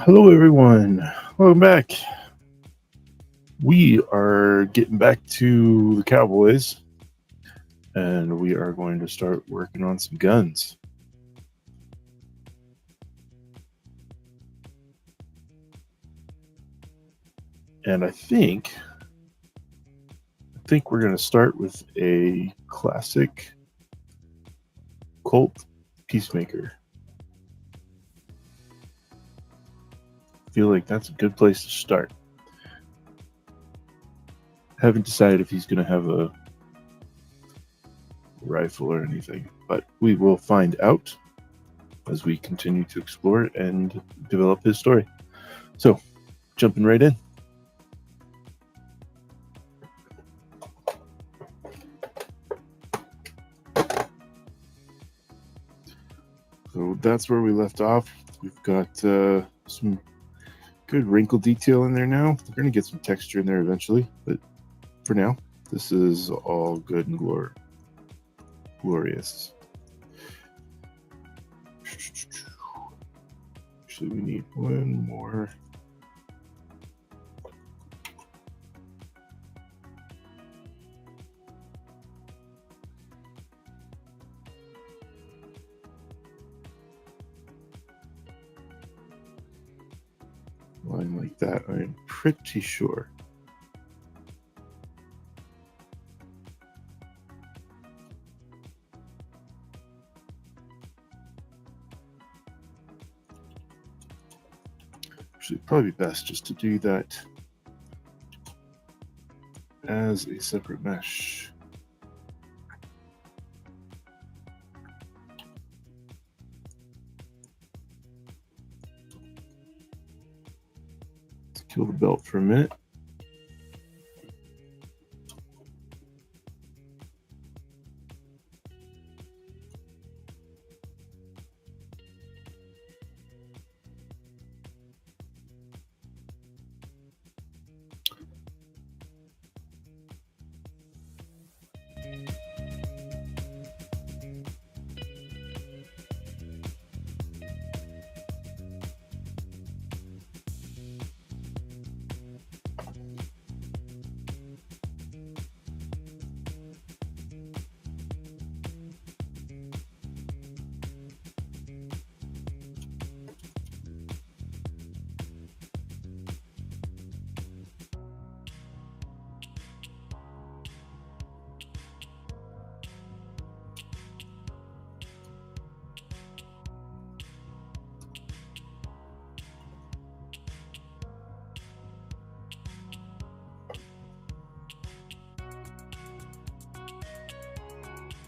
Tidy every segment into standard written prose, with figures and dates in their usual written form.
Hello, everyone. Welcome back. We are getting back to the Cowboys, and we are going to start working on some guns. And I think we're going to start with a classic Colt Peacemaker. I feel like that's a good place to start. Haven't decided if he's going to have a rifle or anything, but we will find out as we continue to explore and develop his story. So, jumping right in. So that's where we left off. We've got some good wrinkle detail in there now. We're going to get some texture in there eventually, but for now, this is all good and glorious. Actually, we need one more. Line like that, I'm pretty sure. Actually, probably best just to do that as a separate mesh. Let's kill the belt for a minute.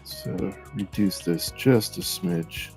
So reduce this just a smidge.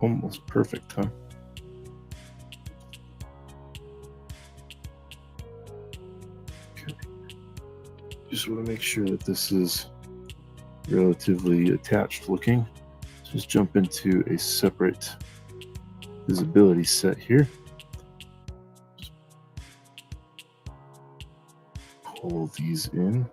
Almost perfect, huh? Okay. Just want to make sure that this is relatively attached looking. Let's just jump into a separate visibility set here. Just pull these in.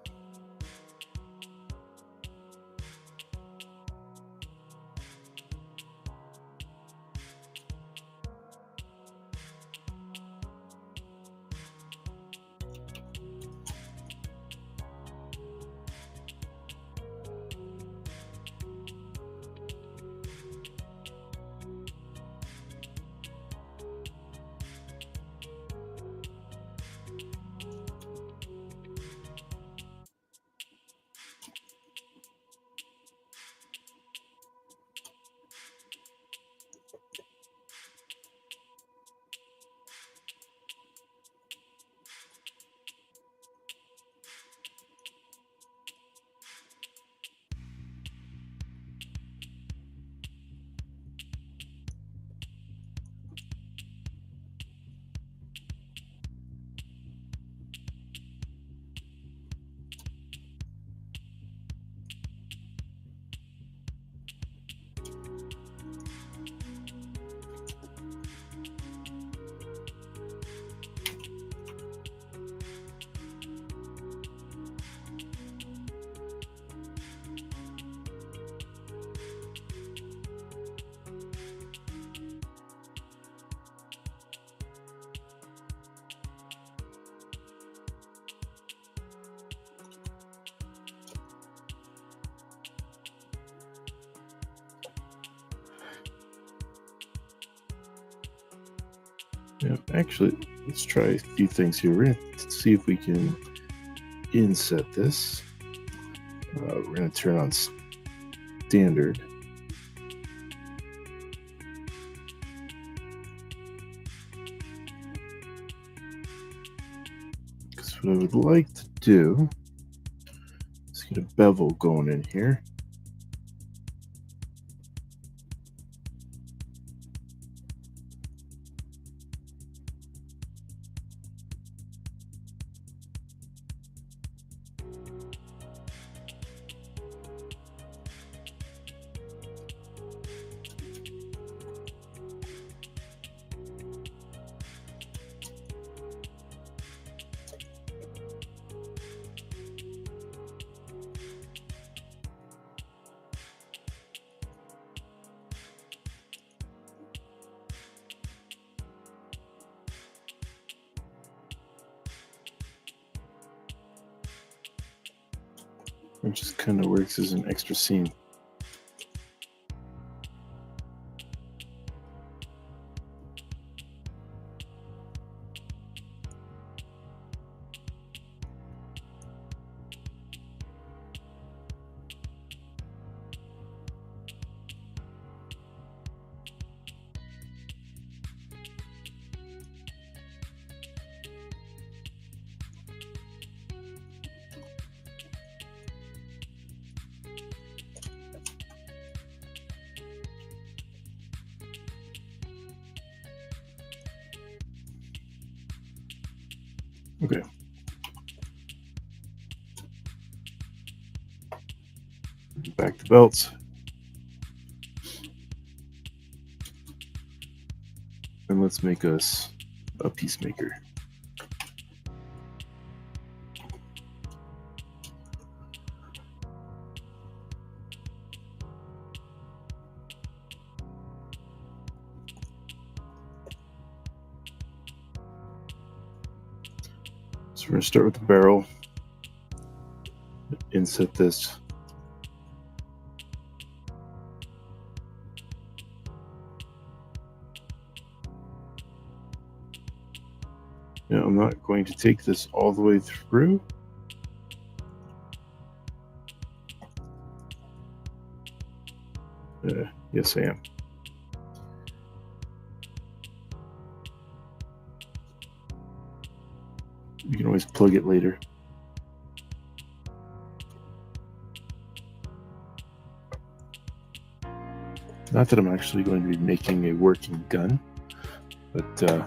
Now, actually, let's try a few things here. We're going to see if we can inset this. We're going to turn on standard. Because what I would like to do is get a bevel going in here. It just kind of works as an extra seam. Okay. Back to belts. And let's make us a peacemaker. So we're going to start with the barrel, inset this. Now I'm not going to take this all the way through. Yes, I am. You can always plug it later. Not that I'm actually going to be making a working gun, but I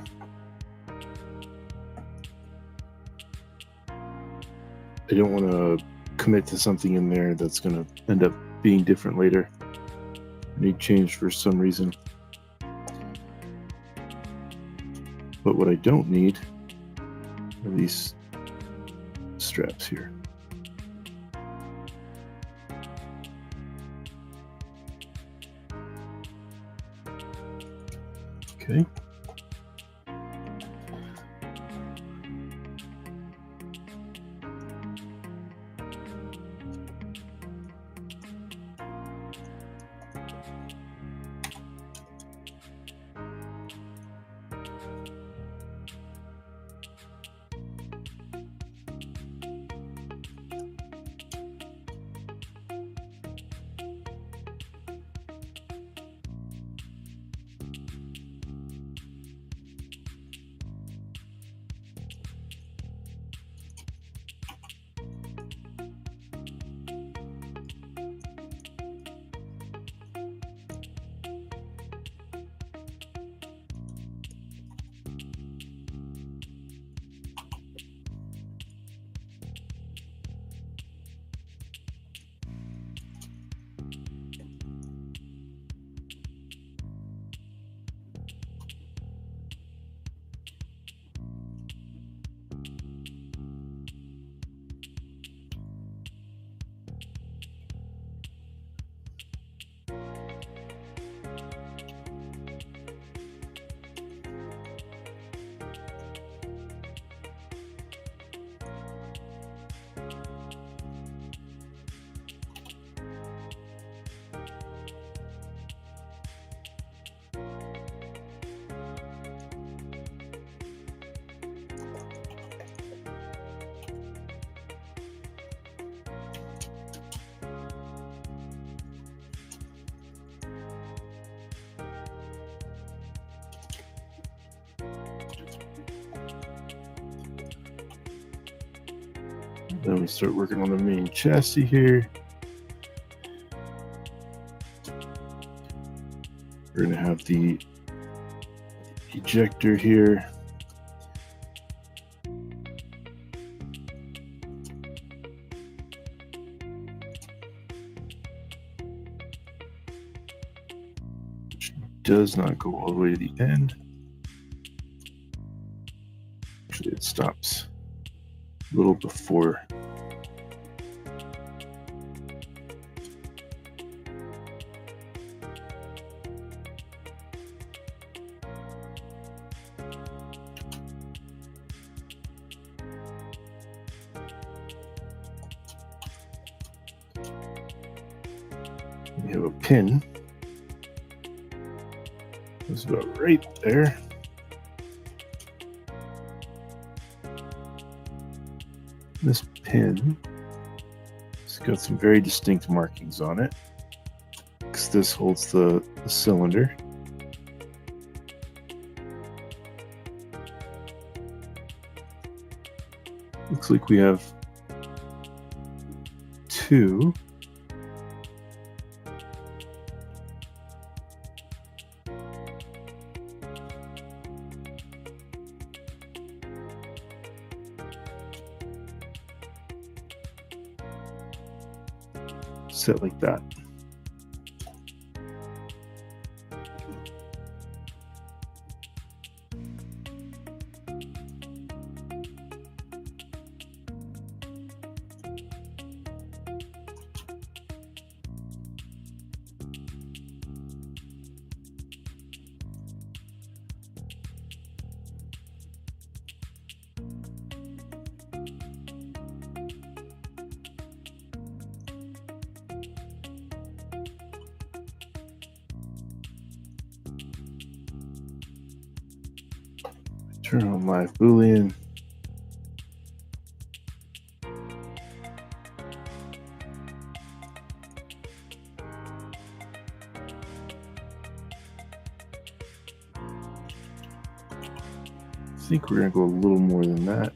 don't want to commit to something in there that's going to end up being different later. I need change for some reason. But what I don't need are these straps here. Okay. Then we start working on the main chassis here. We're going to have the ejector here. Which does not go all the way to the end. Actually, it stops a little before. We have a pin. It's about right there. This pin has got some very distinct markings on it, because this holds the cylinder. Looks like we have two. Set like that. Turn on live Boolean. I think we're going to go a little more than that.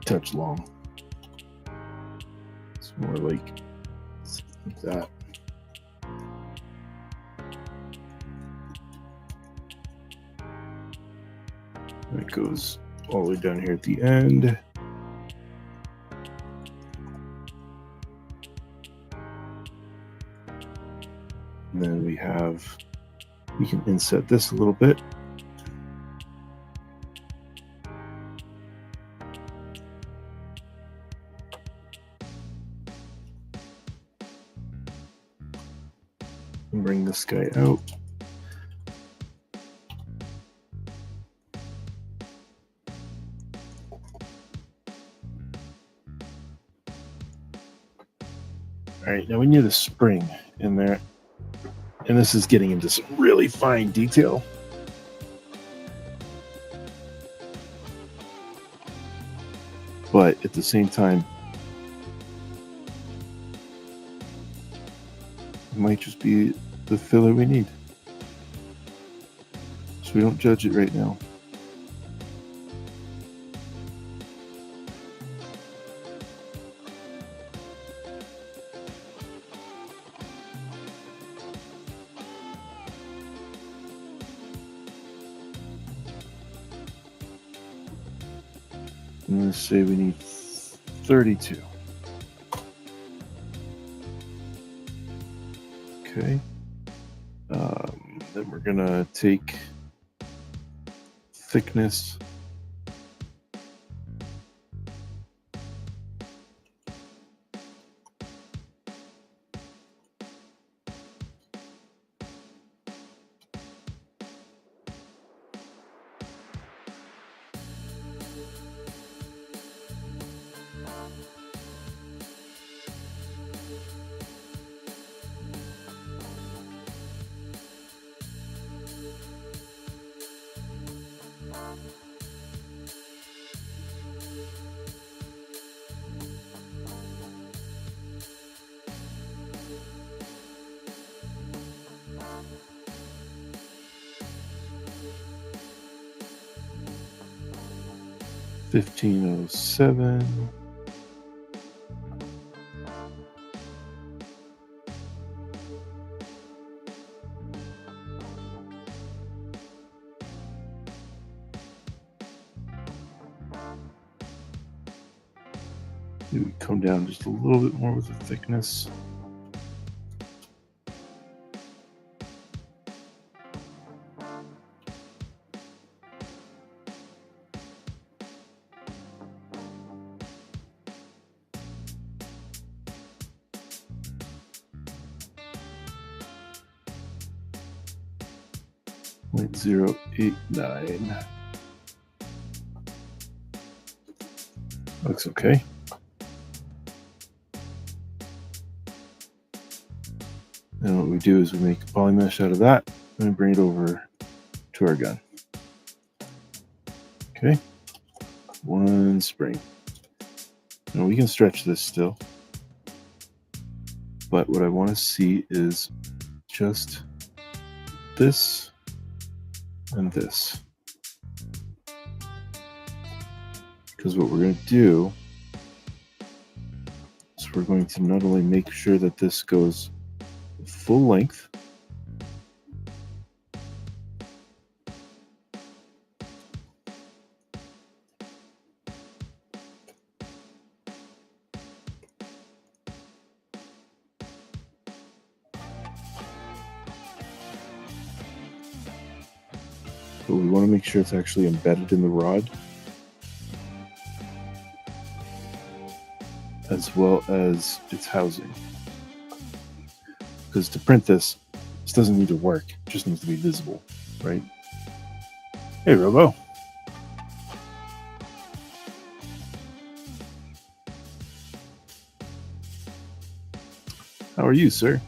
Touch long. It's more like that. And it goes all the way down here at the end. And then we can inset this a little bit. And bring this guy out. All right, now we need a spring in there. And this is getting into some really fine detail. But at the same time, it might just be the filler we need. So we don't judge it right now. I'm going to say we need 32. Okay. Then we're going to take thickness. 1507. Maybe we come down just a little bit more with the thickness. .089. Looks okay. And what we do is we make a poly mesh out of that and we bring it over to our gun. Okay, one spring. Now we can stretch this still, but what I want to see is just this and this. Because what we're going to do is we're going to not only make sure that this goes full length, but we want to make sure it's actually embedded in the rod, as well as its housing. Because to print this doesn't need to work, it just needs to be visible, right? Hey, Robo. How are you, sir?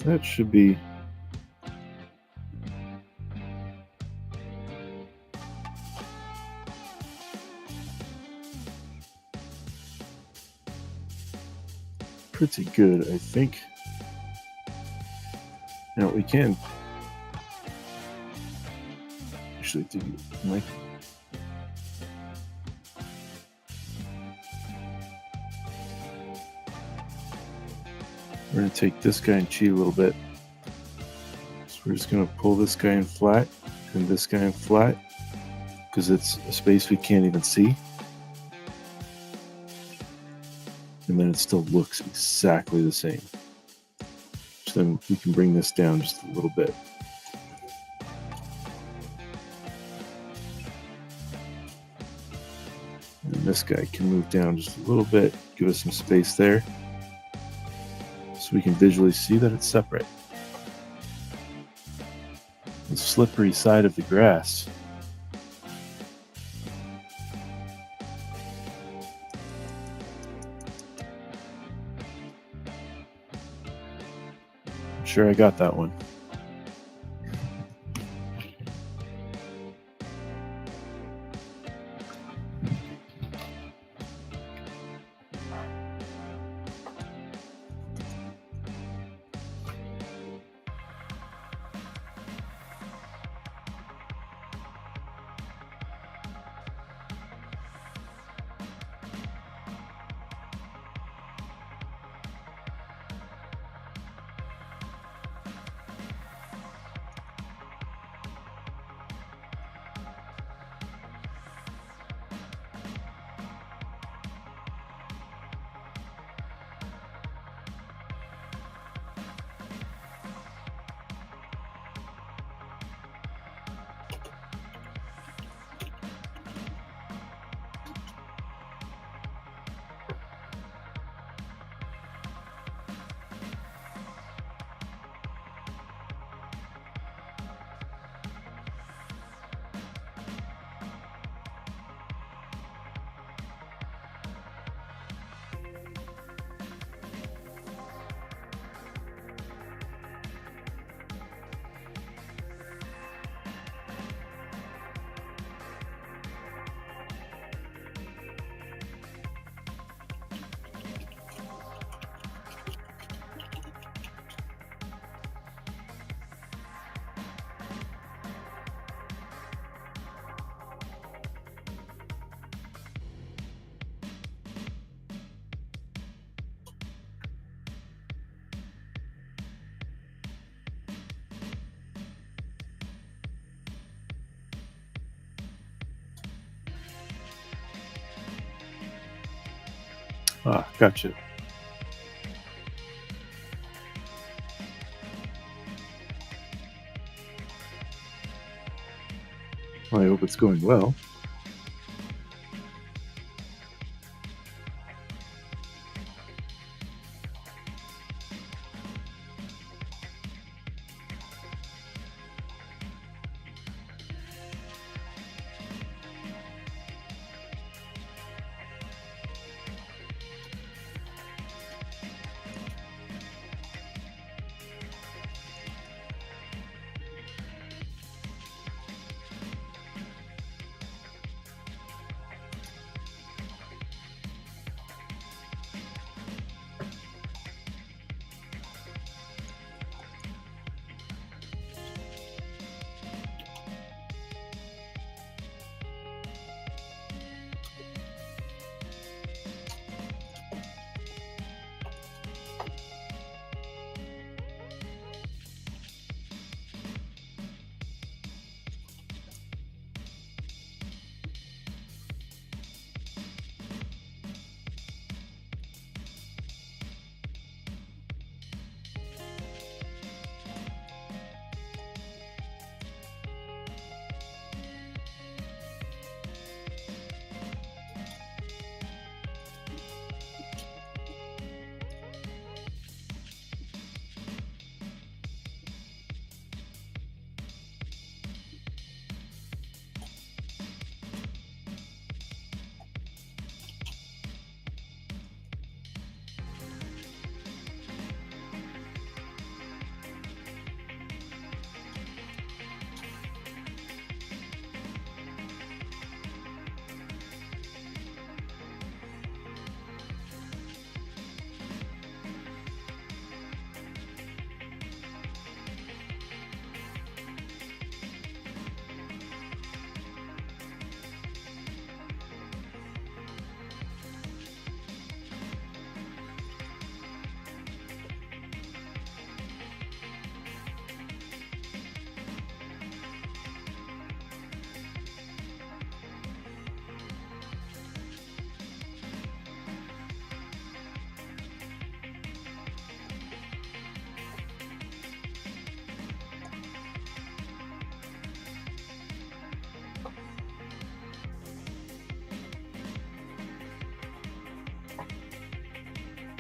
That should be pretty good, I think. Now we can actually do like we're going to take this guy and cheat a little bit. So we're just going to pull this guy in flat and this guy in flat because it's a space we can't even see. And then it still looks exactly the same. So then we can bring this down just a little bit. And this guy can move down just a little bit, give us some space there. So we can visually see that it's separate. The slippery side of the grass. I'm sure I got that one. Ah, gotcha. Well, I hope it's going well.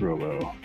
Real well.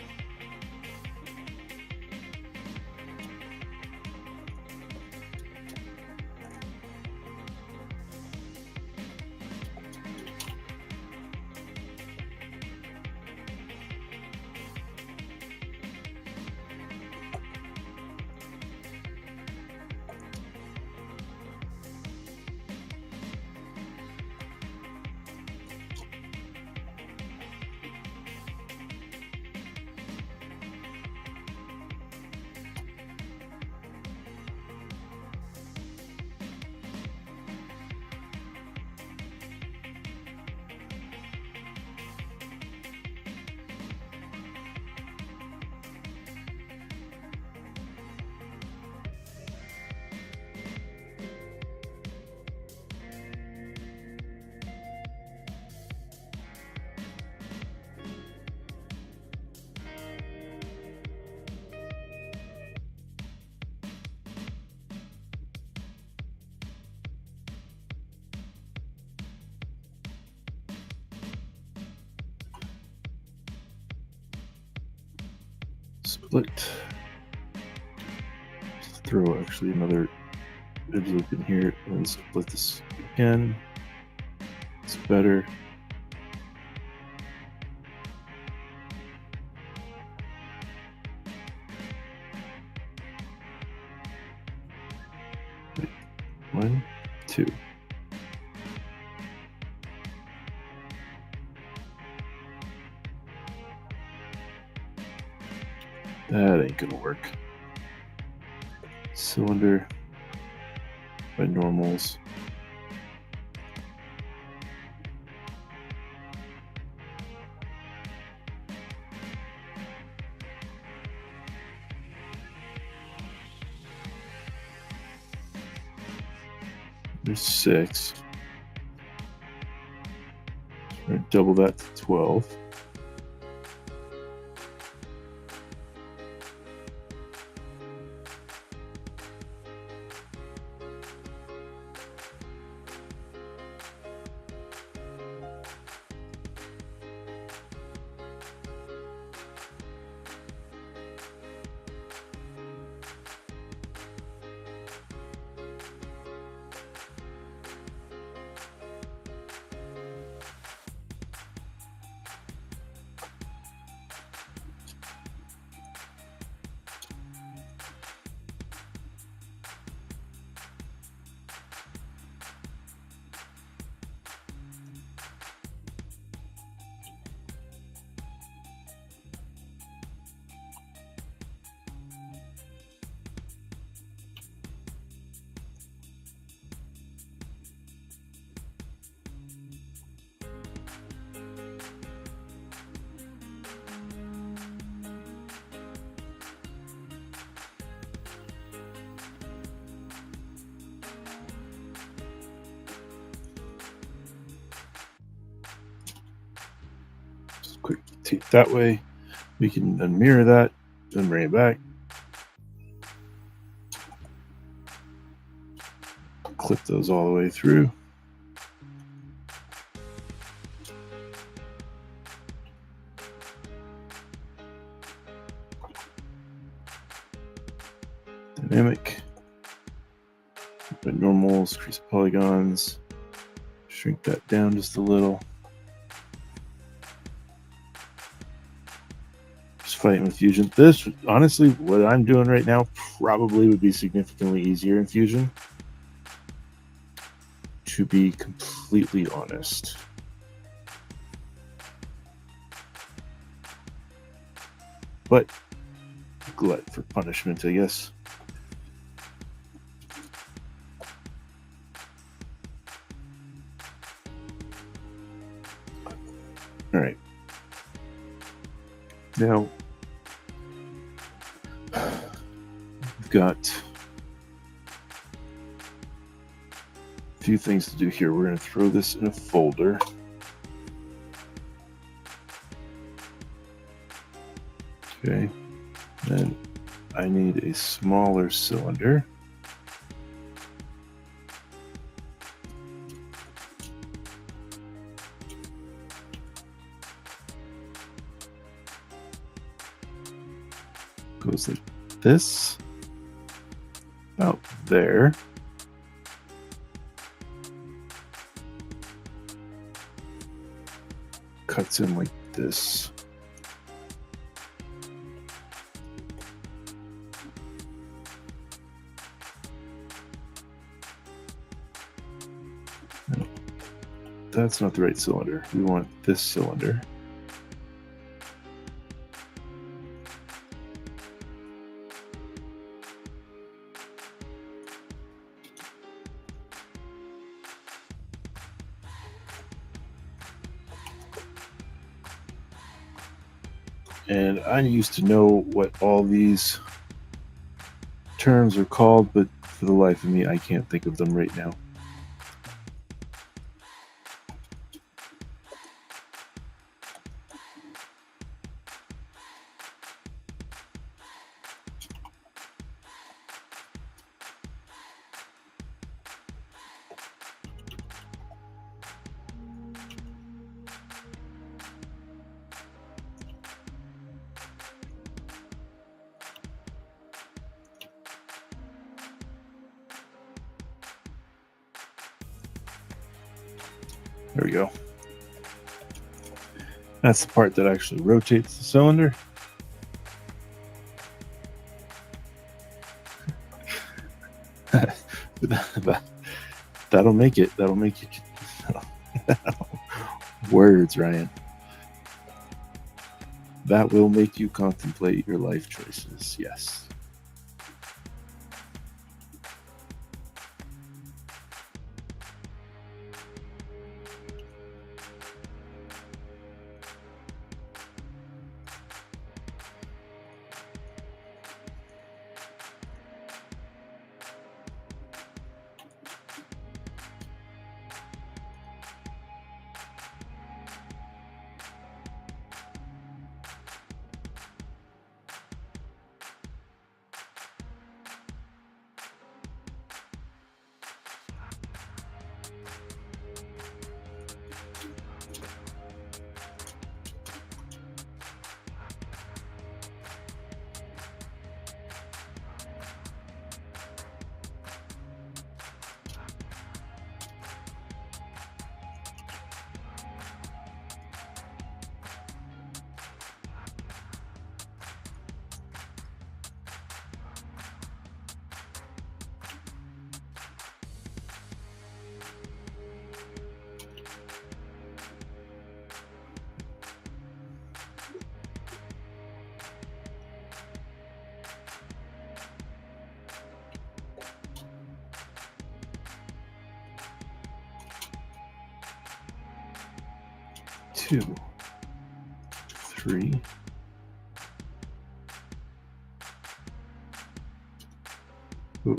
Split. Just throw actually another edge loop in here and then split this again. It's better. Wait, 1, 2. That ain't gonna work. Cylinder by normals. There's 6. We're gonna double that to 12. rotate that way. We can then mirror that, then bring it back. Clip those all the way through. Dynamic. Put normals, crease polygons, shrink that down just a little. Just fighting with Fusion. This, honestly, what I'm doing right now probably would be significantly easier in Fusion, to be completely honest. But glut for punishment, I guess. All right. Now, we've got a few things to do here. We're going to throw this in a folder. Okay. Then I need a smaller cylinder. Goes like this, about there. Cuts in like this. No, that's not the right cylinder. We want this cylinder. And I used to know what all these terms are called, but for the life of me, I can't think of them right now. There we go. That's the part that actually rotates the cylinder. That'll make it. That'll make you. Words, Ryan. That will make you contemplate your life choices. Yes. Two, three, ooh,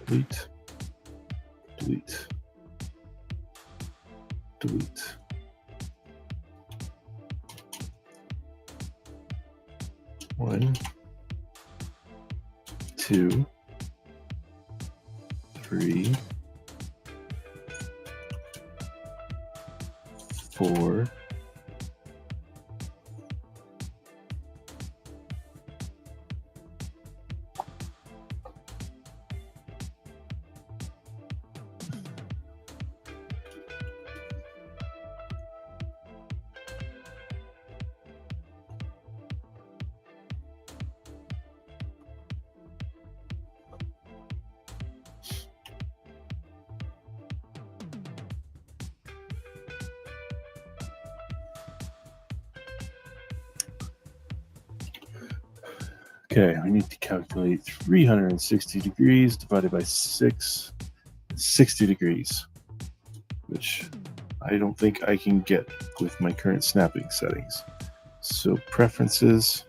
delete, delete, delete. 1, 2, 3, 4, Okay, I need to calculate 360 degrees divided by 6, 60 degrees, which I don't think I can get with my current snapping settings. So preferences,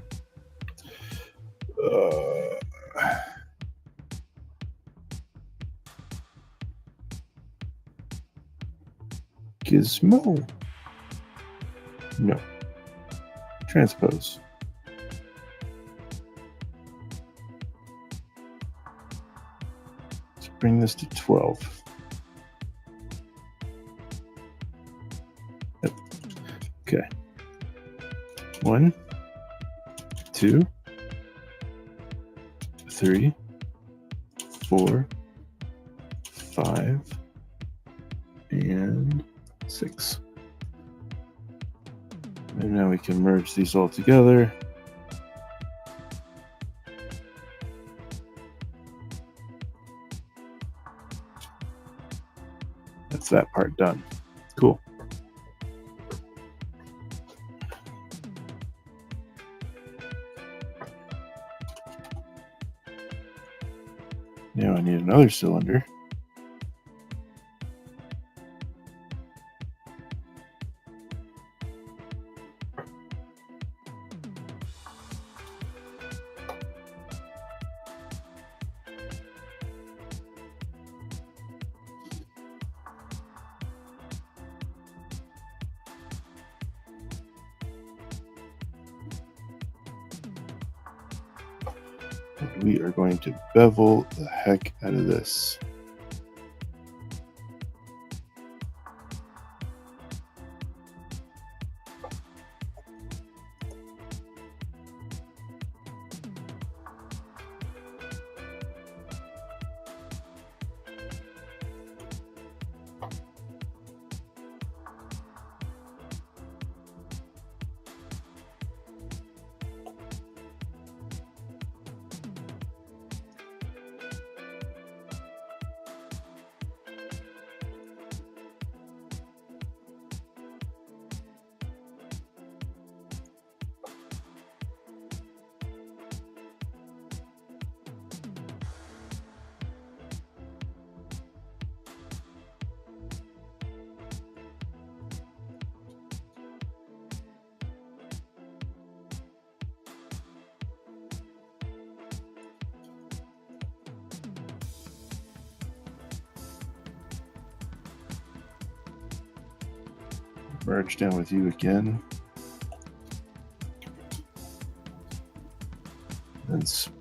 gizmo, no, transpose. Bring this to 12. Yep. Okay. 1, 2, 3, 4, 5, and 6. And now we can merge these all together. That's that part done. Cool. Now I need another cylinder. We are going to bevel the heck out of this. Merge down with you again. And split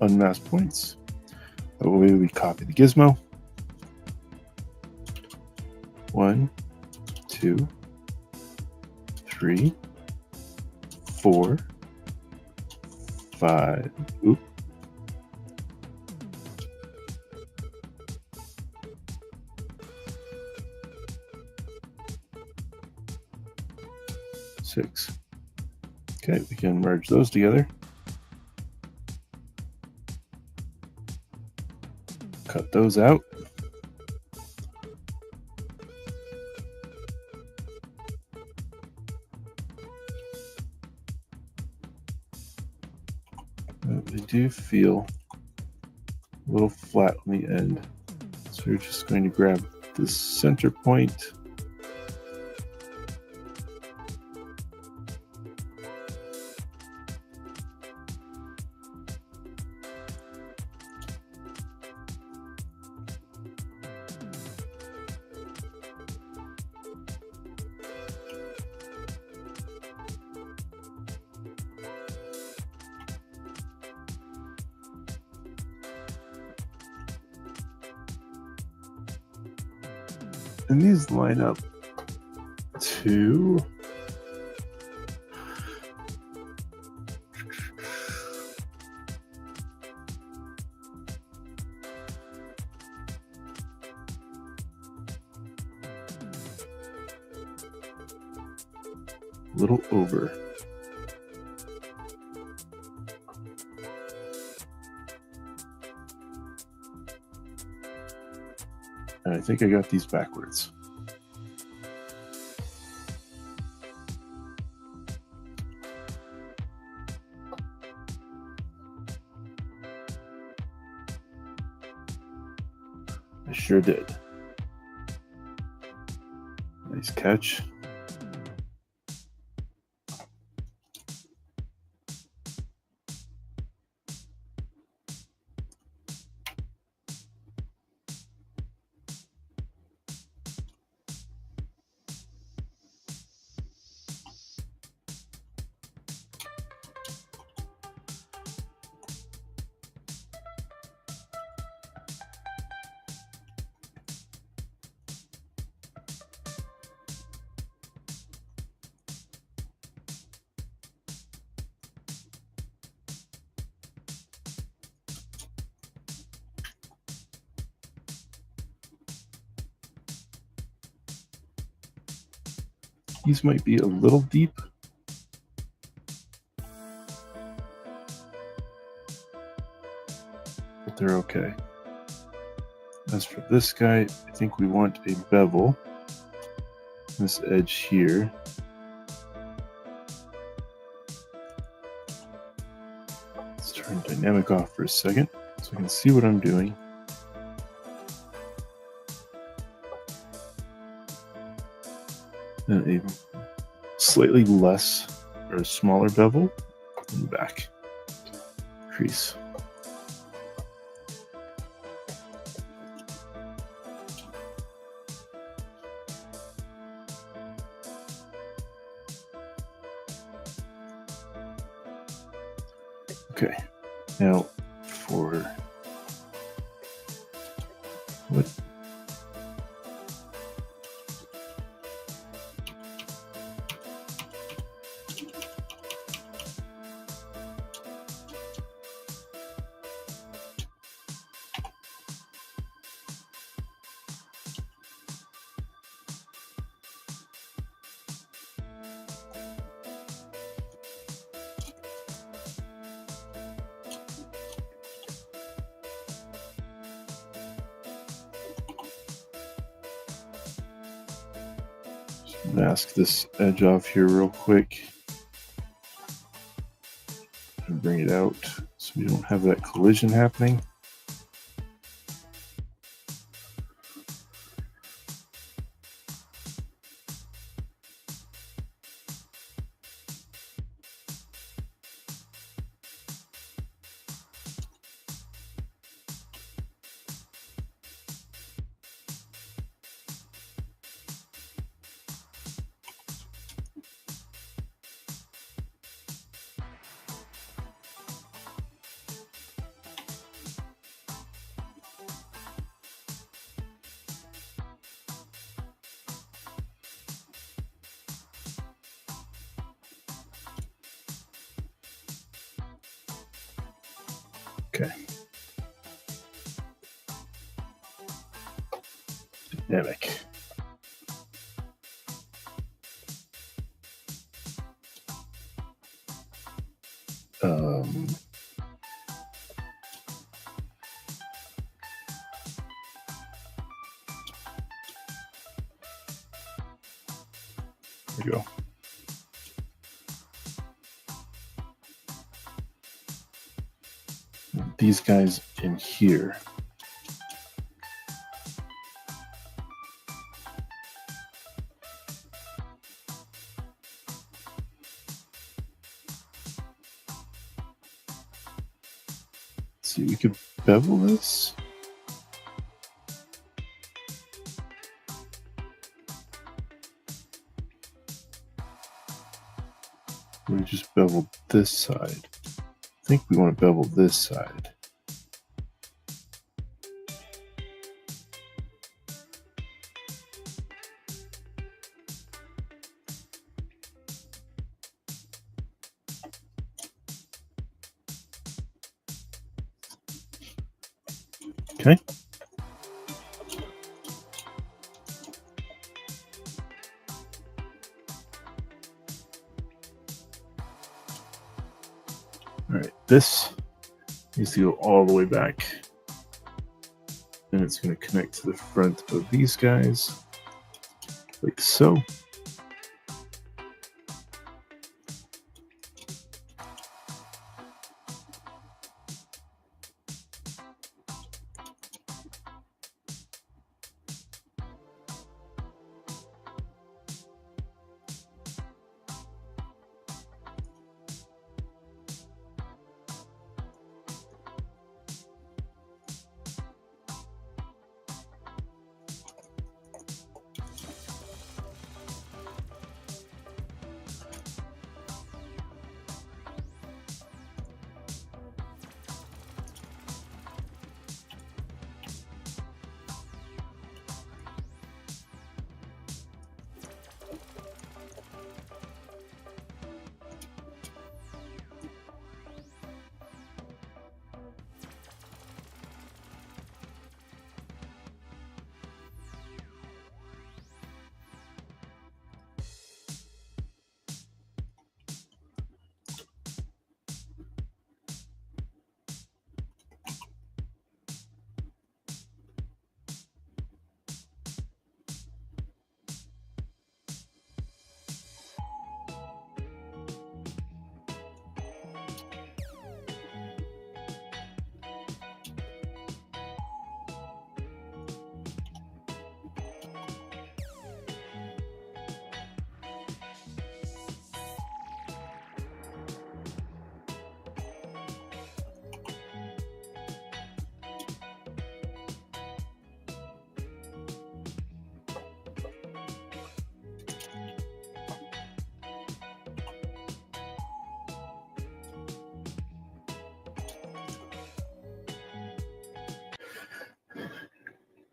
unmasked points. That way we copy the gizmo. 1, 2, 3, 4, 5. Oop. 6. Okay, we can merge those together. Cut those out. They do feel a little flat on the end. So we're just going to grab this center point. And these line up to a little over. And I think I got these backwards. I sure did. Nice catch. These might be a little deep. But they're okay. As for this guy, I think we want a bevel. This edge here. Let's turn dynamic off for a second so I can see what I'm doing. And a slightly less or smaller bevel and back crease. Okay, now for what? Mask this edge off here real quick and bring it out so we don't have that collision happening. Okay. Dynamic. There we go. These guys in here. Let's see, we could bevel this. We just bevel this side. I think we want to bevel this side. Okay. All right, this needs to go all the way back. And it's going to connect to the front of these guys, like so.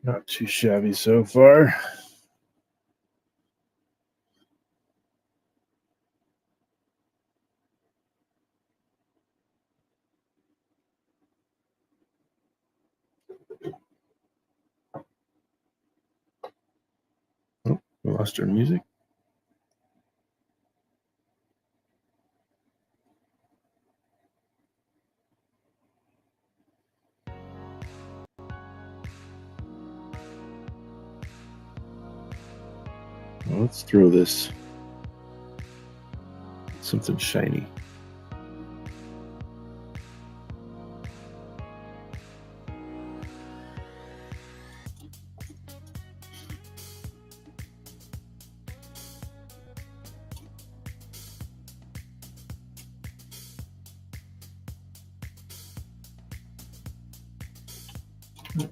Not too shabby so far. Oh, we lost our music. Well, let's throw this something shiny.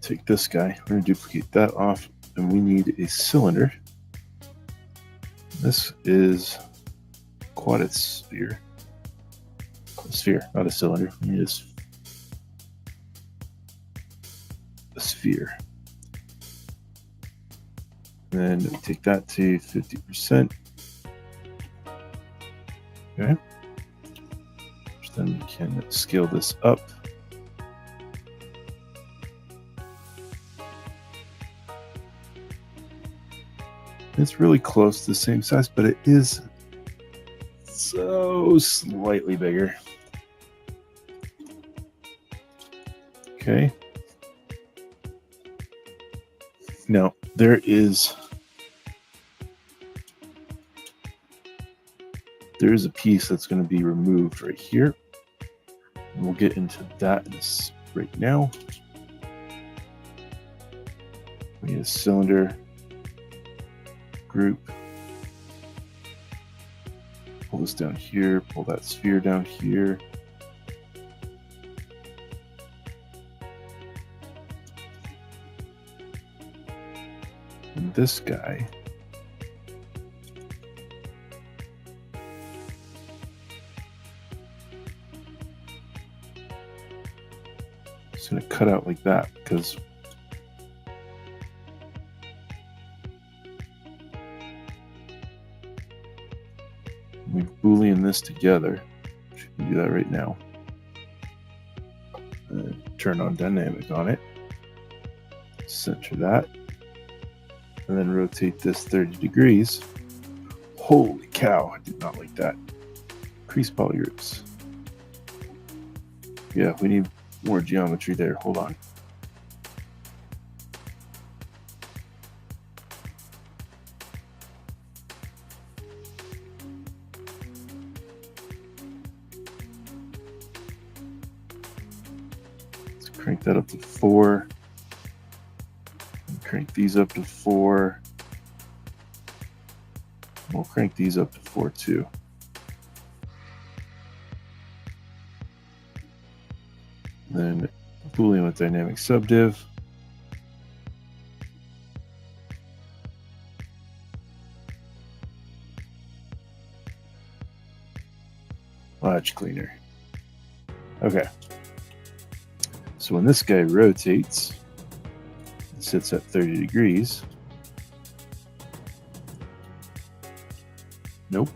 Take this guy, we're going to duplicate that off, and we need a cylinder. This is quite a sphere. A sphere, not a cylinder. We need a sphere. And then we take that to 50%. Okay. So then we can scale this up. It's really close to the same size, but it is so slightly bigger. Okay. Now, there is a piece that's going to be removed right here. And we'll get into that right now. We need a cylinder group. Pull this down here, pull that sphere down here. And this guy is going to cut out like that because we Boolean this together. We can do that right now. Turn on dynamic on it. Center that. And then rotate this 30 degrees. Holy cow, I did not like that. Crease polygroups. Yeah, we need more geometry there. Hold on. Let's crank that up to 4. And crank these up to 4. We'll crank these up to 4 too. Then Boolean with dynamic subdiv. Much cleaner. Okay. So when this guy rotates, it sits at 30 degrees. Nope.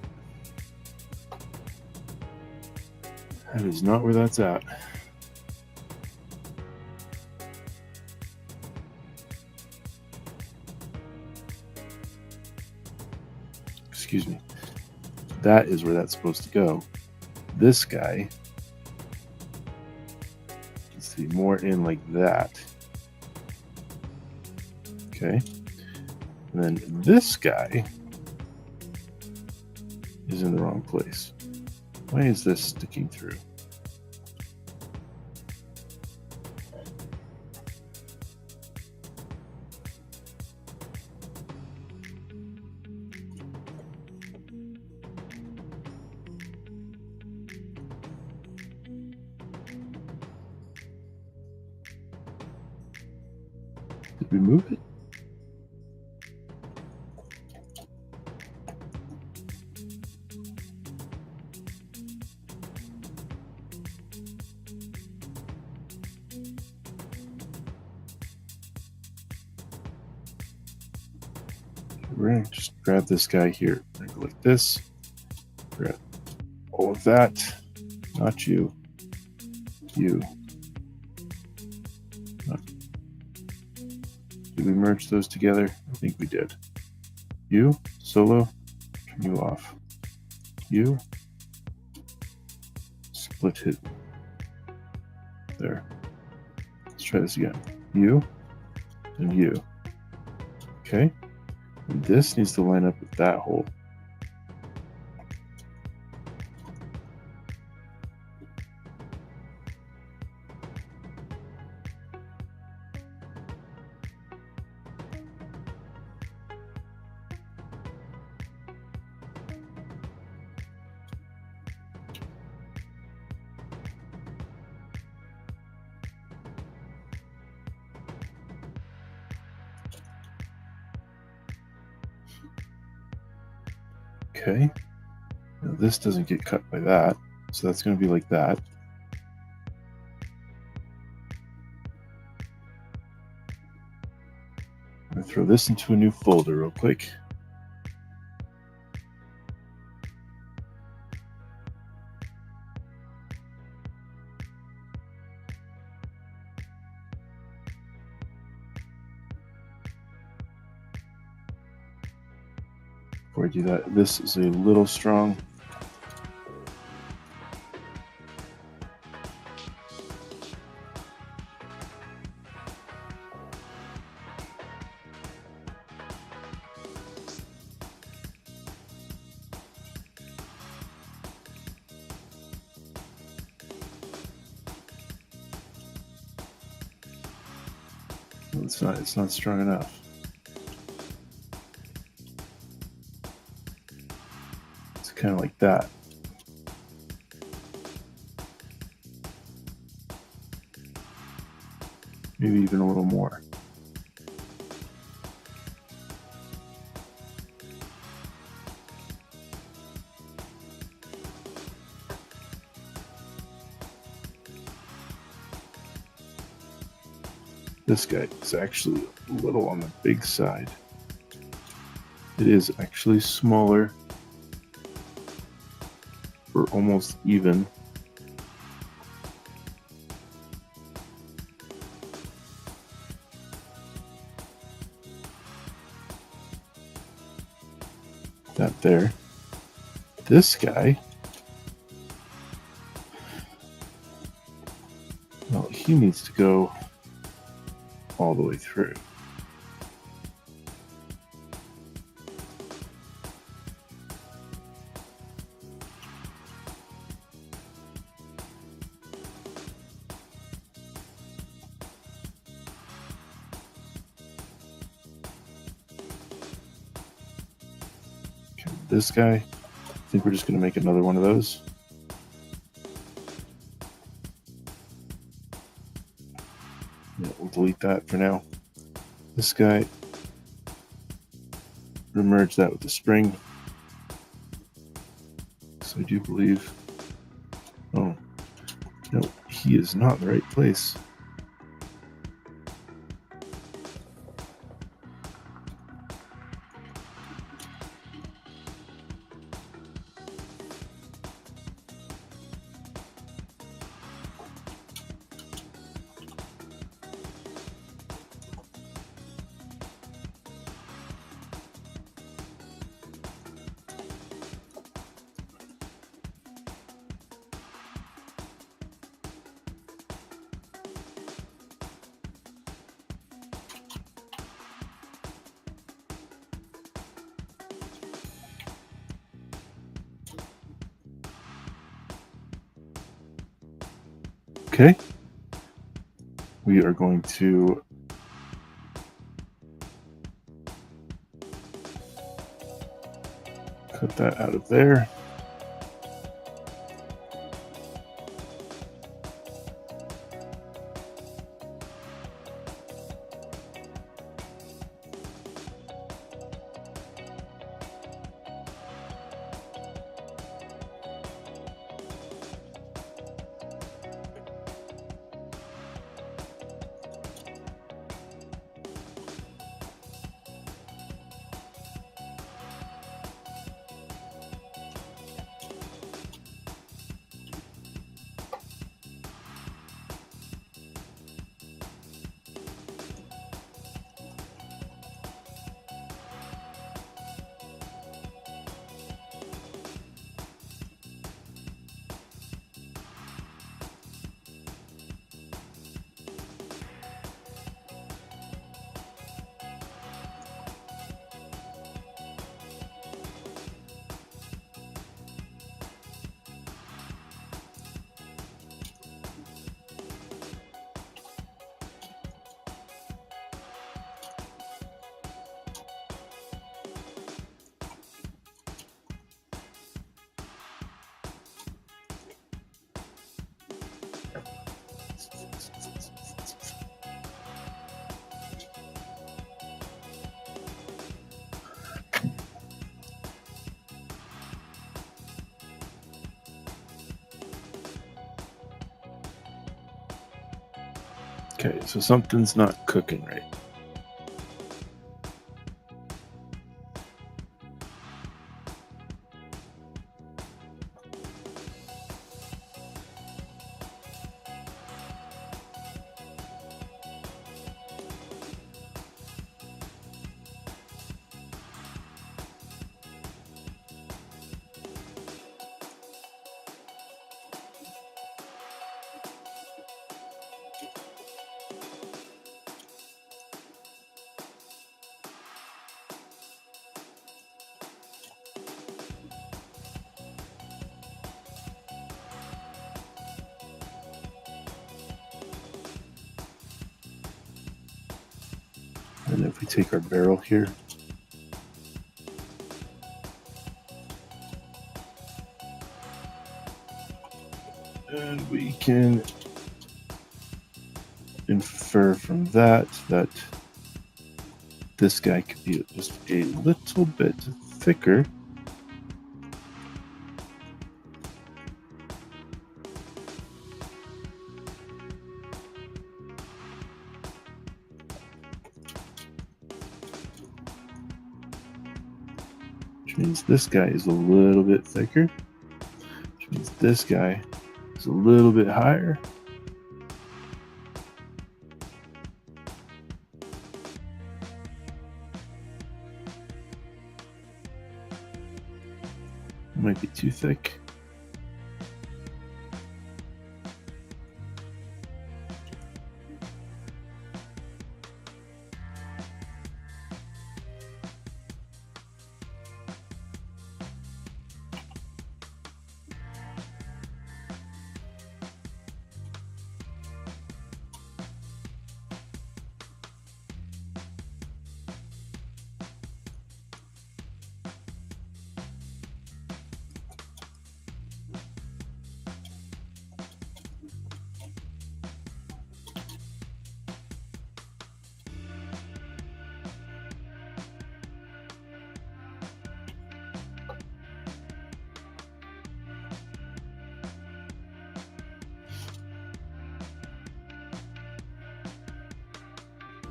That is not where that's at. Excuse me. That is where that's supposed to go. This guy needs to be more in like that. Okay. And then this guy is in the wrong place. Why is this sticking through? Did we move it? We're going to just grab this guy here. We're going to go like this. Grab all of that. Not you. You. Did we merge those together? I think we did. You, solo, turn you off. You, split it. There. Let's try this again. You, and you. Okay. And this needs to line up with that hole. Okay, now this doesn't get cut by that, so that's going to be like that. I'm going to throw this into a new folder real quick. Before I do that, this is a little strong. It's not strong enough. It's kind of like that. Maybe even a little more. This guy is actually a little on the big side. It is actually smaller. We're almost even. that there. This guy, well, he needs to go all the way through. Okay, this guy, I think we're just going to make another one of those. Yeah, we'll delete that for now. This guy, remerge that with the spring. So I do believe, oh, no, he is not in the right place. Okay, we are going to cut that out of there. Okay, so something's not cooking right. And if we take our barrel here, and we can infer from that that this guy could be just a little bit thicker. Which means this guy is a little bit thicker. Which means this guy is a little bit higher. It might be too thick.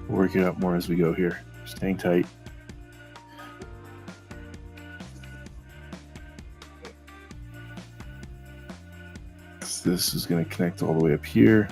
We'll work it out more as we go here. Just hang tight. This is going to connect all the way up here.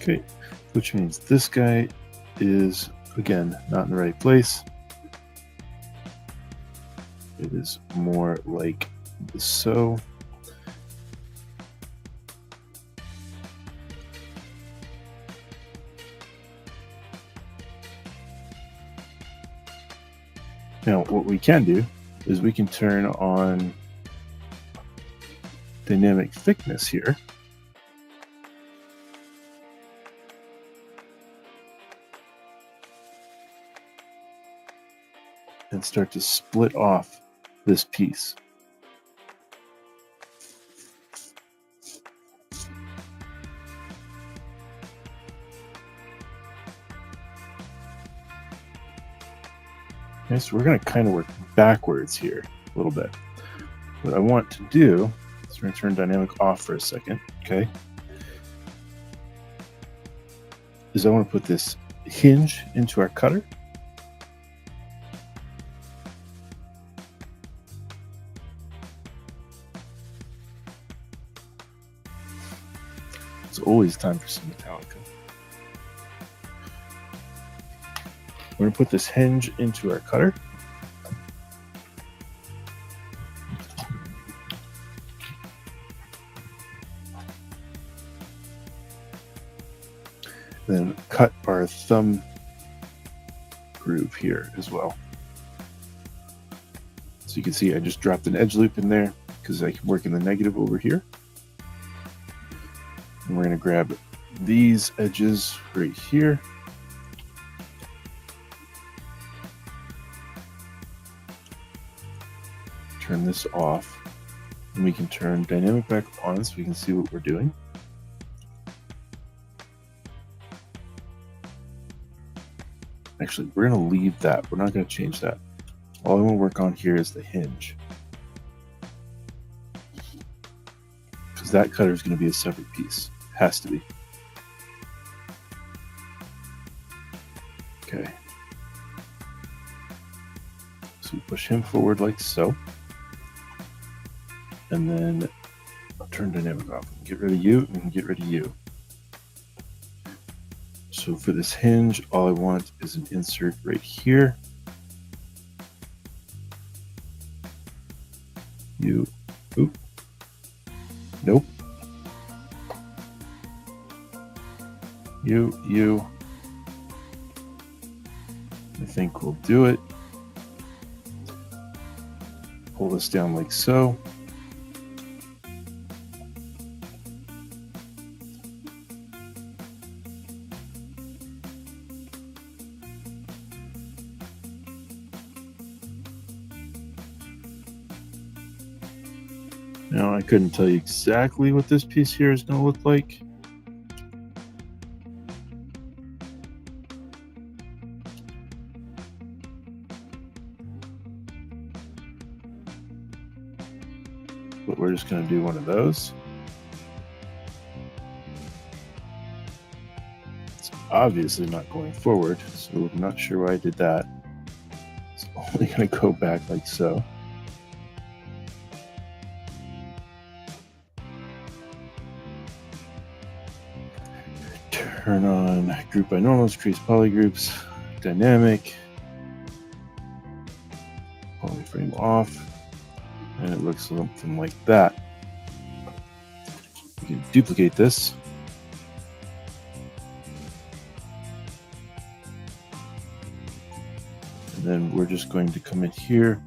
Okay, which means this guy is, again, not in the right place. It is more like so. Now, what we can do is we can turn on dynamic thickness here. And start to split off this piece. Okay, so we're going to kind of work backwards here a little bit. What I want to do is we're going to turn dynamic off for a second, okay? Is I want to put this hinge into our cutter. It's always time for some Metallica. We're going to put this hinge into our cutter. Then cut our thumb groove here as well. So you can see I just dropped an edge loop in there because I can work in the negative over here. And we're going to grab these edges right here. Turn this off. And we can turn dynamic back on so we can see what we're doing. Actually, we're going to leave that. We're not going to change that. All I want to work on here is the hinge. Because that cutter is going to be a separate piece. Has to be. Okay. So we push him forward like so. And then turn dynamic off. Get rid of you and get rid of you. So for this hinge, all I want is an insert right here. You, oop, nope. You. I think we'll do it. Pull this down like so. Now, I couldn't tell you exactly what this piece here is going to look like. But we're just going to do one of those. It's obviously not going forward, so I'm not sure why I did that. It's only going to go back like so. Turn on group by normals, crease polygroups, dynamic, polyframe off, and it looks something like that. We can duplicate this. And then we're just going to come in here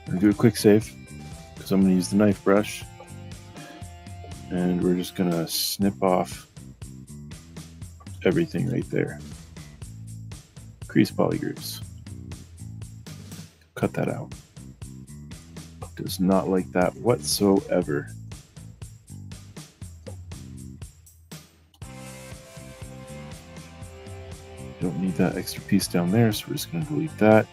and do a quick save because I'm going to use the knife brush. And we're just going to snip off everything right there. Crease polygroups. Cut that out. Does not like that whatsoever. Don't need that extra piece down there, so we're just going to delete that.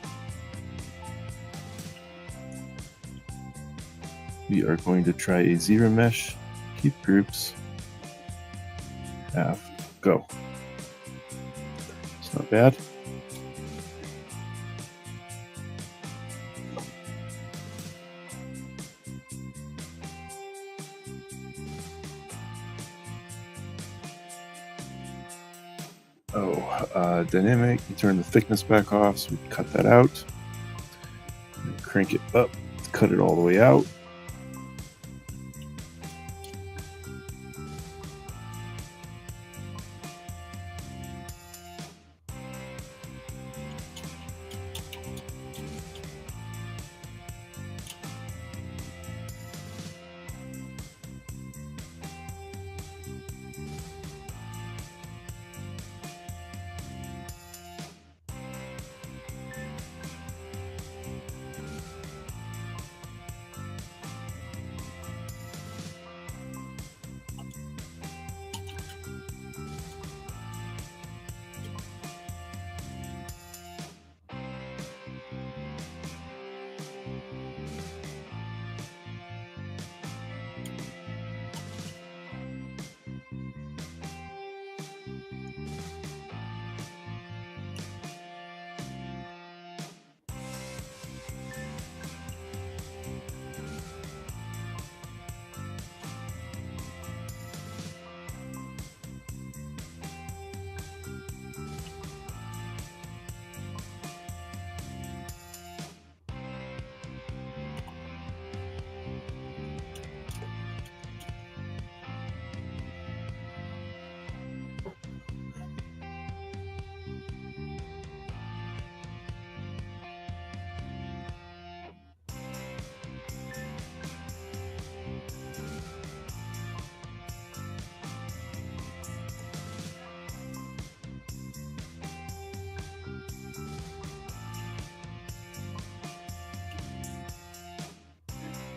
We are going to try a zero mesh. Keep groups. Half. Go. It's not bad. Dynamic, you turn the thickness back off, so we can cut that out. And crank it up, cut it all the way out.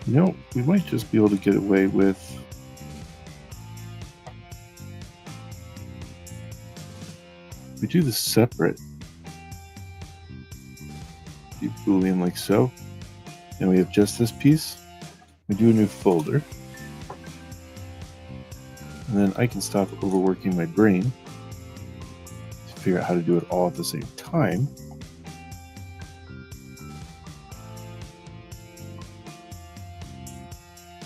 You know, we might just be able to get away with we do this separate. Do Boolean like so. And we have just this piece. We do a new folder. And then I can stop overworking my brain to figure out how to do it all at the same time.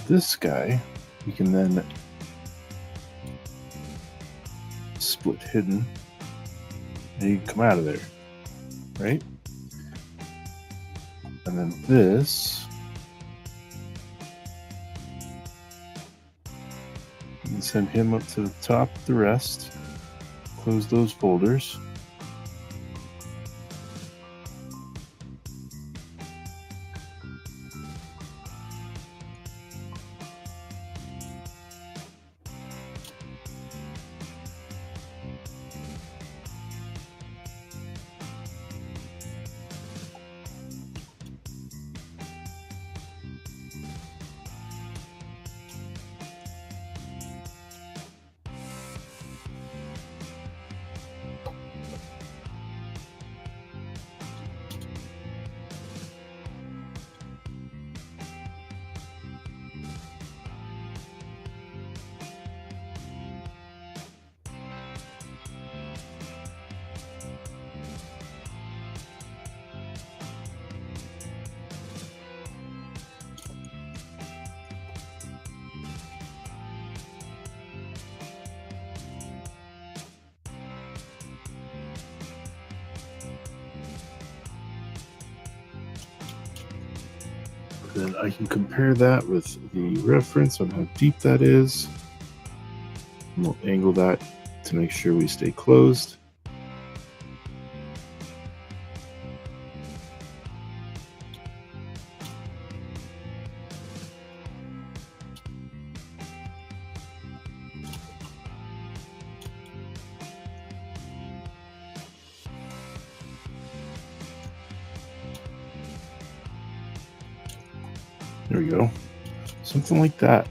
this guy, we can then split hidden, and you can come out of there, right? And then this, you can send him up to the top of the rest, close those folders. Then I can compare that with the reference on how deep that is. And we'll angle that to make sure we stay closed. There we go. Something like that.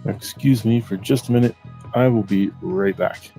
Excuse me for just a minute. I will be right back.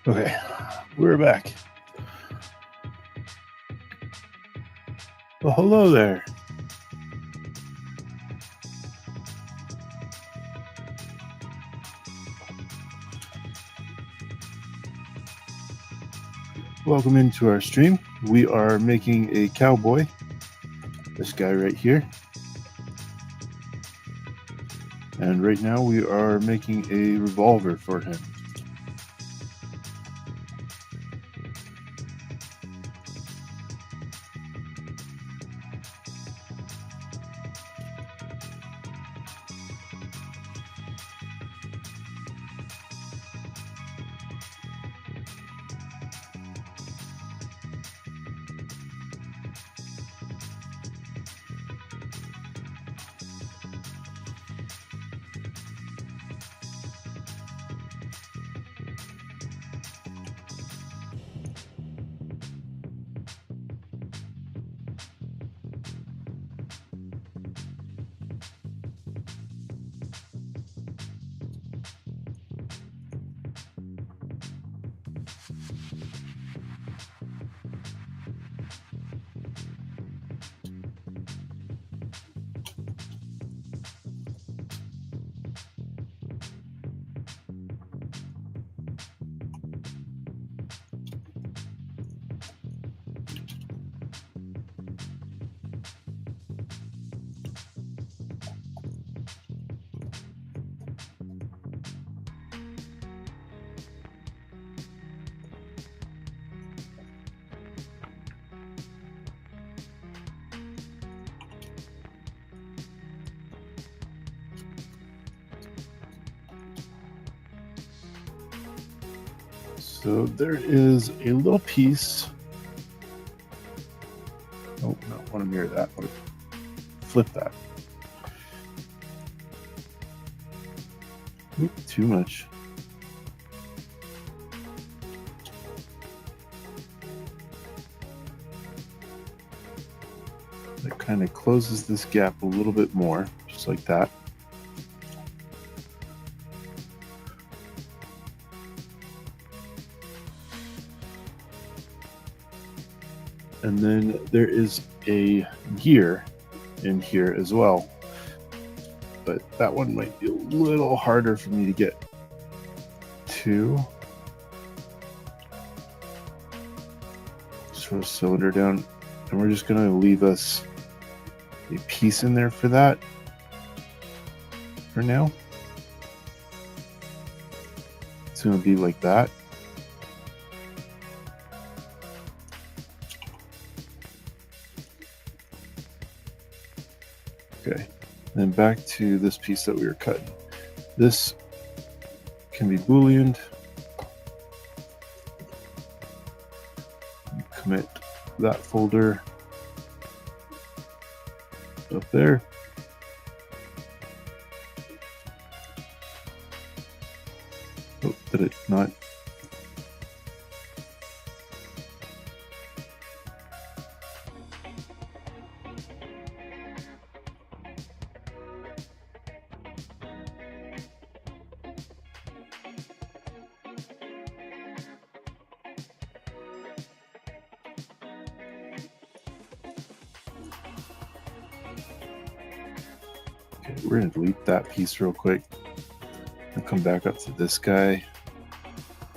Okay, we're back. Well, hello there. Welcome into our stream. We are making a cowboy, this guy right here. And right now we are making a revolver for him. So there is a little piece. Oh, no, I want to mirror that. I want to flip that. Oop, too much. That kind of closes this gap a little bit more, just like that. And then there is a gear in here as well. But that one might be a little harder for me to get to. Just throw a cylinder down. And we're just going to leave us a piece in there for that for now. It's going to be like that. Okay, then back to this piece that we were cutting. This can be booleaned. Commit that folder up there. Oh, did it not? We're going to delete that piece real quick and come back up to this guy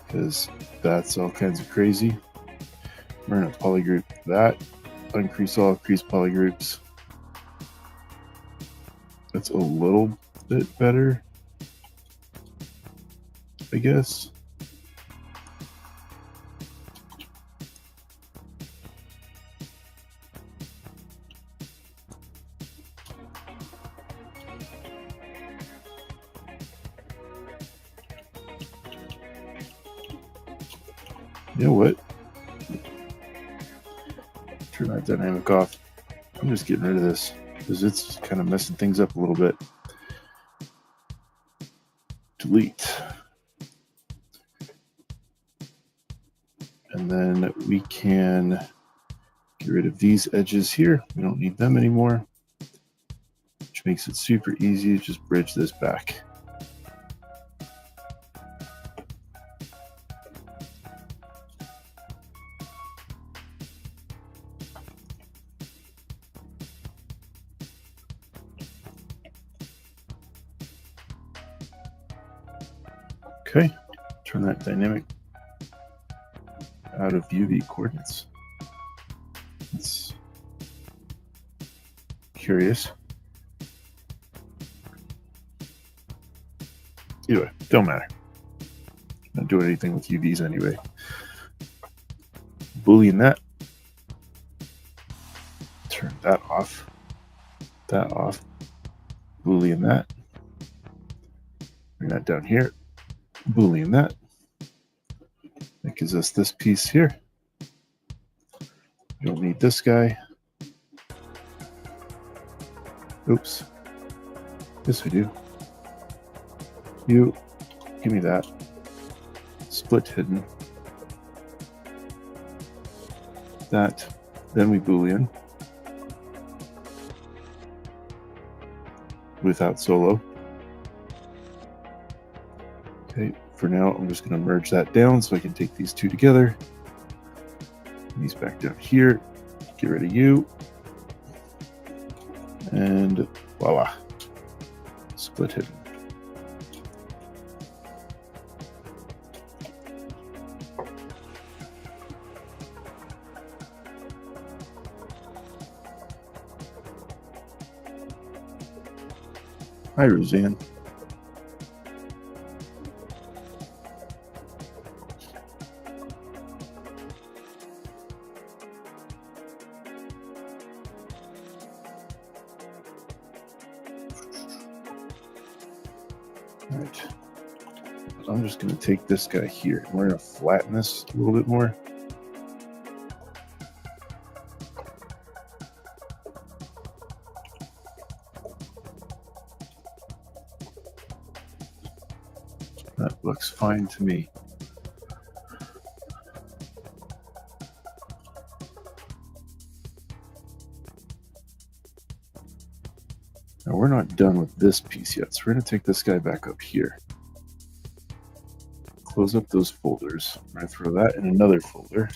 because that's all kinds of crazy. We're going to polygroup that, uncrease all, crease polygroups. That's a little bit better, I guess. You know what? Turn that dynamic off. I'm just getting rid of this because it's kind of messing things up a little bit. Delete. And then we can get rid of these edges here. We don't need them anymore, which makes it super easy to just bridge this back. Okay, turn that dynamic out of UV coordinates. It's curious. Either way, don't matter. Not doing anything with UVs anyway. Boolean that. Turn that off. That off. Boolean that. Bring that down here. Boolean that. That gives us this piece here. We don't need this guy. Oops. Yes, we do. You, give me that. Split hidden. That. Then we Boolean. Without solo. Okay, for now I'm just going to merge that down so I can take these two together. These back down here. Get rid of you. And voila. Split hidden. Hi, Roseanne. All right. I'm just going to take this guy here. We're going to flatten this a little bit more. That looks fine to me. Now we're not done with this piece yet, so we're going to take this guy back up here. Close up those folders. I'm going to throw that in another folder.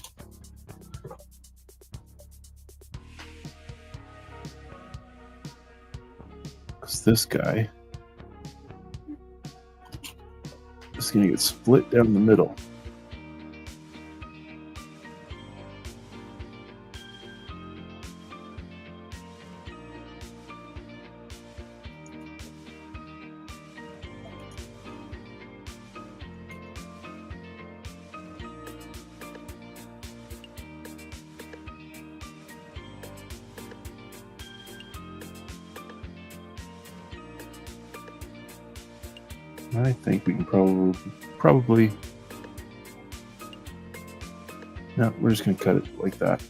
Because this guy is going to get split down the middle. I think we can probably, no, we're just going to cut it like that.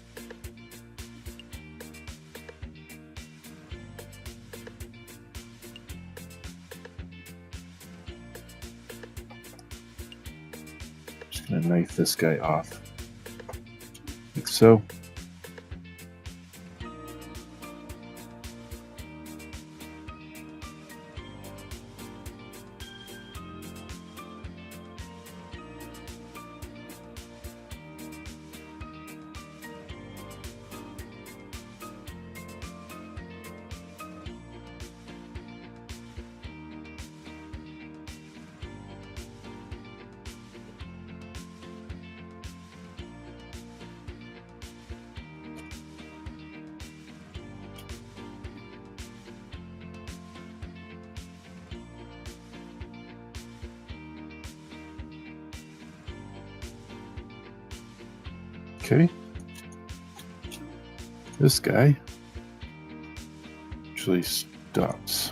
Just going to knife this guy off, like so. Okay, this guy actually stops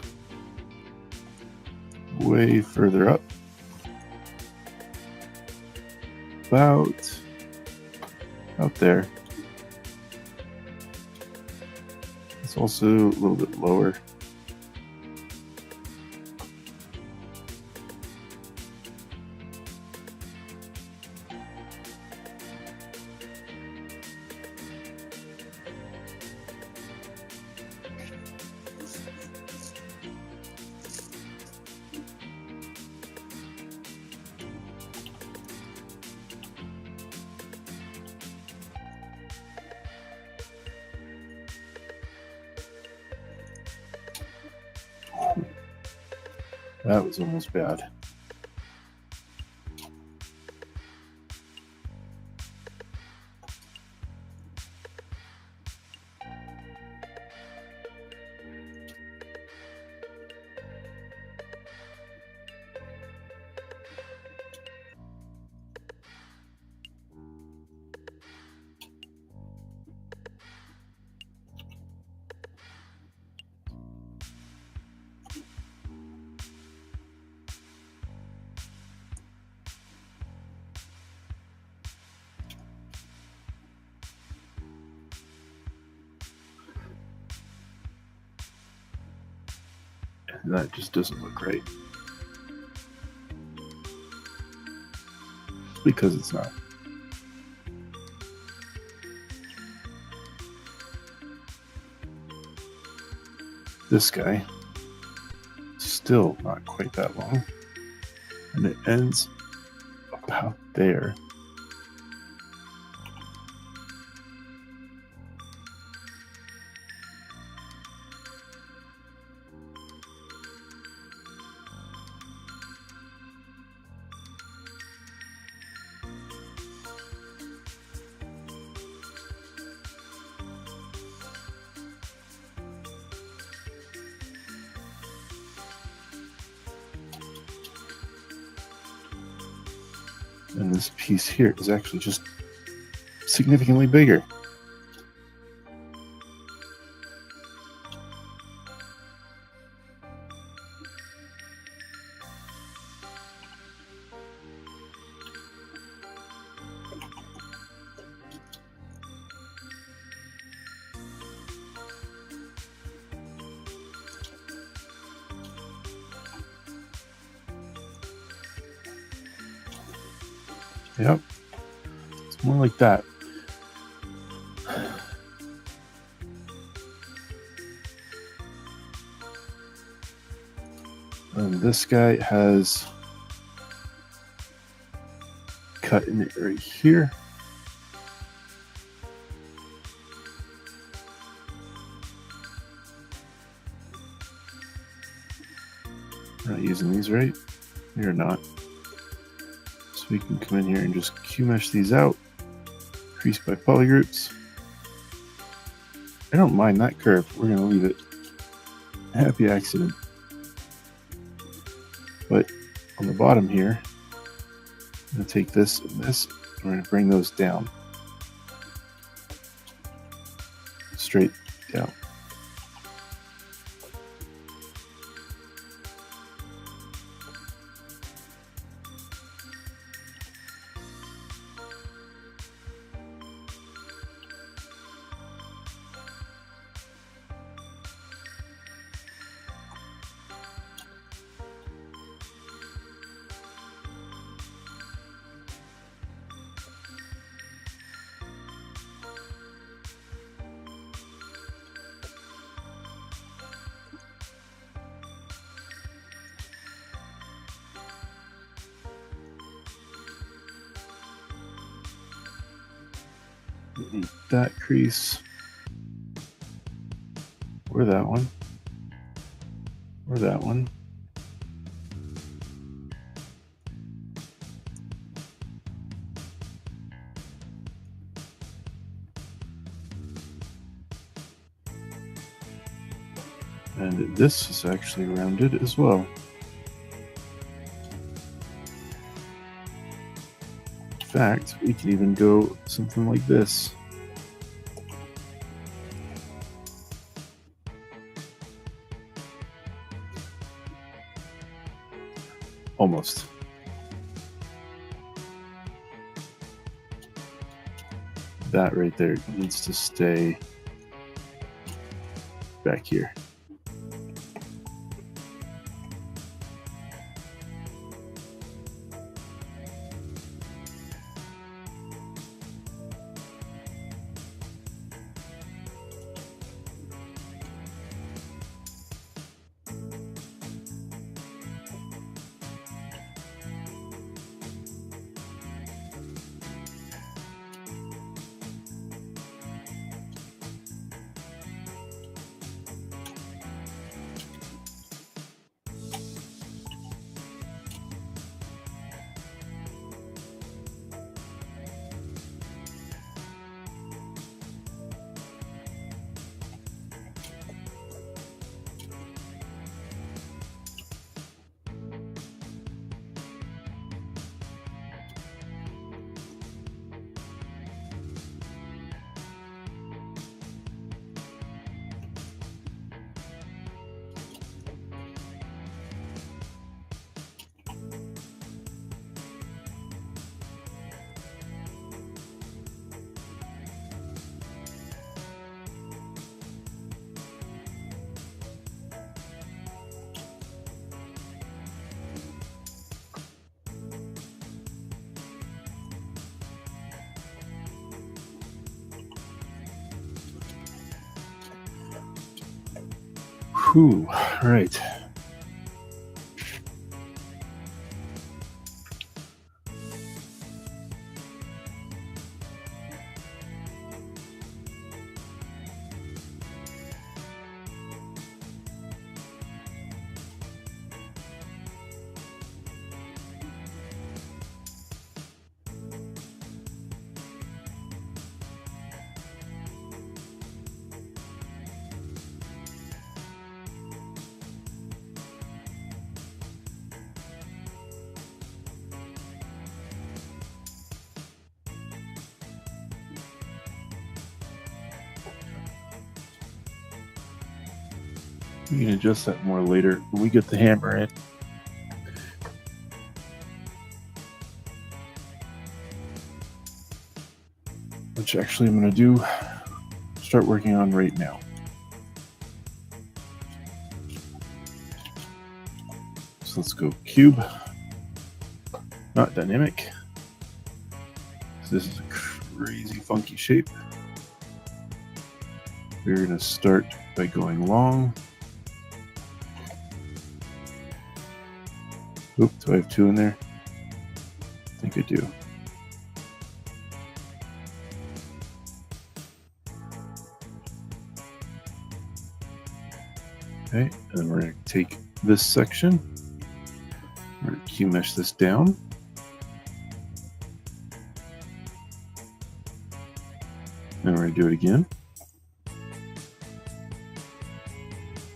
way further up, about out there. It's also a little bit lower. That was almost bad. And that just doesn't look right. Because it's not. This guy, still not quite that long. And it ends about there. And this piece here is actually just significantly bigger. Yep, it's more like that. And this guy has cut in it right here. We're not using these, right? You're not. So we can come in here and just Q-mesh these out, crease by polygroups. I don't mind that curve. We're going to leave it. Happy accident. But on the bottom here, I'm going to take this and this, and we're going to bring those down. Straight down. Need that crease, or that one, or that one. And this is actually rounded as well. In fact, we can even go something like this. Almost. That right there needs to stay back here. Whew, right. We can adjust that more later when we get the hammer in. Which actually I'm going to do, start working on right now. So let's go cube, not dynamic. So this is a crazy funky shape. We're going to start by going long. Oop, do I have two in there? I think I do. Okay, and then we're going to take this section, we're going to Q mesh this down. And we're going to do it again.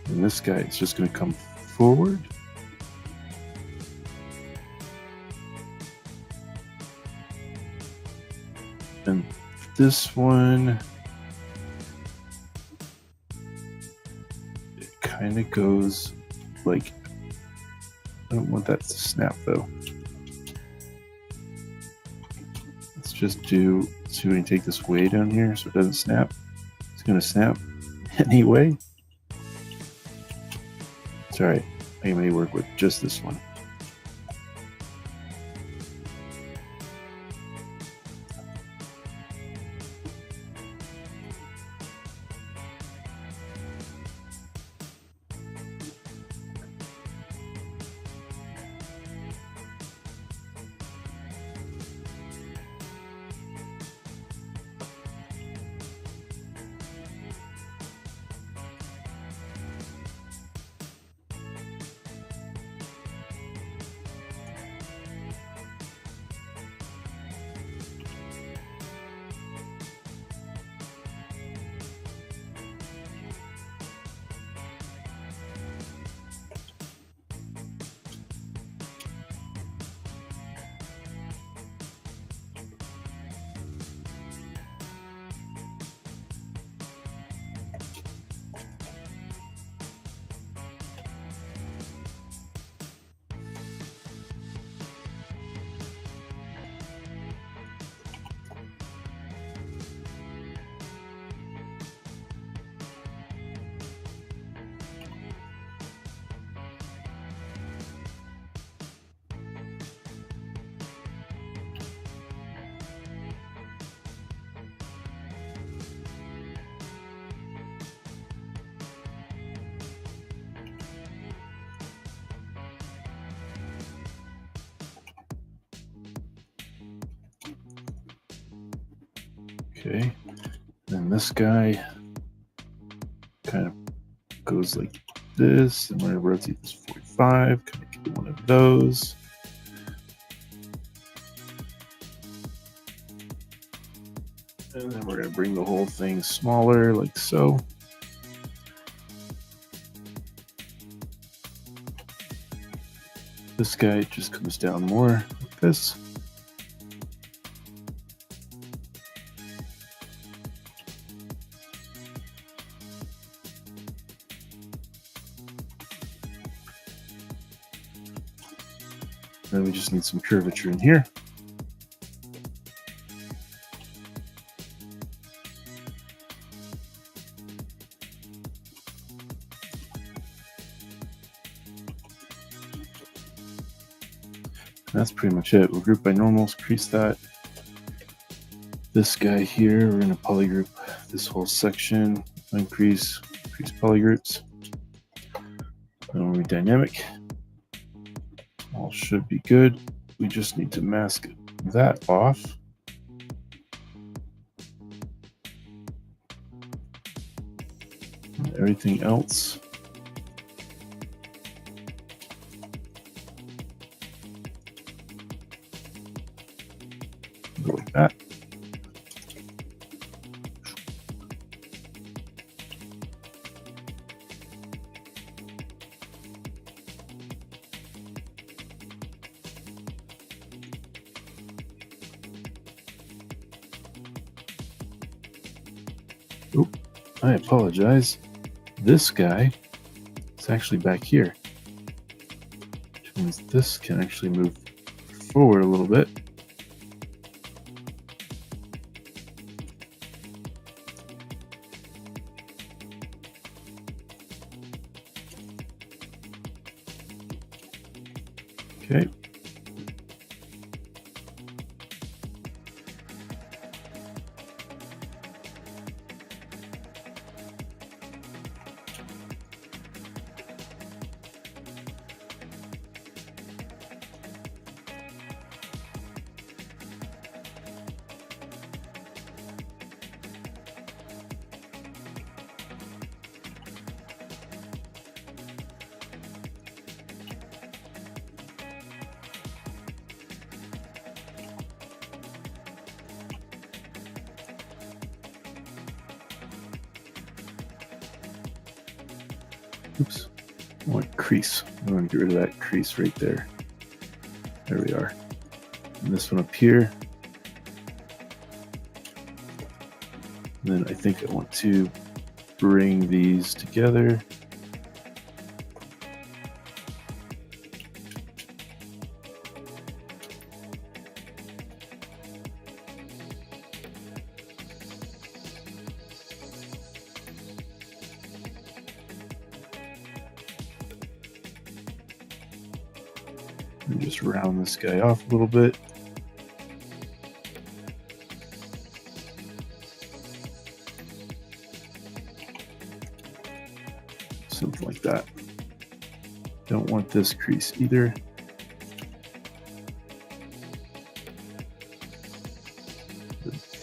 And this guy is just going to come forward. And this one, it kind of goes like, I don't want that to snap though. Let's just do, see if we can take this way down here so it doesn't snap. It's going to snap anyway. It's all right. I may work with just this one. Okay, then this guy kind of goes like this, and we're going to rotate this 45, kind of get one of those. And then we're going to bring the whole thing smaller, like so. This guy just comes down more, like this. Then we just need some curvature in here. That's pretty much it. We'll group by normals, crease that. This guy here, we're going to polygroup this whole section, uncrease, crease polygroups. Then we'll be dynamic. All should be good. We just need to mask that off. And everything else go like that. Oop, I apologize. This guy is actually back here, which means this can actually move forward a little bit. Okay. Oops. I want crease. I want to get rid of that crease right there. There we are. And this one up here. And then I think I want to bring these together. And just round this guy off a little bit. Something like that. Don't want this crease either.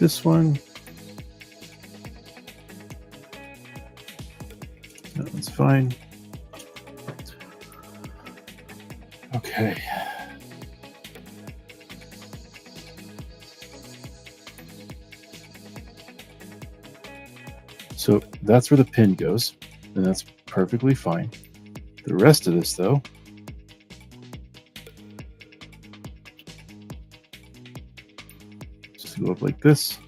This one. That one's fine. Okay. So that's where the pin goes, and that's perfectly fine. The rest of this, though, just go up like this.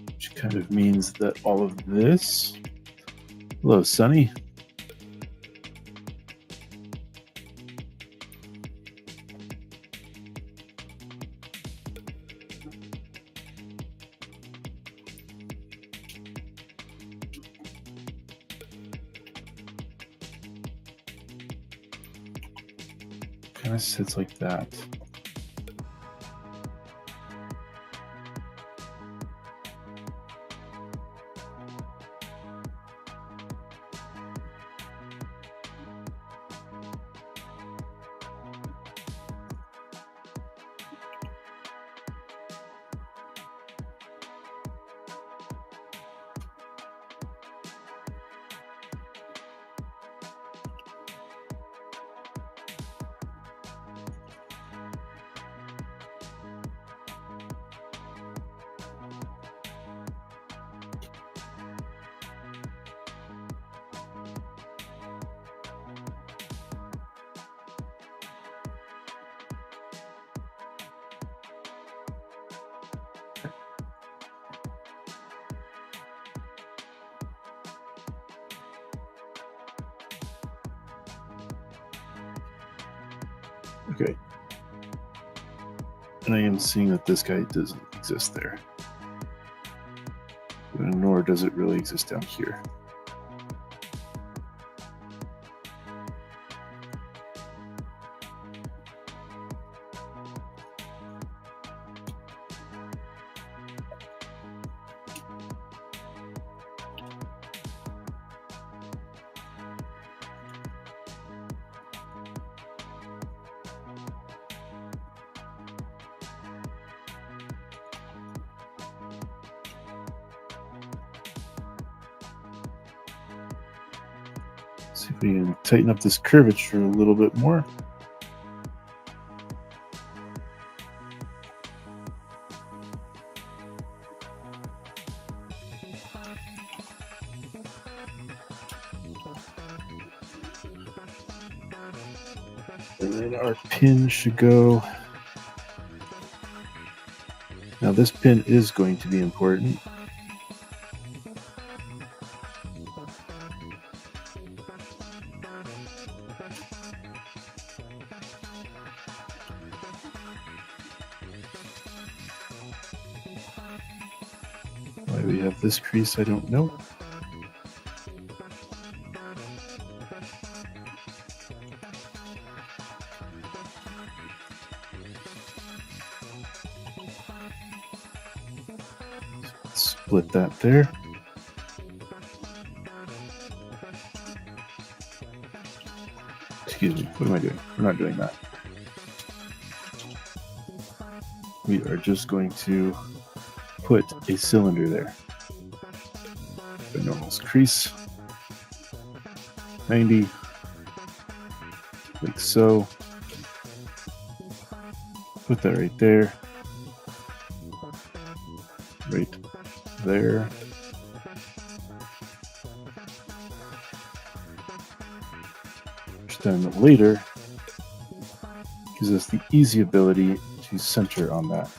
Which kind of means that all of this. Hello, Sunny. Kind of sits like that. Okay. And I am seeing that this guy doesn't exist there. Nor does it really exist down here. See if we can tighten up this curvature a little bit more. And then our pin should go. Now this pin is going to be important. Why we have this crease, I don't know. Split that there. Excuse me, what am I doing? We're not doing that. We are just going to put a cylinder there. The normal crease, 90, like so. Put that right there, right there. Which then later gives us the easy ability to center on that.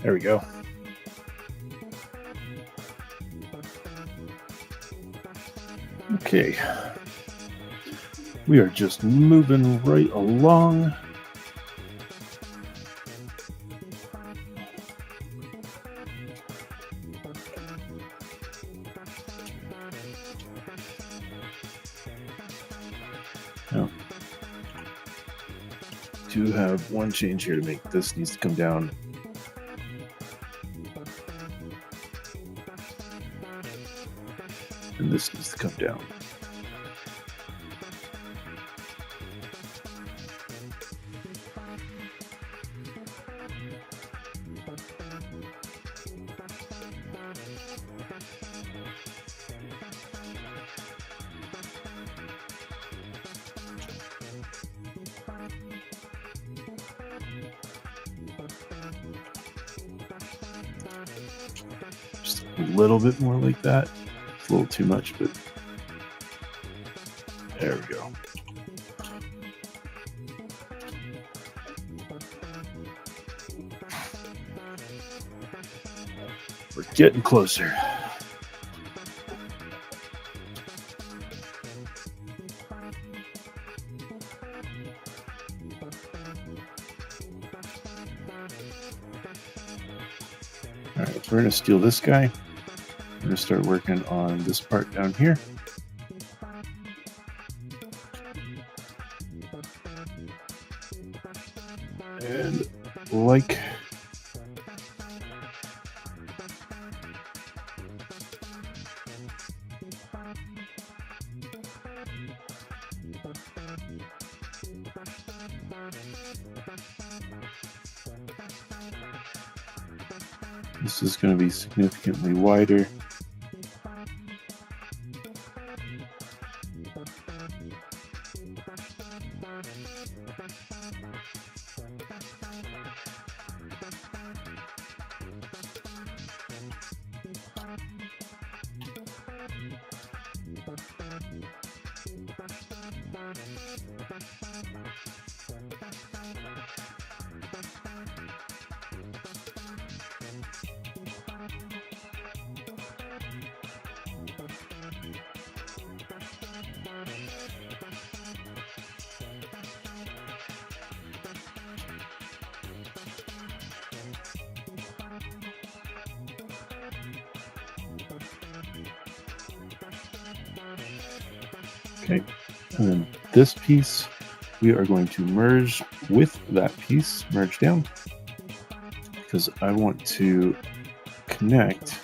There we go. Okay. We are just moving right along. Now, do have one change here to make. This needs to come down. And this needs to come down. Just a little bit more like that. It's a little too much, but there we go. We're getting closer. All right, we're going to steal this guy. We're going to start working on this part down here. And like this is going to be significantly wider. Okay, and then this piece, we are going to merge with that piece, merge down, because I want to connect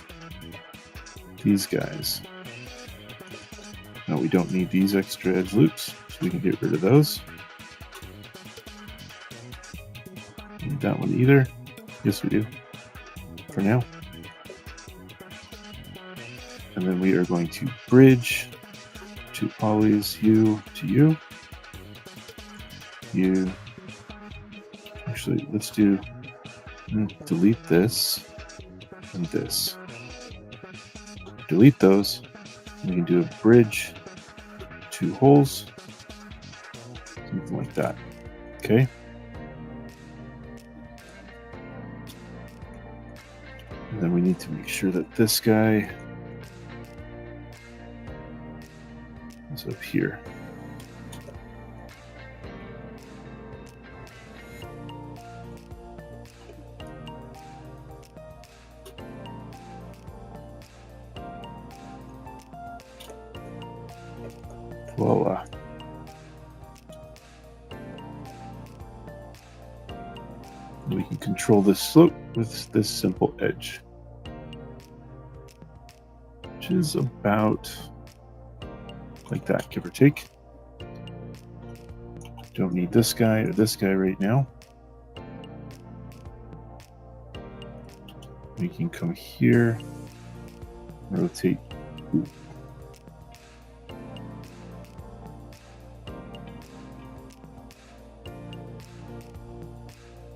these guys. Now we don't need these extra edge loops, so we can get rid of those. Don't need that one either. Yes, we do, for now. And then we are going to bridge two polys, you to you. You. Actually, let's do delete this and this. Delete those. We can do a bridge, two holes, something like that. Okay. And then we need to make sure that this guy is up here. Voila. We can control this slope with this simple edge, which is about like that, give or take. Don't need this guy or this guy right now. We can come here, rotate.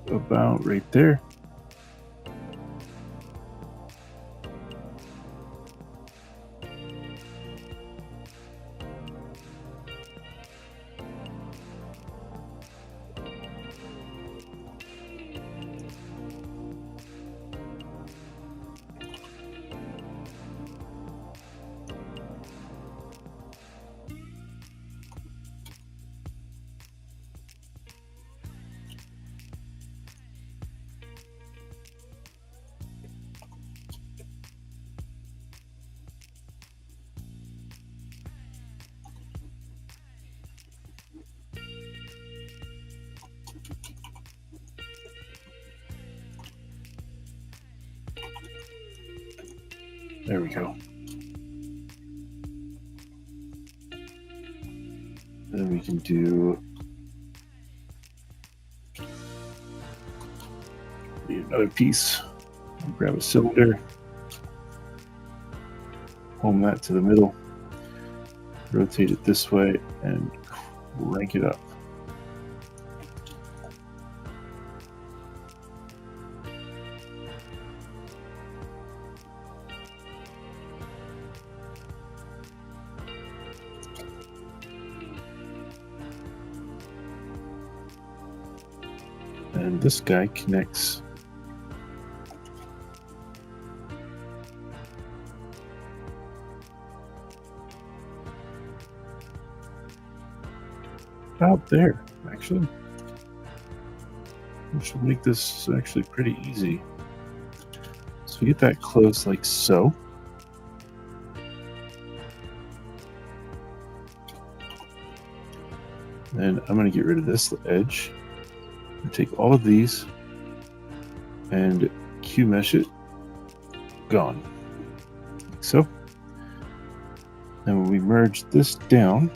About right there. There we go. Then we can do another piece. Grab a cylinder, home that to the middle, rotate it this way, and crank it up. And this guy connects about there, actually. Which will make this actually pretty easy. So we get that close like so. And I'm going to get rid of this edge. Take all of these and Q mesh it. Gone. Like so. And when we merge this down,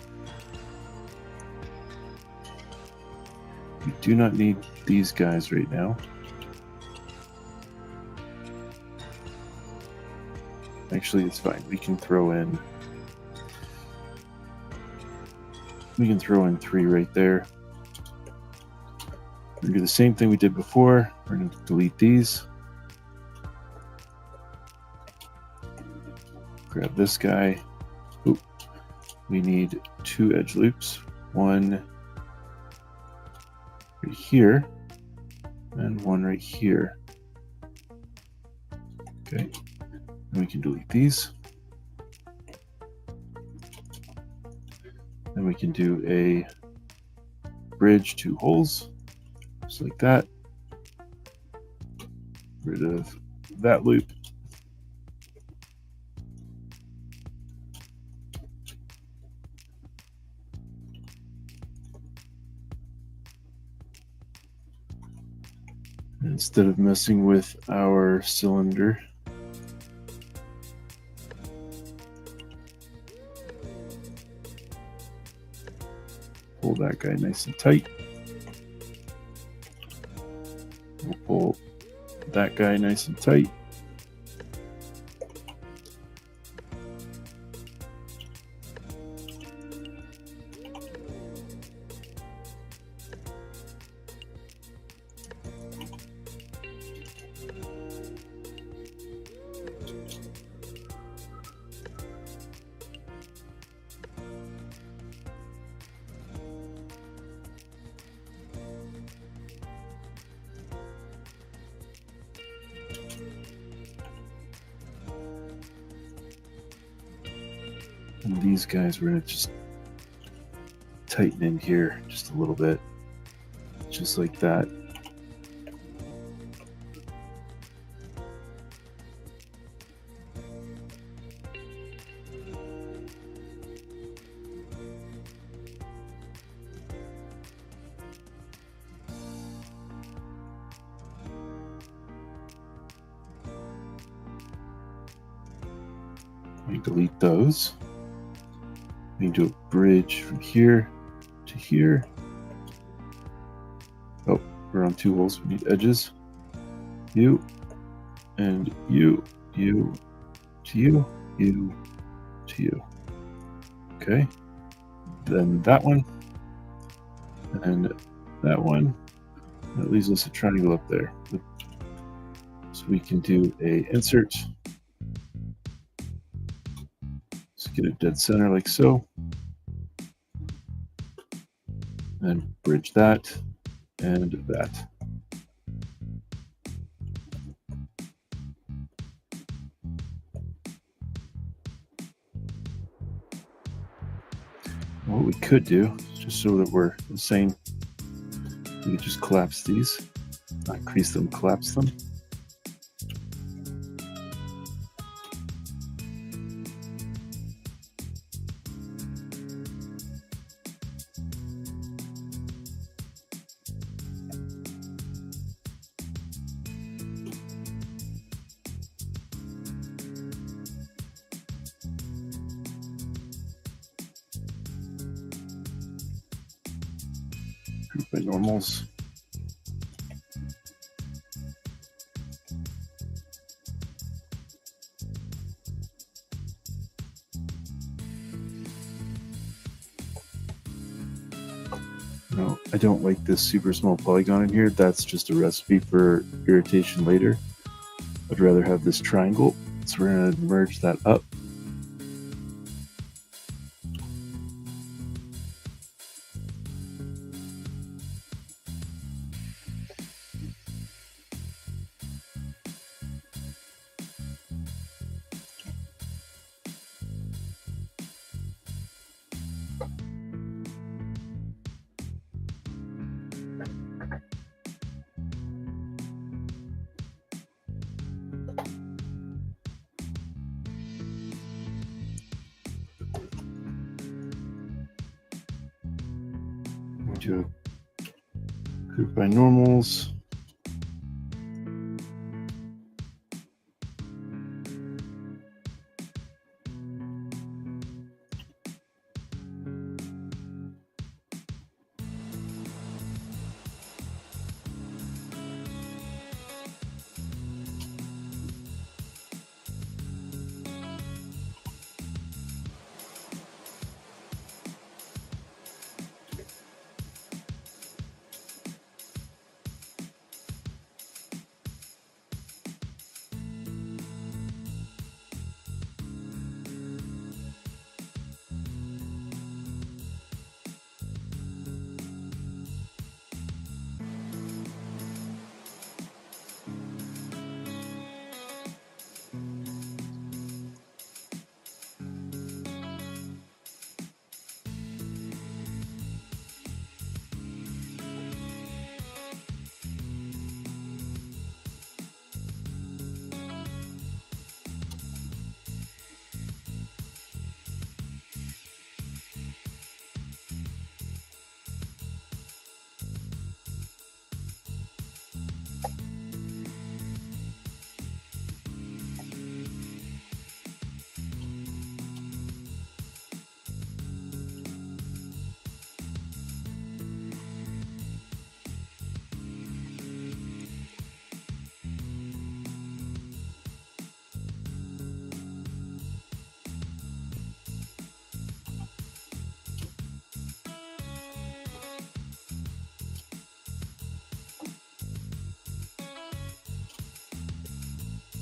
we do not need these guys right now. Actually, it's fine. We can throw in 3 right there. We're going to do the same thing we did before. We're going to delete these. Grab this guy. Oop. We need 2 edge loops. One right here and one right here. Okay. And we can delete these. Then we can do a bridge 2 holes. Just like that. Rid of that loop. Instead of messing with our cylinder, pull that guy nice and tight. We'll pull that guy nice and tight. And these guys we're going to just tighten in here just a little bit, just like that. Let me delete those. We can do a bridge from here to here. Oh, we're on two holes. We need edges. You and you to you to you. Okay. Then that one and that one. That leaves us a triangle up there. So we can do a insert. Let's get it dead center like so. And bridge that and that. What we could do, just so that we're the same, we could just collapse these, not crease them, collapse them. Group by normals. No, I don't like this super small polygon in here. That's just a recipe for irritation later. I'd rather have this triangle. So we're going to merge that up. Do a group by normals.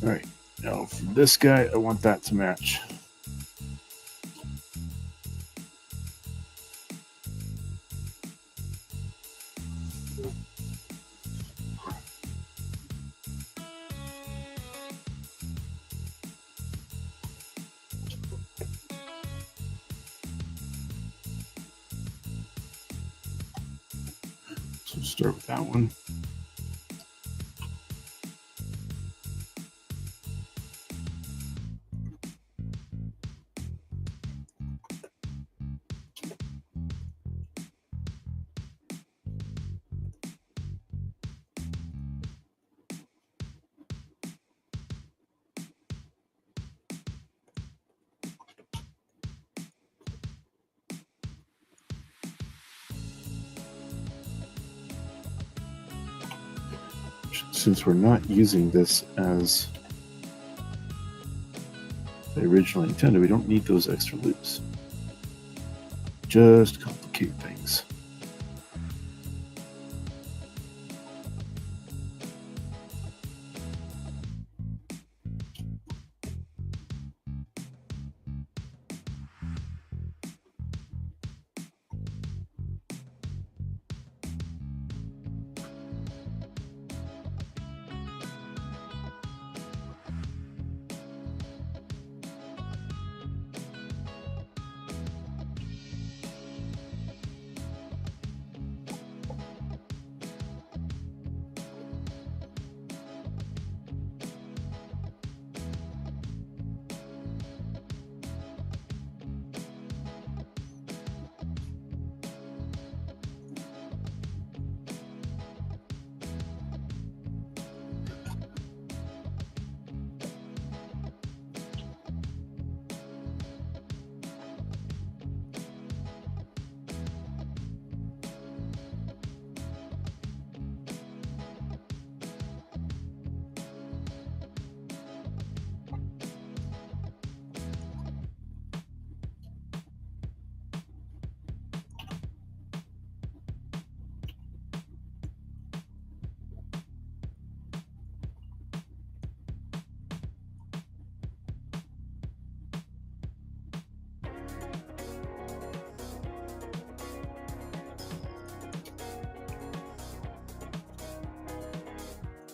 All right, now for this guy, I want that to match. So start with that one. Since we're not using this as I originally intended, we don't need those extra loops. Just complicate things.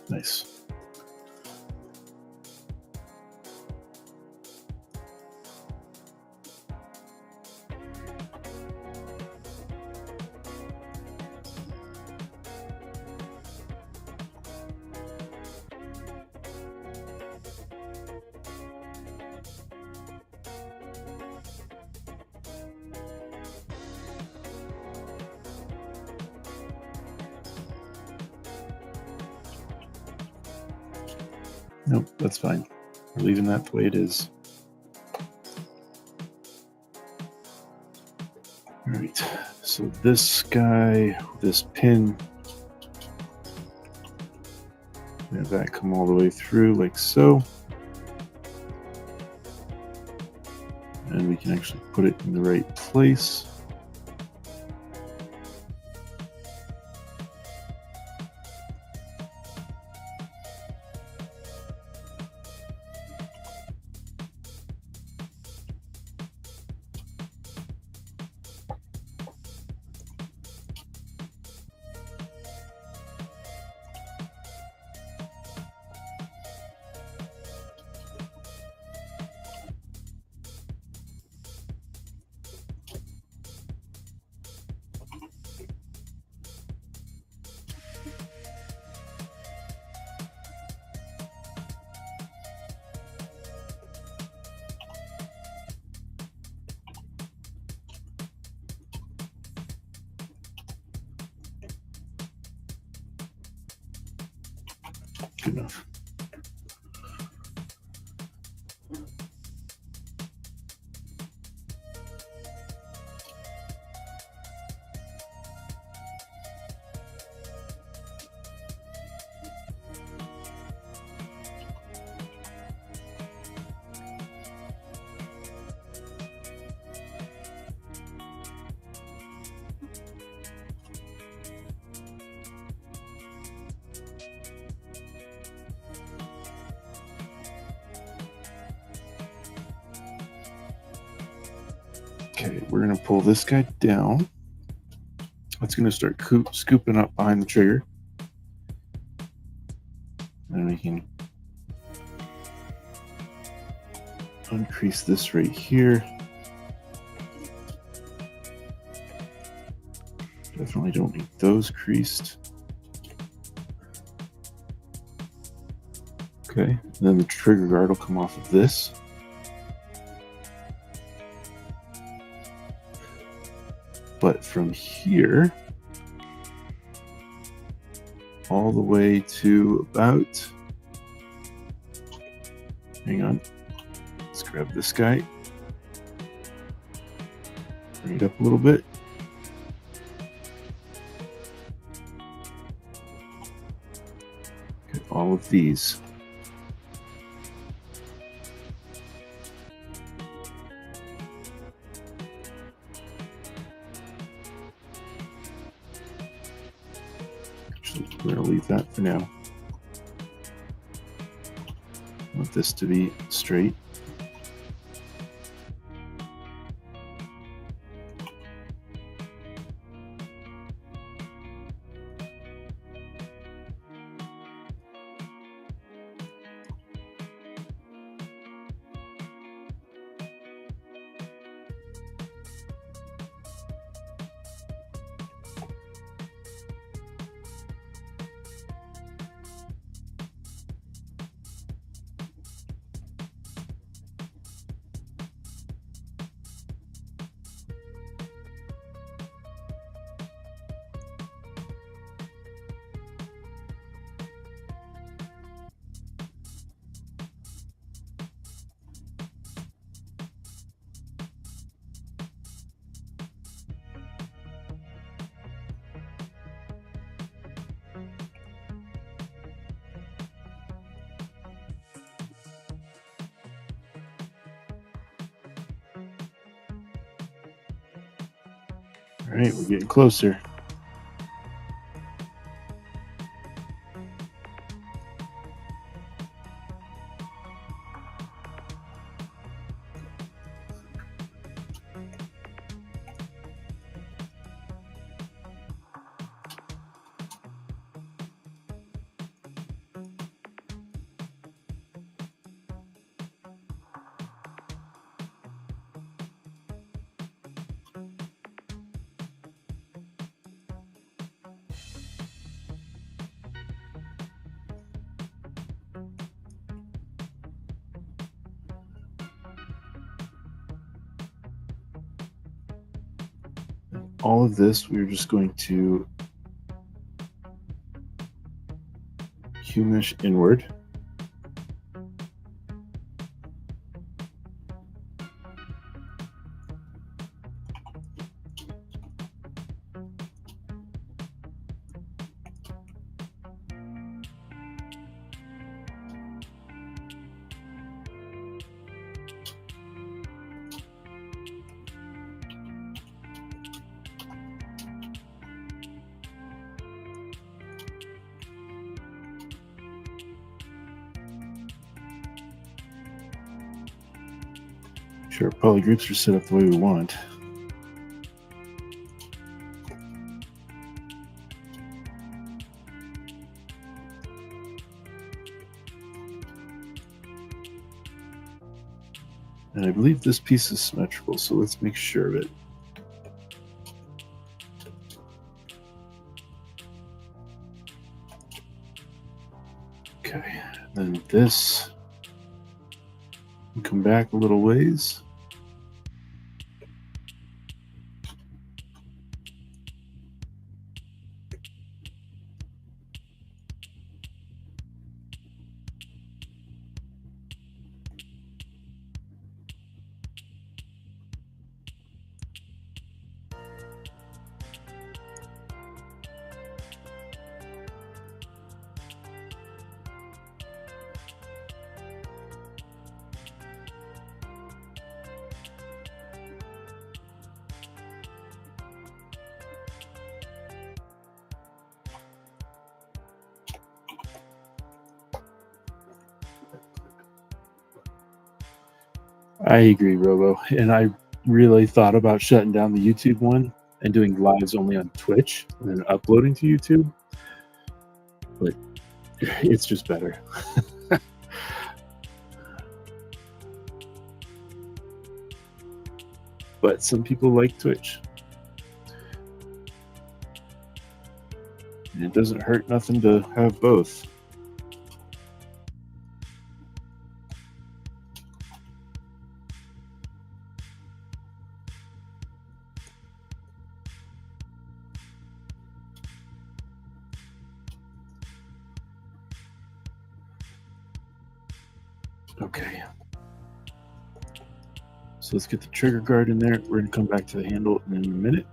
Nice. Nope, that's fine. We're leaving that the way it is. All right, so this guy, this pin, have that come all the way through like so. And we can actually put it in the right place. Good enough. Okay, we're going to pull this guy down. It's going to start scooping up behind the trigger. And we can uncrease this right here. Definitely don't need those creased. Okay, and then the trigger guard will come off of this. But from here all the way to about, hang on, let's grab this guy, bring it up a little bit. Okay, all of these. We're going to leave that for now. I want this to be straight. All right, we're getting closer. All of this, we're just going to hue mesh inward. Sure, poly groups are set up the way we want. And I believe this piece is symmetrical, so let's make sure of it. Okay, then this, come back a little ways. I agree, Robo, and I really thought about shutting down the YouTube one and doing lives only on Twitch and then uploading to YouTube, but it's just better. But some people like Twitch. And it doesn't hurt nothing to have both. Okay. So let's get the trigger guard in there. We're going to come back to the handle in a minute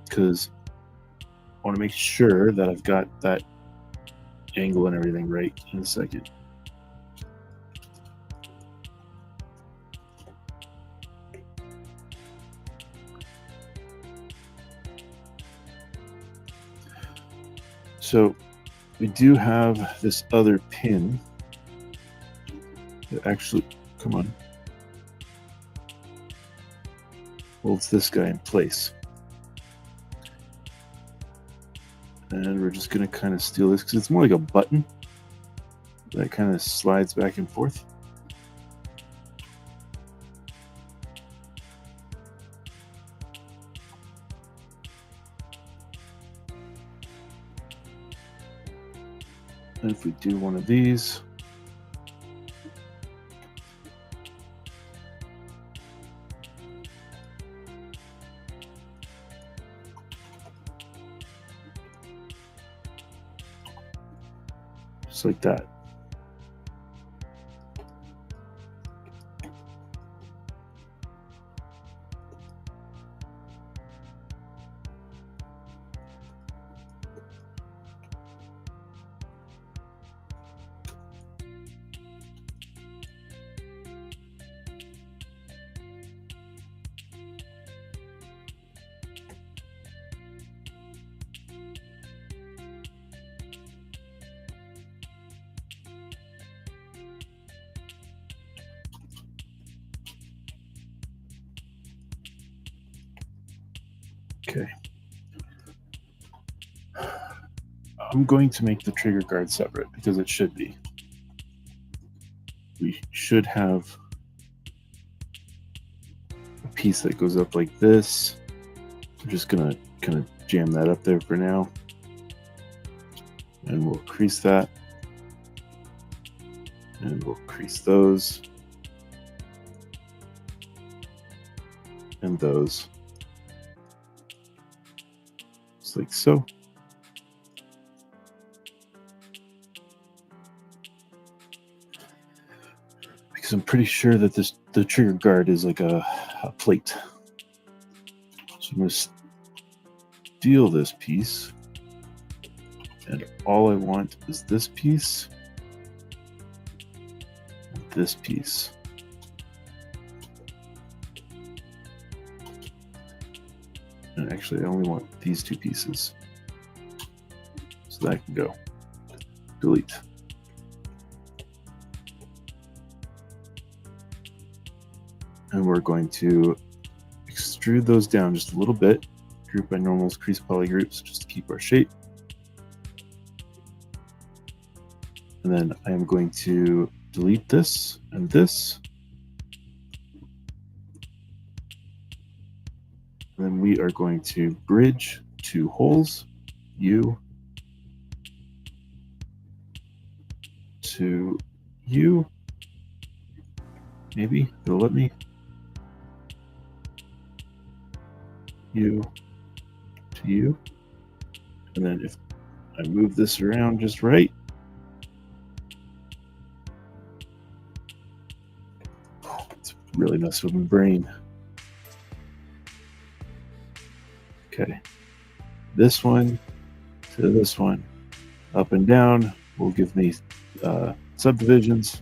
because I want to make sure that I've got that angle and everything right in a second. So we do have this other pin that actually, come on, holds this guy in place. And we're just going to kind of steal this because it's more like a button that kind of slides back and forth. And if we do one of these, just like that. Okay. I'm going to make the trigger guard separate because it should be. We should have a piece that goes up like this. I'm just gonna kind of jam that up there for now. And we'll crease that. And we'll crease those. And those. Just like so. Because I'm pretty sure that the trigger guard is like a plate. So I'm going to steal this piece. And all I want is this piece. And this piece. And actually, I only want these two pieces. So that can go. Delete. And we're going to extrude those down just a little bit. Group by normals, crease poly groups, just to keep our shape. And then I am going to delete this and this. And then we are going to bridge two holes, U to U. Maybe it'll let me. U to U. And then if I move this around just right, it's really messed with my brain. Okay, this one to this one, up and down will give me subdivisions.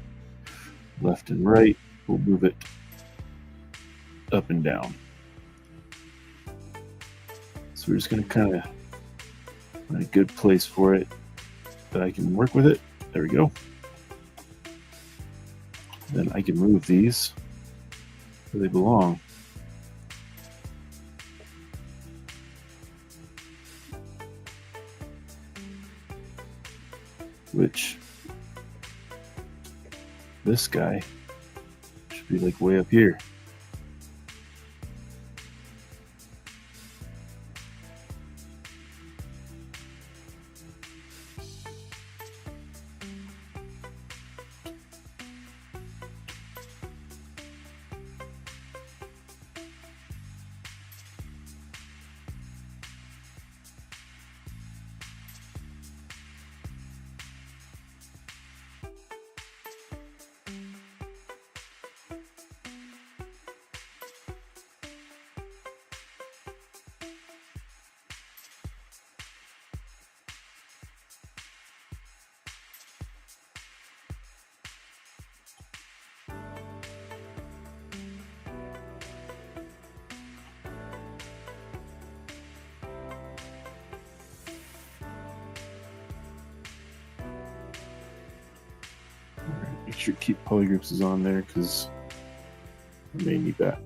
Left and right will move it up and down. So we're just going to kind of find a good place for it that I can work with it. There we go. Then I can move these where they belong. which this guy should be like way up here. Make sure to keep polygroups is on there because I may need that.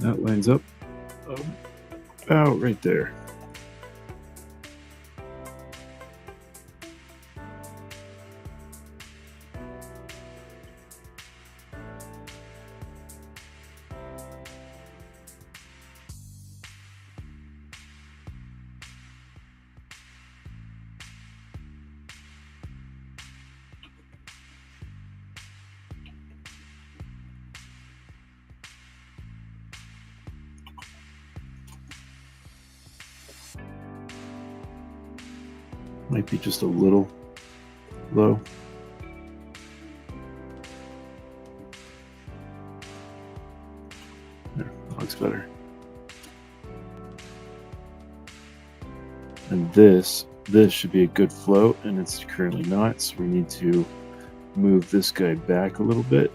That lines up about right there. Might be just a little low. There, that looks better. And this should be a good float, and it's currently not, so we need to move this guy back a little bit.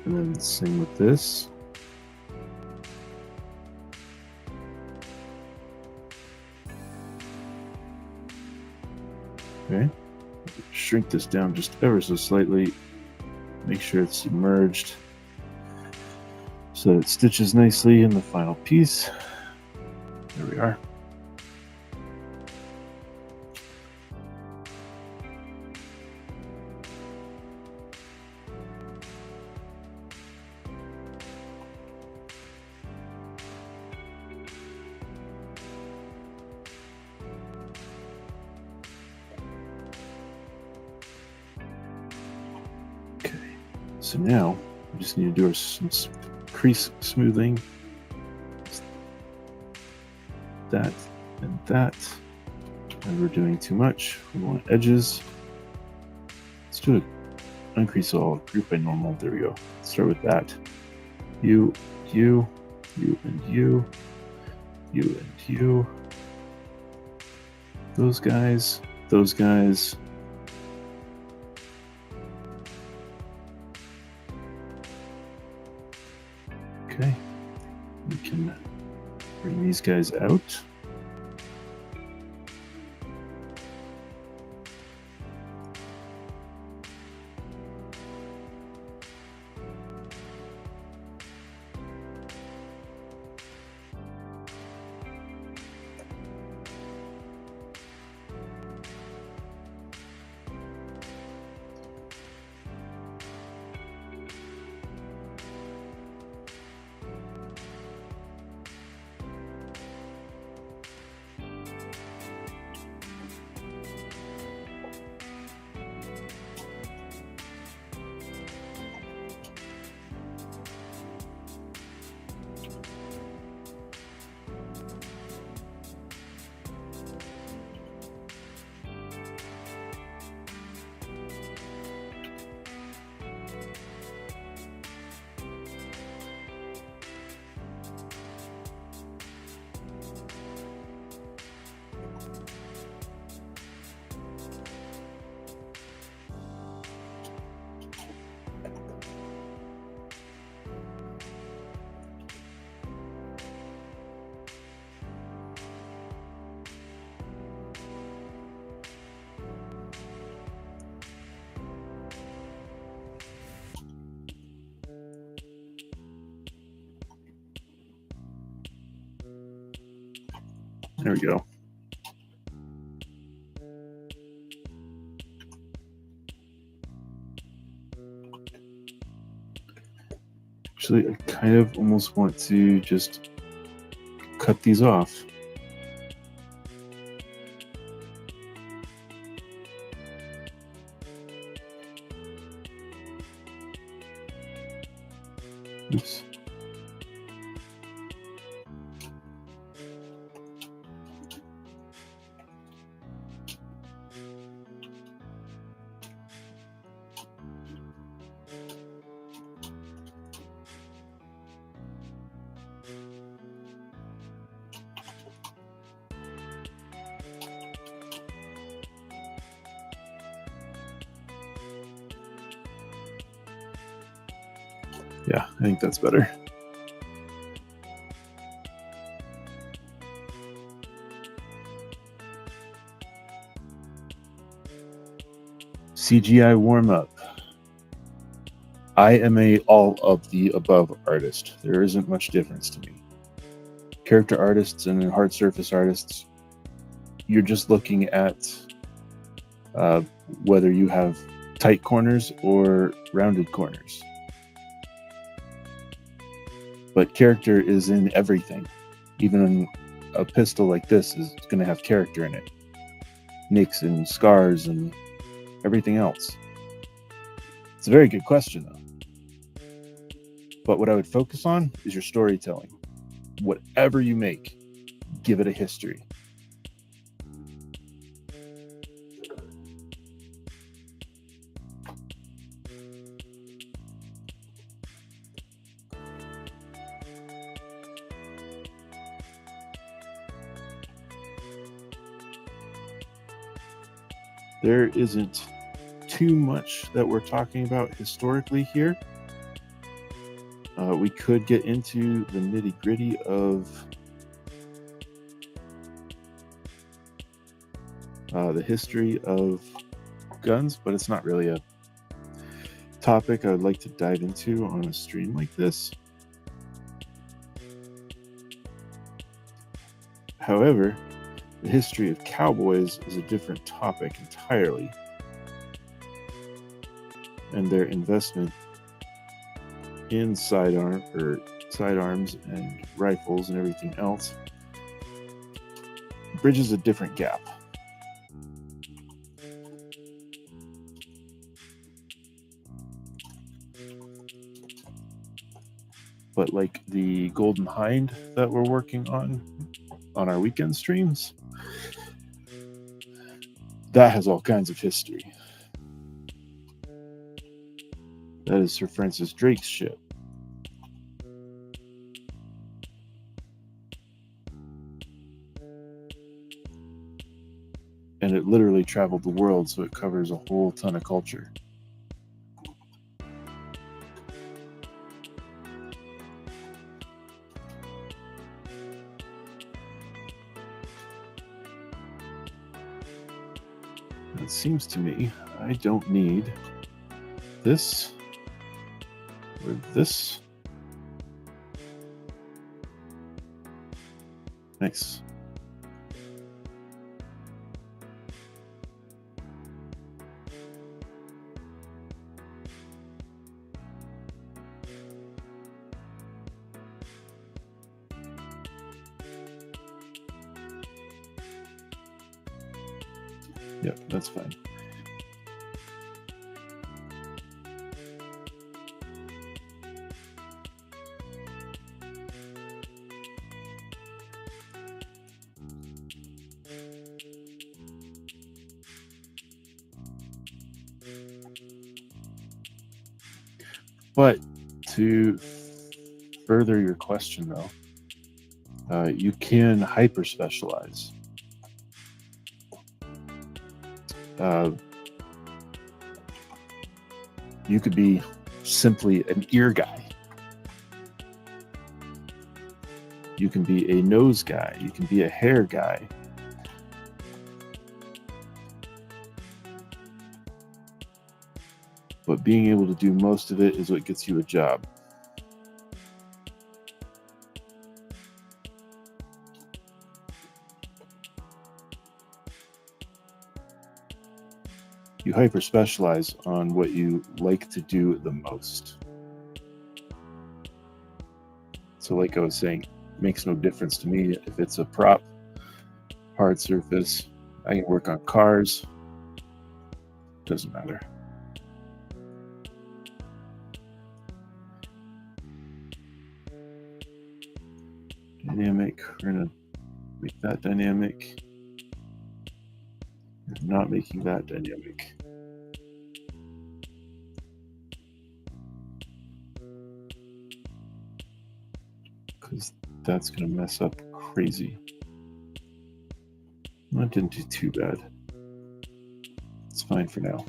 And then same with this. Okay, shrink this down just ever so slightly. Make sure it's submerged so that it stitches nicely in the final piece. There we are. So now we just need to do some crease smoothing. That and that. And we're doing too much. We want edges. Let's do it. Uncrease all, group by normal. There we go. Let's start with that. You, and you, you and you. Those guys, those guys. Okay, we can bring these guys out. There we go. Actually, I kind of almost want to just cut these off. Oops. Yeah, I think that's better. CGI warm-up. I am a all of the above artist. There isn't much difference to me. Character artists and hard surface artists, you're just looking at whether you have tight corners or rounded corners. But character is in everything. Even a pistol like this is going to have character in it. Nicks and scars and everything else. It's a very good question, though. But what I would focus on is your storytelling. Whatever you make, give it a history. There isn't too much that we're talking about historically here. We could get into the nitty-gritty of the history of guns, but it's not really a topic I would like to dive into on a stream like this. However, the history of cowboys is a different topic entirely, and their investment in sidearms and rifles and everything else bridges a different gap. But like the Golden Hind that we're working on our weekend streams, that has all kinds of history. That is Sir Francis Drake's ship. And it literally traveled the world, so it covers a whole ton of culture. It seems to me I don't need this or this. Nice. Yep, that's fine. But to further your question, though, you can hyper specialize. You could be simply an ear guy. You can be a nose guy. You can be a hair guy. But being able to do most of it is what gets you a job. you hyper specialize on what you like to do the most. So like I was saying, it makes no difference to me if it's a prop, hard surface. I can work on cars. Doesn't matter. Dynamic. We're going to make that dynamic. We're not making that dynamic. Because that's going to mess up crazy. That didn't do too bad. It's fine for now.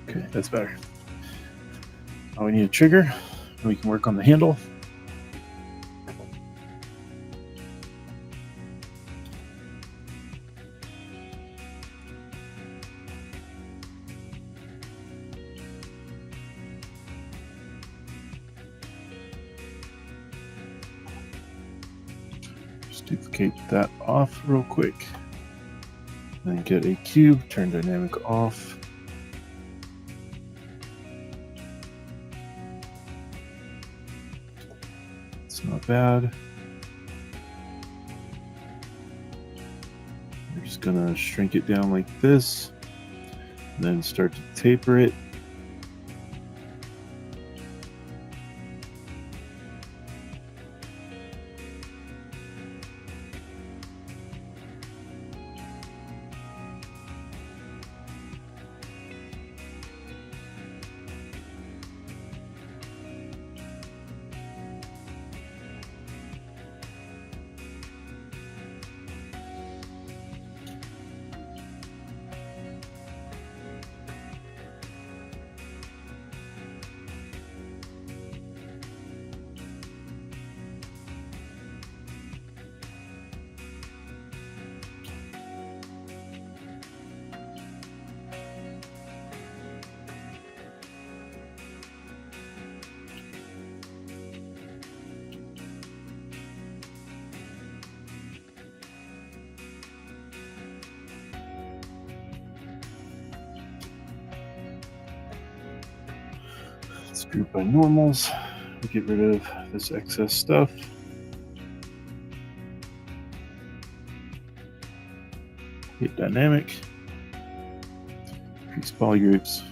Okay, that's better. Now we need a trigger, and we can work on the handle. Just duplicate that off real quick. Then get a cube, turn dynamic off. It's not bad. We're just gonna shrink it down like this, and then start to taper it. Let's group by normals. Get rid of this excess stuff. Hit dynamic. Increase polygroups.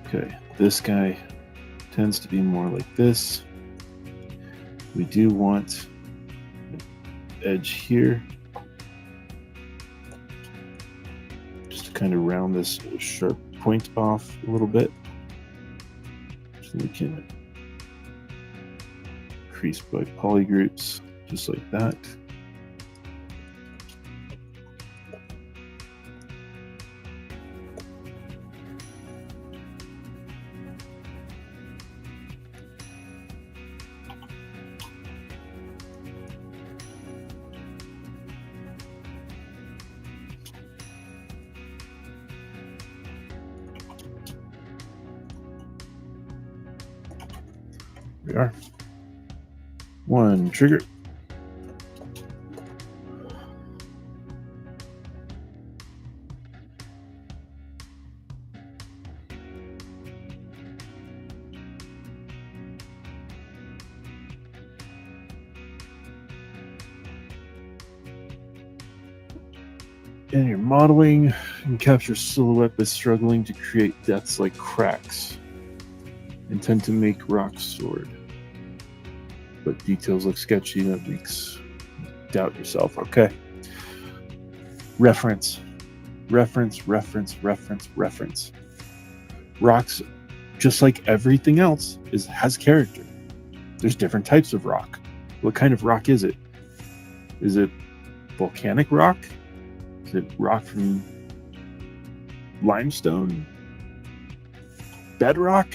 Okay, this guy tends to be more like this. We do want an edge here, just to kind of round this sharp point off a little bit. So we can increase by polygroups, just like that. we are. One trigger. In your modeling, you capture silhouette by struggling to create depths like cracks. Intend to make rock sword, but details look sketchy and it makes doubt yourself. Okay. Reference. Rocks, just like everything else, has character. There's different types of rock. What kind of rock is it? Is it volcanic rock? Is it rock from limestone? Bedrock?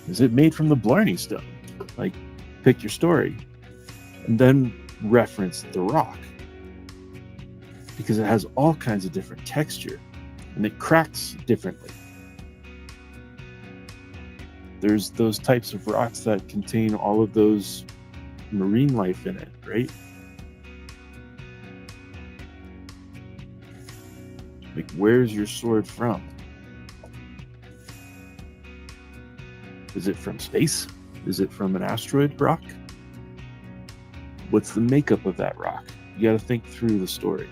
Is it made from the Blarney Stone? Like, pick your story. And then reference the rock. Because it has all kinds of different texture. And it cracks differently. There's those types of rocks that contain all of those marine life in it, right? Like, where's your sword from? Is it from space? Is it from an asteroid rock? What's the makeup of that rock? You got to think through the story.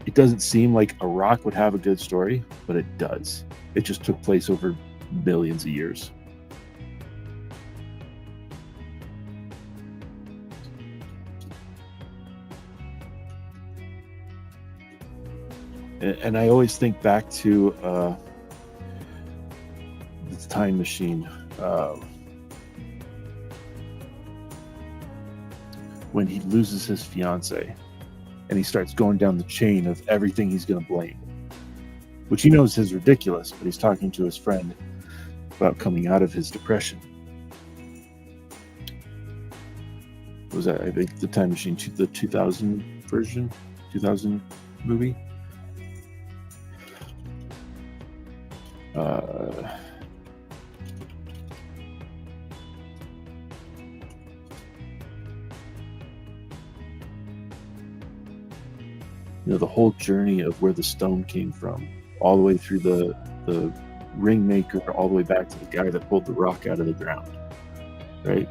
It doesn't seem like a rock would have a good story, but it does. It just took place over billions of years. And I always think back to the Time Machine. When he loses his fiance and he starts going down the chain of everything he's going to blame, which he knows is ridiculous, but he's talking to his friend about coming out of his depression. What was that? I think the Time Machine, the 2000 version, 2000 movie. You know, the whole journey of where the stone came from, all the way through the ring maker, all the way back to the guy that pulled the rock out of the ground, right?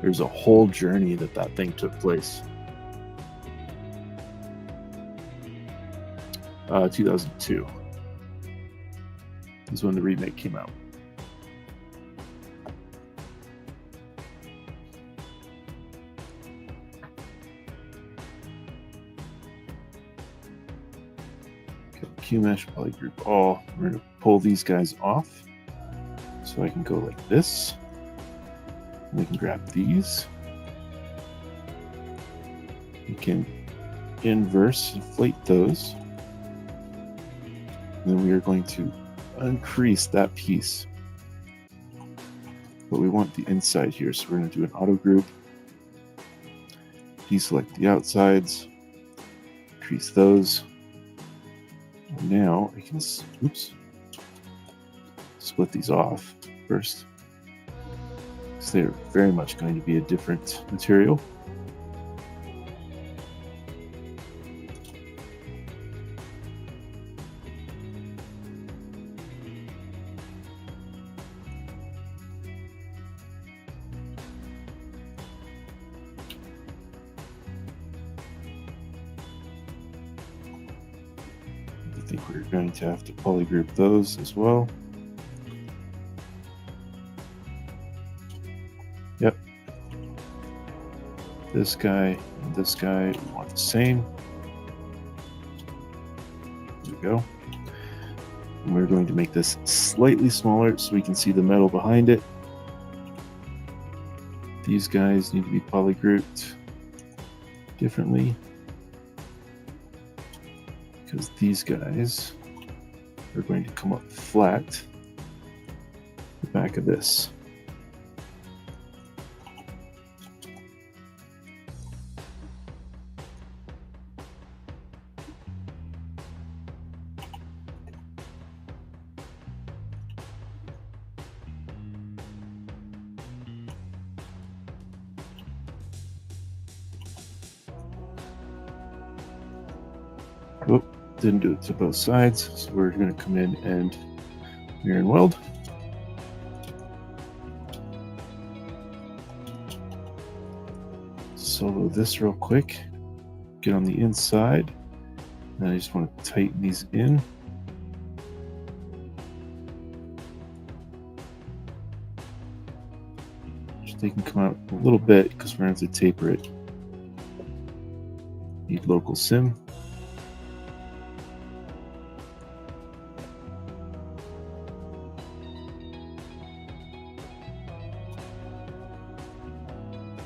There's a whole journey that thing took place. 2002 is when the remake came out. QMesh polygroup all. We're going to pull these guys off so I can go like this. We can grab these. We can inverse inflate those. And then we are going to uncrease that piece. But we want the inside here, so we're going to do an auto group. Deselect the outsides. Crease those. And now I can split these off first, because they're very much going to be a different material. I think we're going to have to polygroup those as well. Yep. This guy and this guy, we want the same. There we go. And we're going to make this slightly smaller so we can see the metal behind it. These guys need to be polygrouped differently, because these guys are going to come up flat the back of this. Oh, didn't do it to both sides, so we're going to come in and mirror and weld. Solo this real quick. Get on the inside. Then I just want to tighten these in. They can come out a little bit because we're going to have to taper it. Need local sim.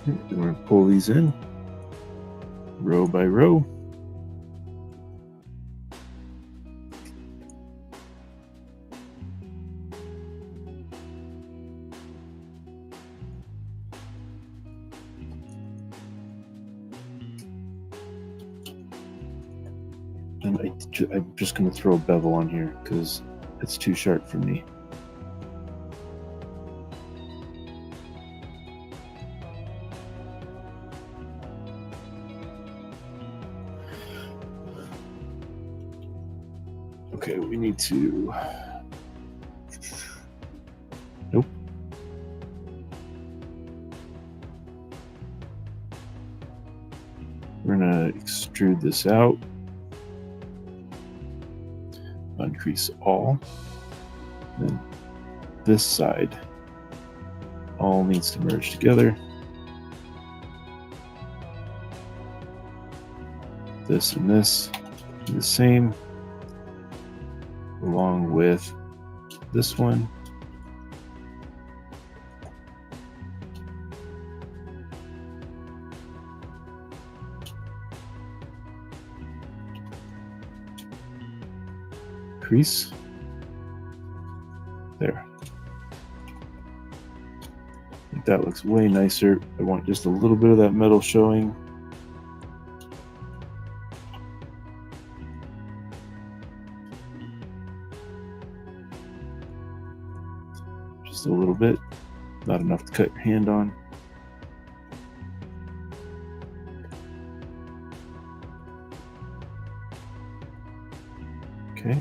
We're going to pull these in row by row. And I'm just going to throw a bevel on here because it's too sharp for me. Okay, we need to... Nope. We're going to extrude this out. Increase all. Then this side all needs to merge together. This and this do the same, along with this one. Crease. There. I think that looks way nicer. I want just a little bit of that metal showing. Just a little bit. Not enough to cut your hand on. Okay.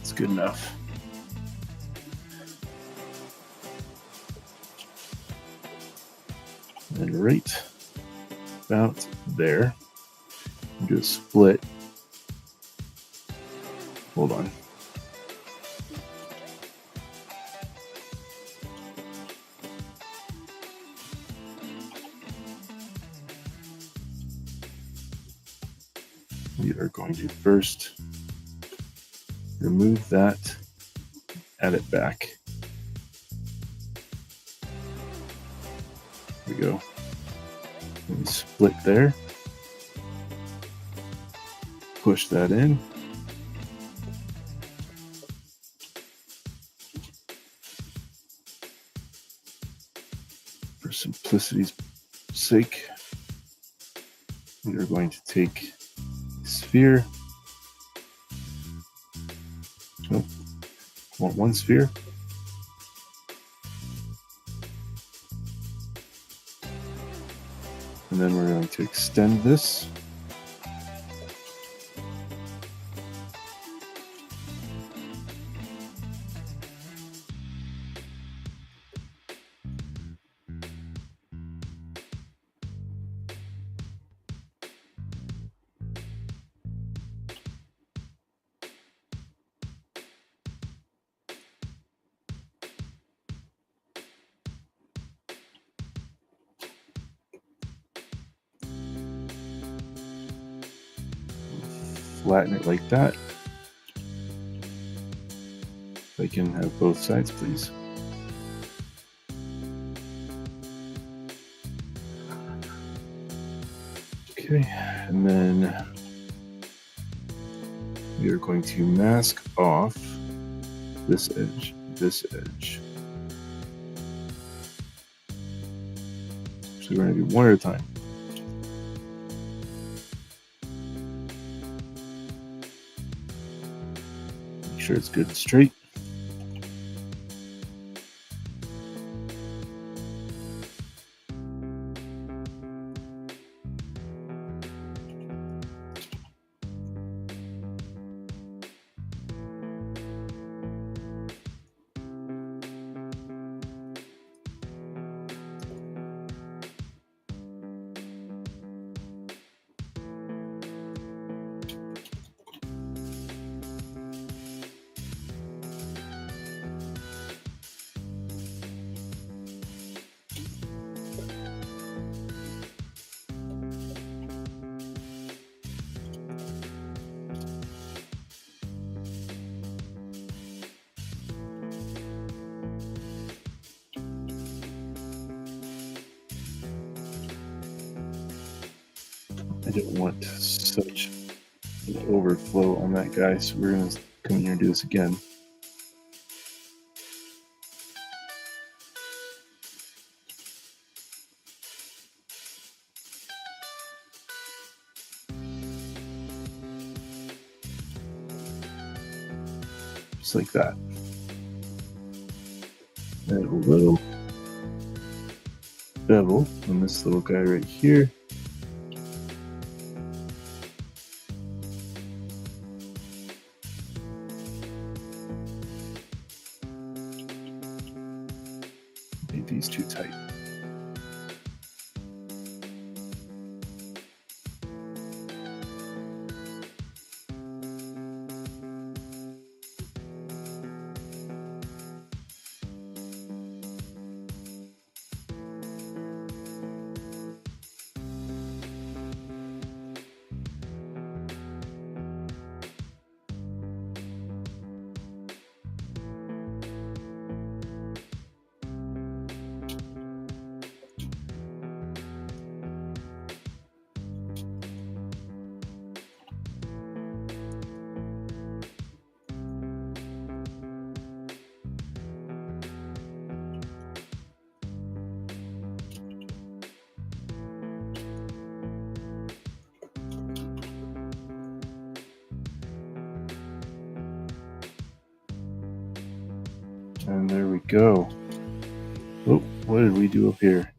It's good enough. And right about there, do a split. Hold on. We are going to first remove that, add it back. There we go. Let me split there. Push that in. For simplicity's sake, we are going to take a sphere. Nope. Want one sphere. And then we're going to extend this flatten it like that. If I can have both sides, please. Okay, and then we are going to mask off this edge, So we're going to do one at a time. Make sure it's good and straight. I don't want such an overflow on that guy, so we're going to come here and do this again. Just like that. Add a little bevel on this little guy right here. Made these too tight. And there we go. Oh, what did we do up here?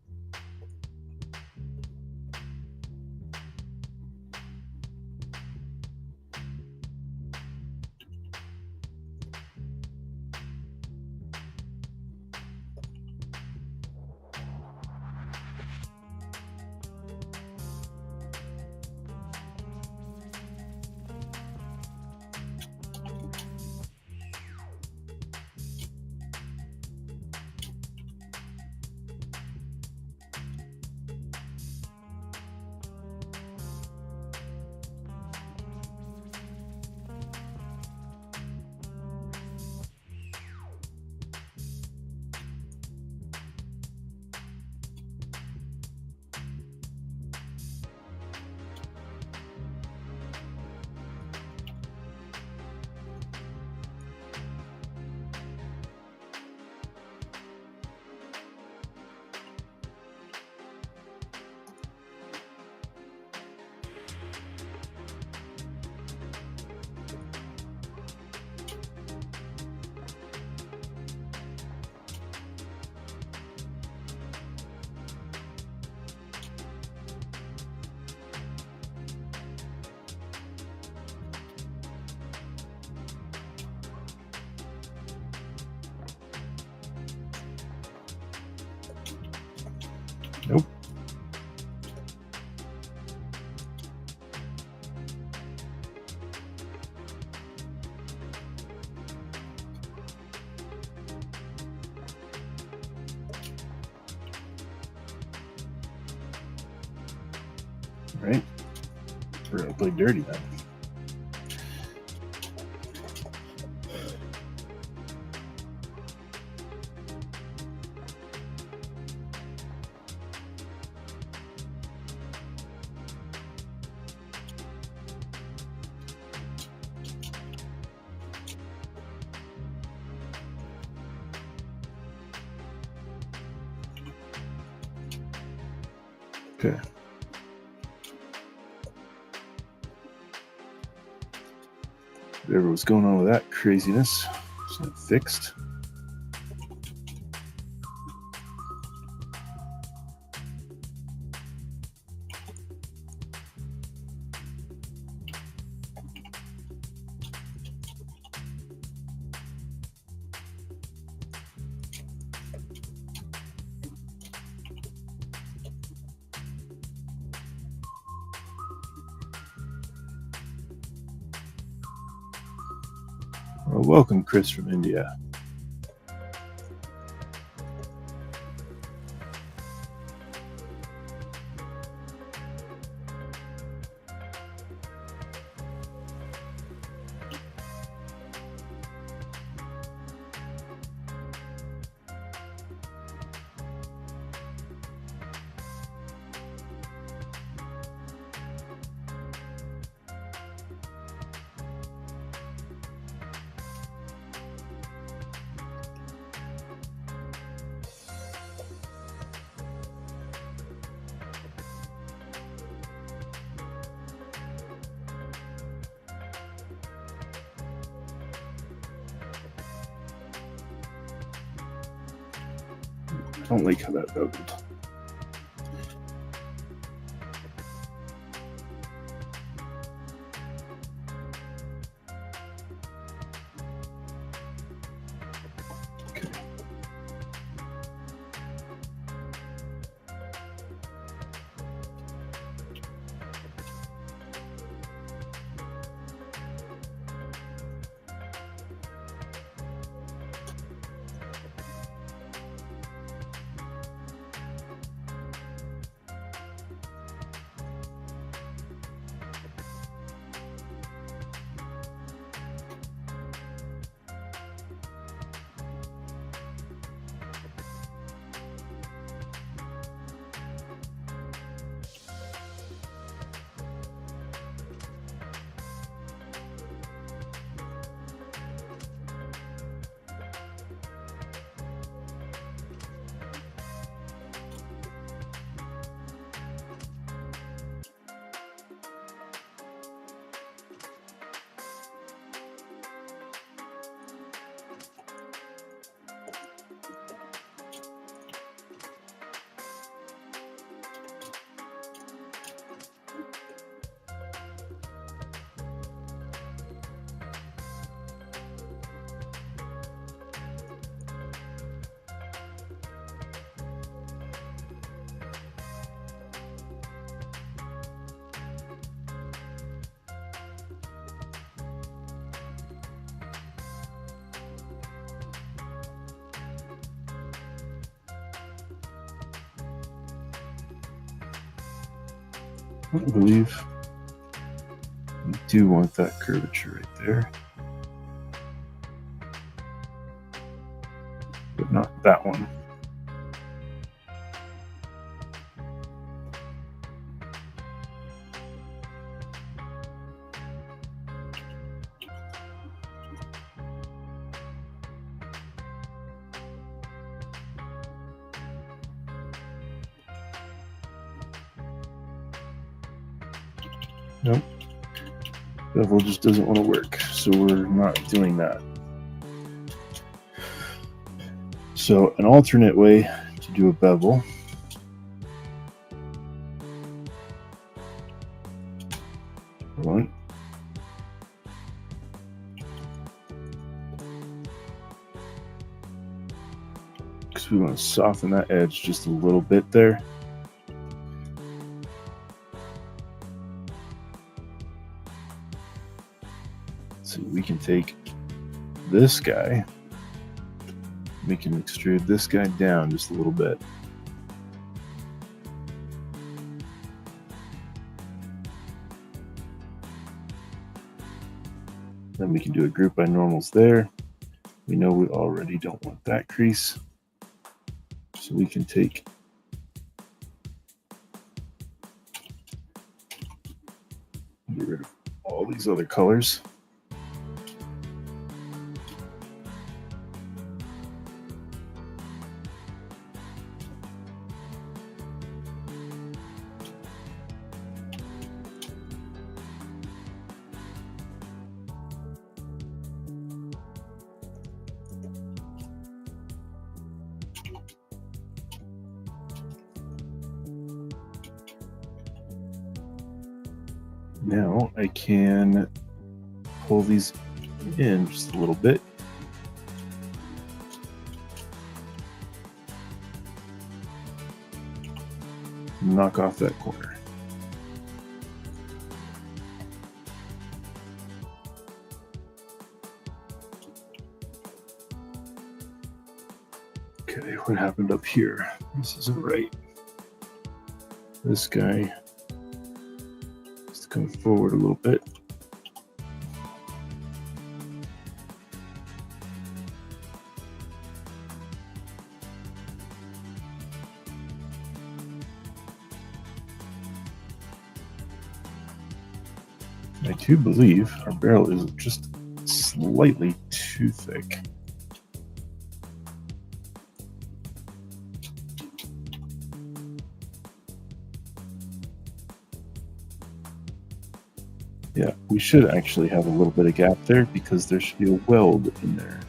Nope. All right. We're gonna play dirty then. Okay. Whatever was going on with that craziness is now fixed. Well, welcome, Chris from India. I don't like how that beveled. Okay. I believe we do want that curvature right there, but not that one. Nope. Bevel just doesn't want to work, so we're not doing that. So an alternate way to do a bevel one. Because we want to soften that edge just a little bit there. So we can take this guy, we can extrude this guy down just a little bit. Then we can do a group by normals there. We know we already don't want that crease. So we can take get rid of all these other colors. Now I can pull these in just a little bit. Knock off that corner. Okay, what happened up here? This isn't right. This guy has to come forward a little bit. I do believe our barrel is just slightly too thick. Yeah, we should actually have a little bit of gap there because there should be a weld in there.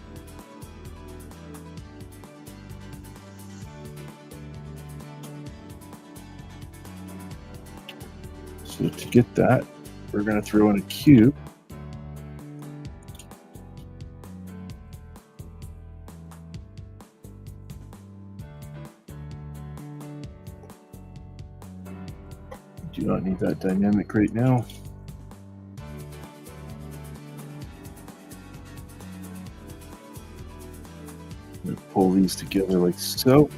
So to get that, we're going to throw in a cube. Do not need that dynamic right now. I'm going to pull these together like so.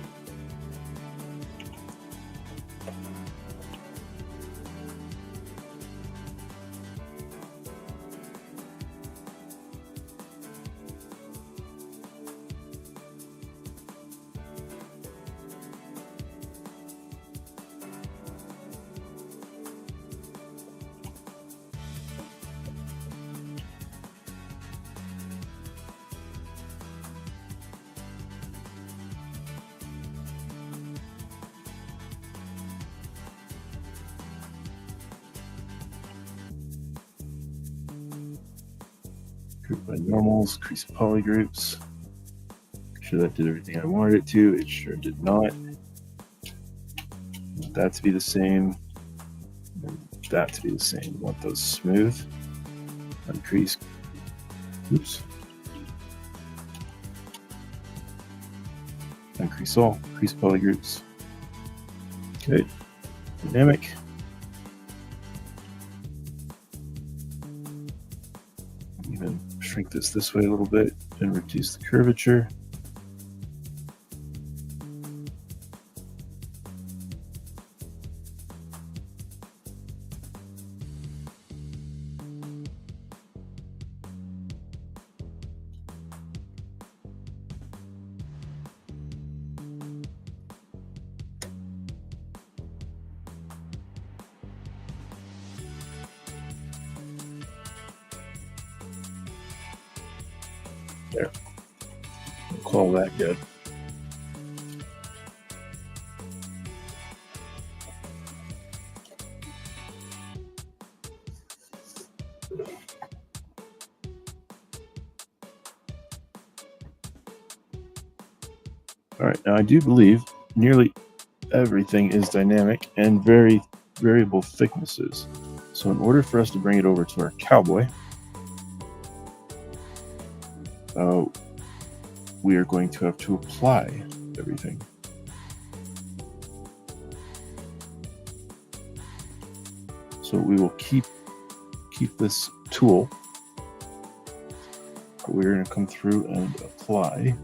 Group by normals, crease poly groups. Make sure that did everything I wanted it to. It sure did not. Want that to be the same. And that to be the same. We want those smooth. Uncrease. Oops. Uncrease all. Crease poly groups. Okay. Dynamic. Even shrink this way a little bit and reduce the curvature. There. We'll call that good. All right, now I do believe nearly everything is dynamic and very variable thicknesses. So in order for us to bring it over to our cowboy, we are going to have to apply everything. So we will keep this tool, but we're going to come through and apply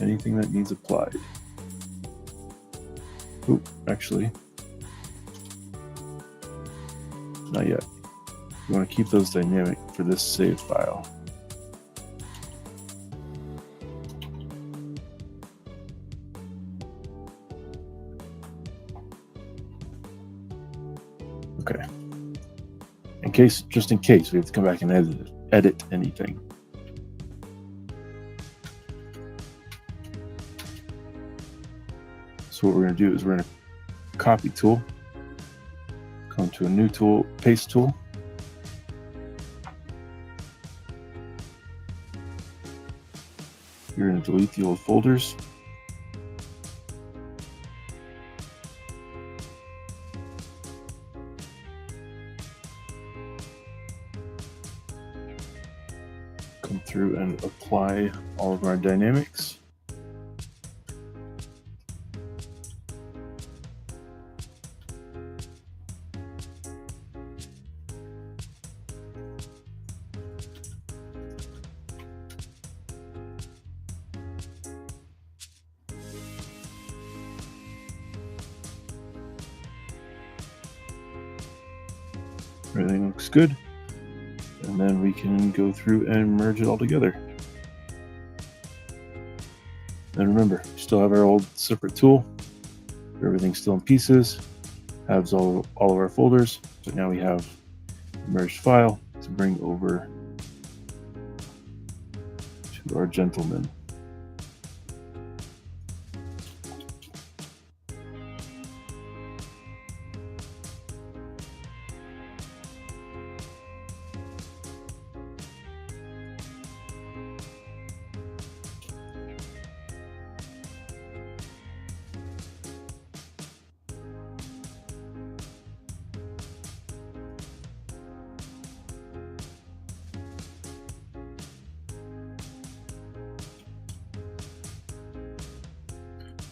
anything that needs applied. Oh, actually, not yet. We want to keep those dynamic for this save file. Okay. Just in case, we have to come back and edit anything. So what we're going to do is we're going to copy tool, come to a new tool, paste tool. You're going to delete the old folders. apply all of our dynamics. Everything looks good. And then we can go through and merge it all together. And remember, we still have our old separate tool. Everything's still in pieces. Has all of our folders, but now we have a merged file to bring over to our gentleman.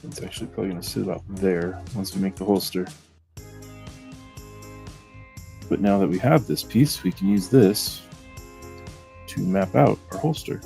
It's actually probably going to sit up there once we make the holster. But now that we have this piece, we can use this to map out our holster.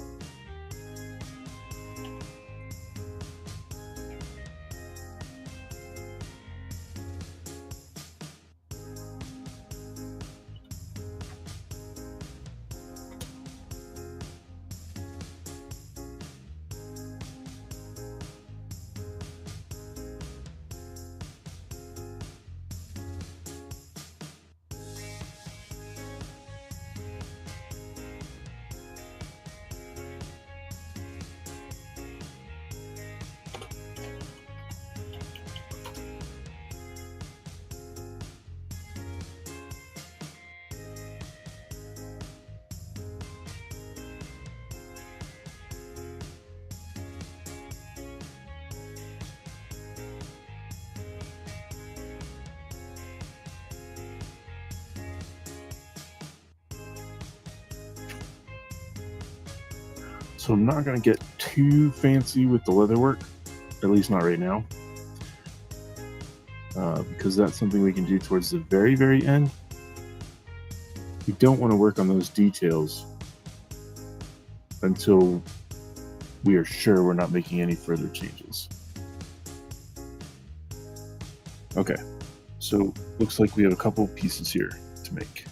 So I'm not going to get too fancy with the leather work, at least not right now, because that's something we can do towards the very, very end. We don't want to work on those details until we are sure we're not making any further changes. Okay, so looks like we have a couple pieces here to make.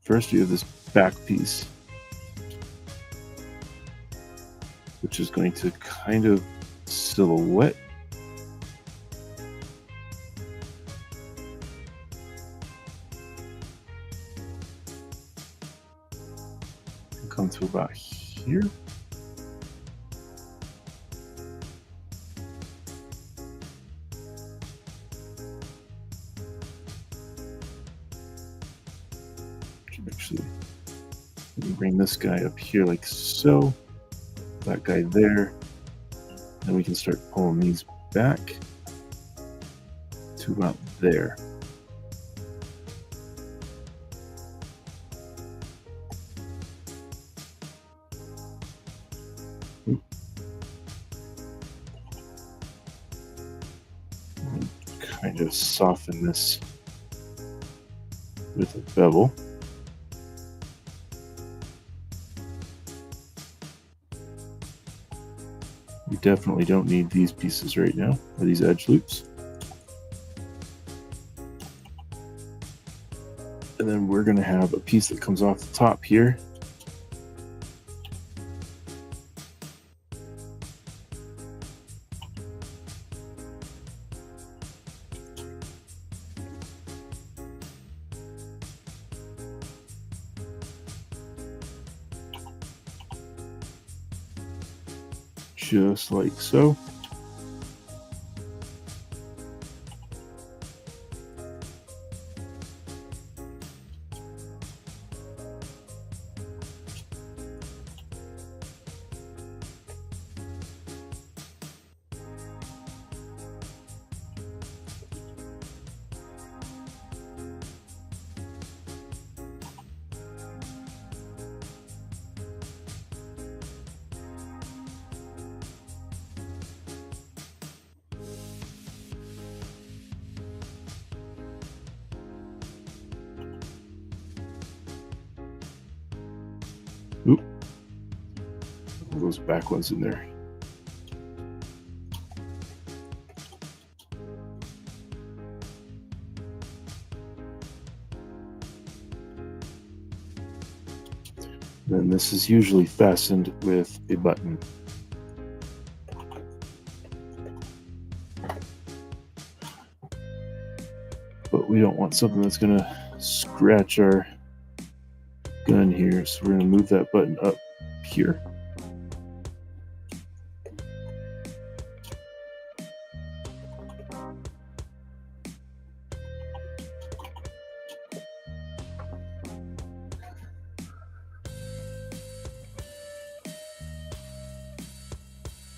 First, we have this back piece, which is going to kind of silhouette and come to about here. Actually, let me bring this guy up here like so. That guy there, and we can start pulling these back to about there. Kind of soften this with a bevel. We definitely don't need these pieces right now, or these edge loops. And then we're going to have a piece that comes off the top here. Just like so. those back ones in there. And this is usually fastened with a button. But we don't want something that's going to scratch our gun here, so we're going to move that button up here.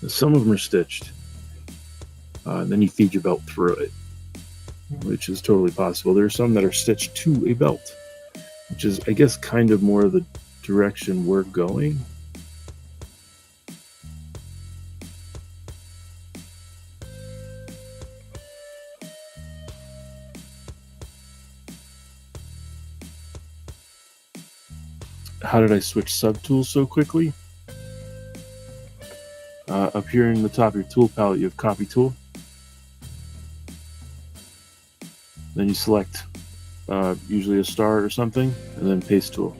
Some of them are stitched, and then you feed your belt through it, which is totally possible. There are some that are stitched to a belt, which is, I guess, kind of more of the direction we're going. How did I switch subtools so quickly? Up here in the top of your tool palette, you have Copy Tool. Then you select usually a star or something, and then Paste Tool.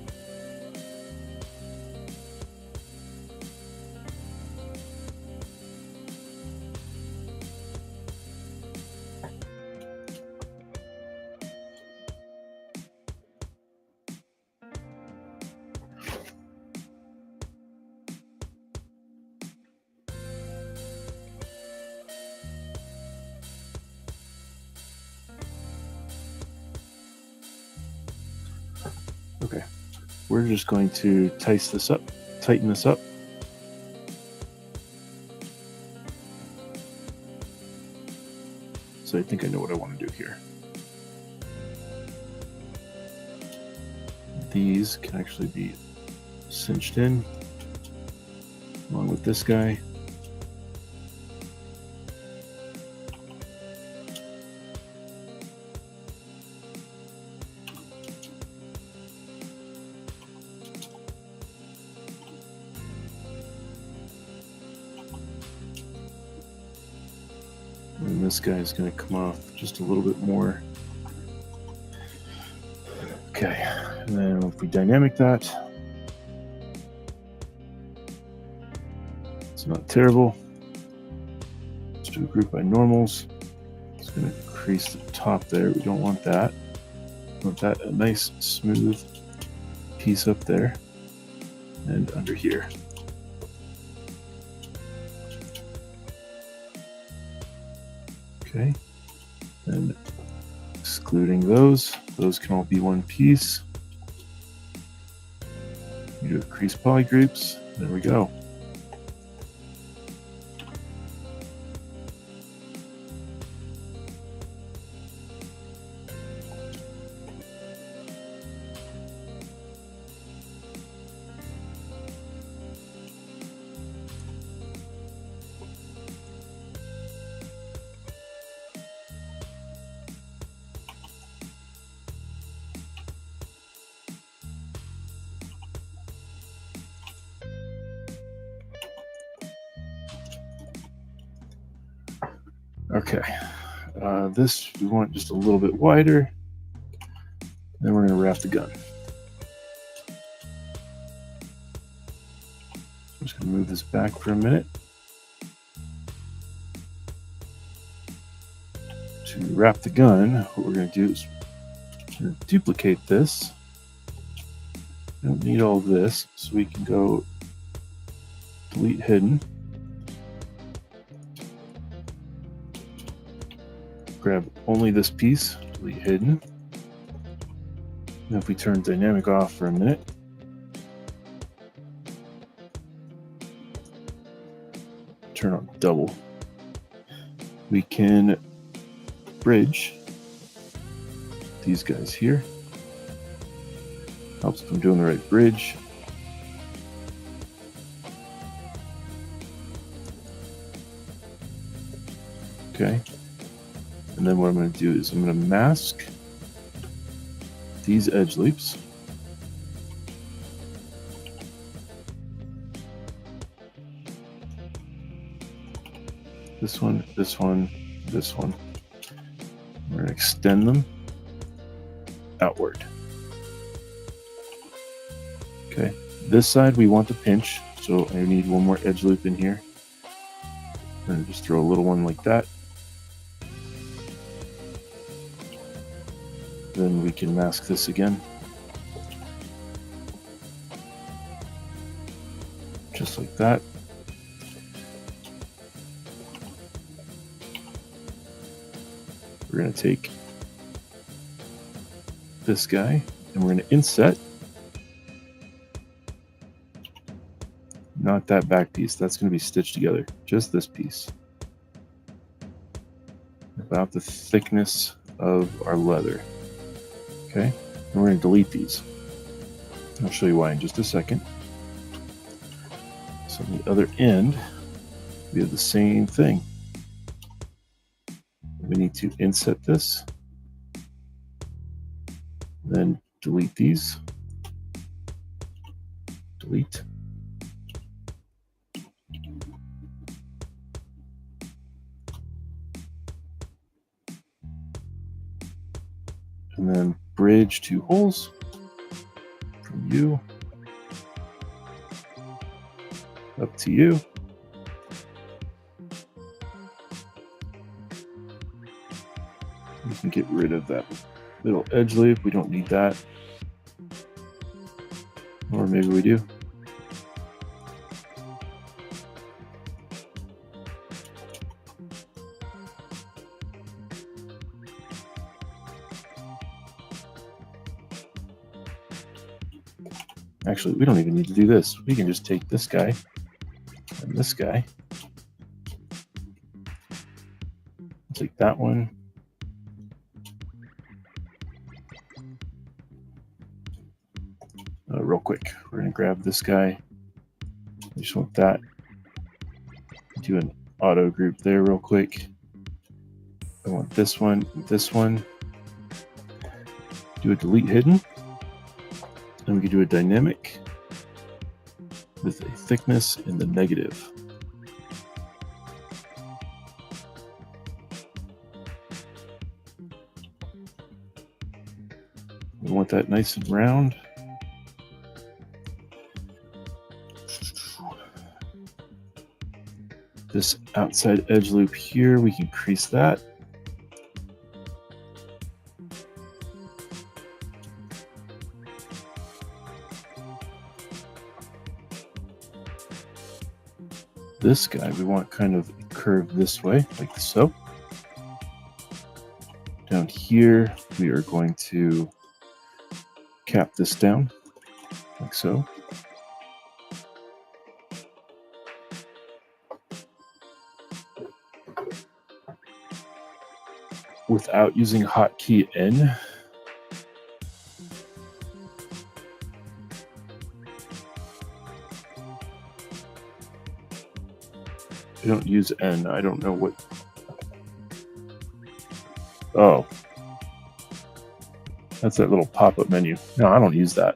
Okay, we're just going to tighten this up. So I think I know what I want to do here. These can actually be cinched in along with this guy. And this guy is going to come off just a little bit more. Okay, and then if we dynamic that, it's not terrible. Let's do a group by normals. It's going to crease the top there. We don't want that. We want that a nice smooth piece up there and under here. Okay, and excluding those can all be one piece. You do crease poly groups. There we go. Okay, this we want just a little bit wider. Then we're going to wrap the gun. I'm just going to move this back for a minute. To wrap the gun, what we're going to do is we're going to duplicate this. We don't need all this, so we can go delete hidden. Grab only this piece, delete hidden. And if we turn dynamic off for a minute, turn on double, we can bridge these guys here. Helps if I'm doing the right bridge. Okay. And then what I'm going to do is I'm going to mask these edge loops. this one, this one, this one. We're going to extend them outward. Okay, this side we want to pinch, so I need one more edge loop in here. And just throw a little one like that. Then we can mask this again. Just like that. We're going to take this guy and we're going to inset. Not that back piece, that's going to be stitched together. Just this piece. About the thickness of our leather. Okay, and we're going to delete these. I'll show you why in just a second. So on the other end, we have the same thing. We need to inset this, then delete these, delete. And then bridge 2 holes from you up to you. We can get rid of that little edge loop. We don't need that. Or maybe we do. Actually, we don't even need to do this. We can just take this guy and this guy. Take that one. Real quick, we're going to grab this guy. I just want that. Do an auto group there real quick. I want this one, this one. Do a delete hidden. And we can do a dynamic with a thickness in the negative. We want that nice and round. This outside edge loop here, we can crease that. This guy, we want kind of curved this way, like so. Down here, we are going to cap this down, like so. Without using hotkey N. I don't use N. I don't know what. Oh. That's that little pop-up menu. No, I don't use that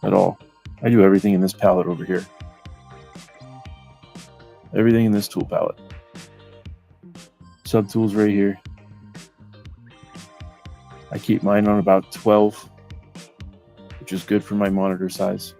at all. I do everything in this palette over here. Everything in this tool palette. Subtools right here. I keep mine on about 12, which is good for my monitor size.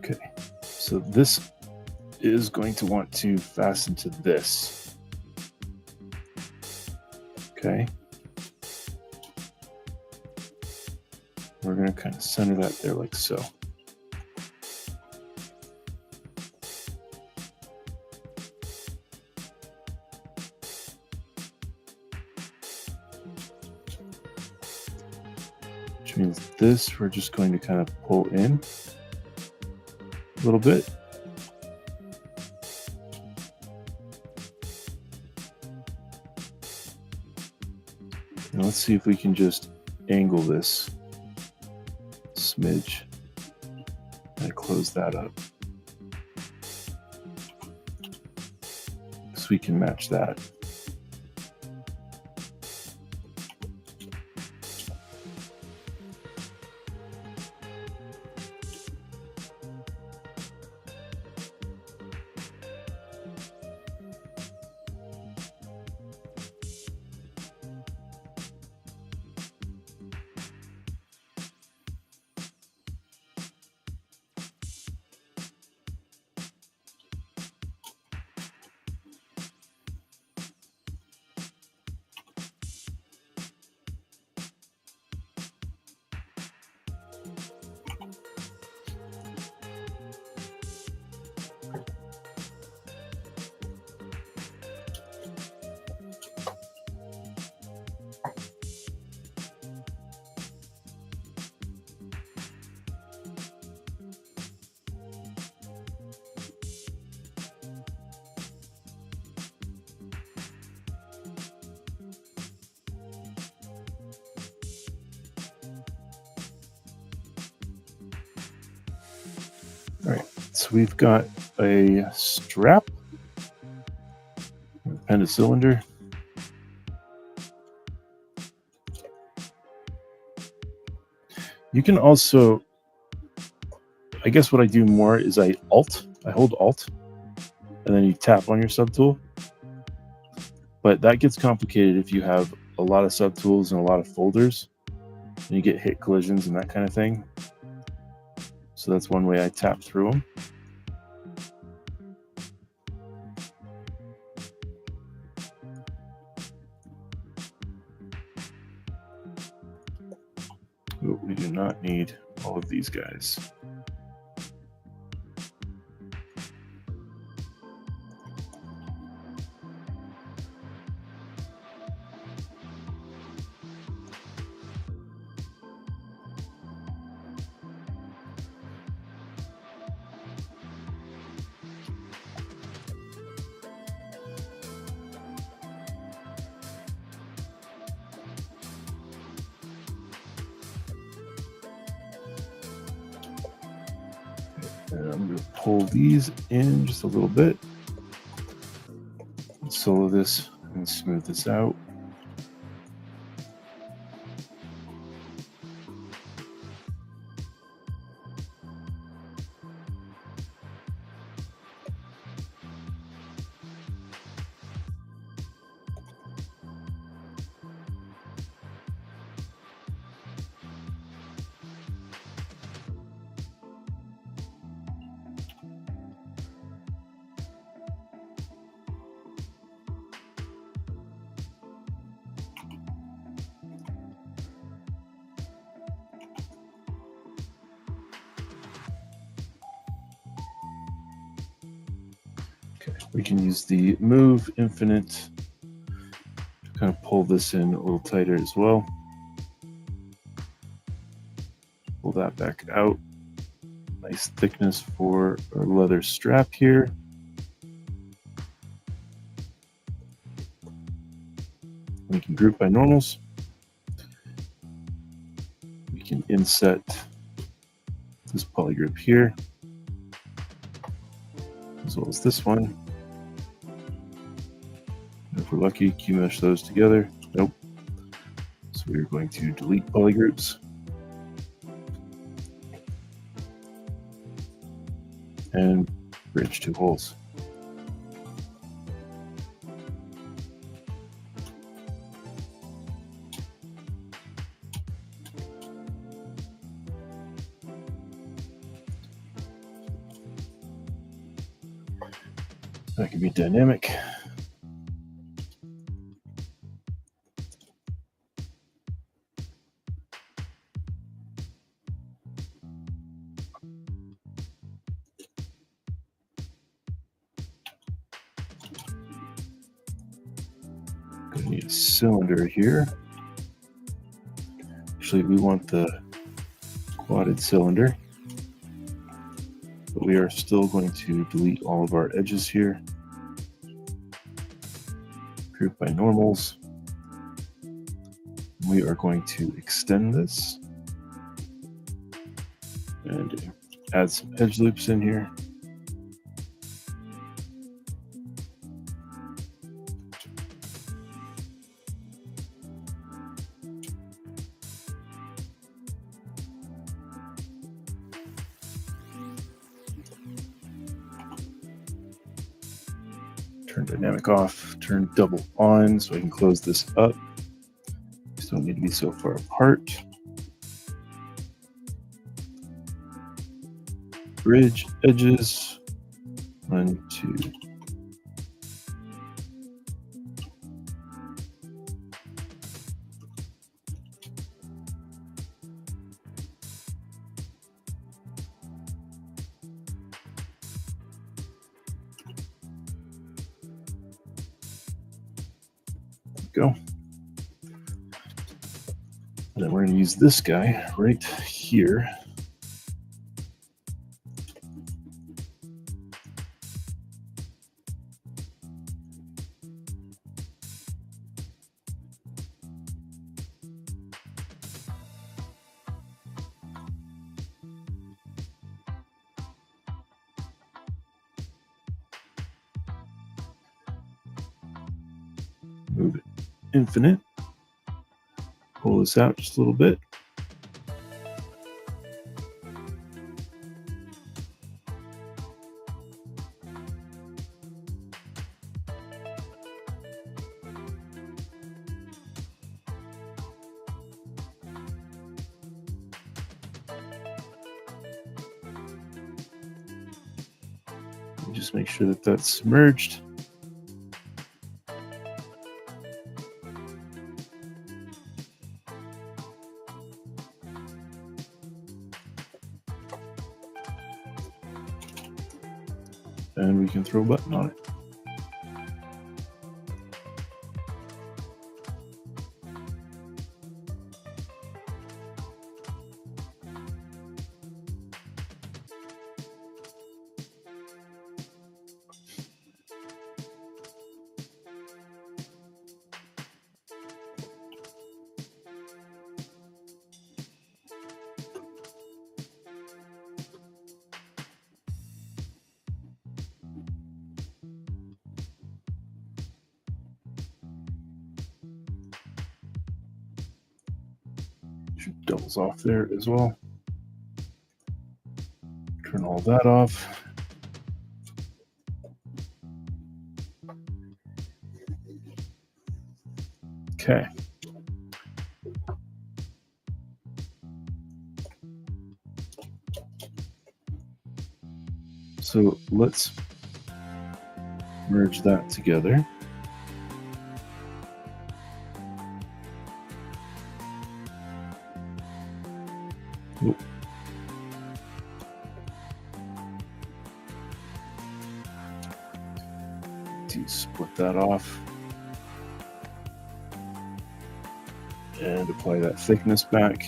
Okay, so this is going to want to fasten to this. Okay. We're going to kind of center that there like so. means this we're just going to kind of pull in a little bit. And let's see if we can just angle this smidge and close that up so we can match that. All right, so we've got a strap, and a cylinder. You can also, I guess what I do more is I hold Alt, and then you tap on your subtool. But that gets complicated if you have a lot of subtools and a lot of folders, and you get hit collisions and that kind of thing. So that's one way I tap through them. But we do not need all of these guys. And I'm going to pull these in just a little bit. Solo this and smooth this out. We can use the move infinite to kind of pull this in a little tighter as well. Pull that back out. Nice thickness for our leather strap here. We can group by normals. We can inset this polygroup here, as well as this one. If we're lucky, Q-mesh those together. Nope. So we're going to delete polygroups. And bridge two holes. That can be dynamic. Gonna need a cylinder here. Actually, we want the quadded cylinder. But we are still going to delete all of our edges here. Group by normals. We are going to extend this and add some edge loops in here. Turn dynamic off, turn double on so I can close this up. Just don't need to be so far apart. Bridge edges, 1, 2. Go. And then we're going to use this guy right here. Move it infinite. Pull this out just a little bit. Just make sure that that's submerged. And we can throw a button on it. Doubles off there as well. Turn all that off. Okay. So let's merge that together. Oop. To split that off and apply that thickness back.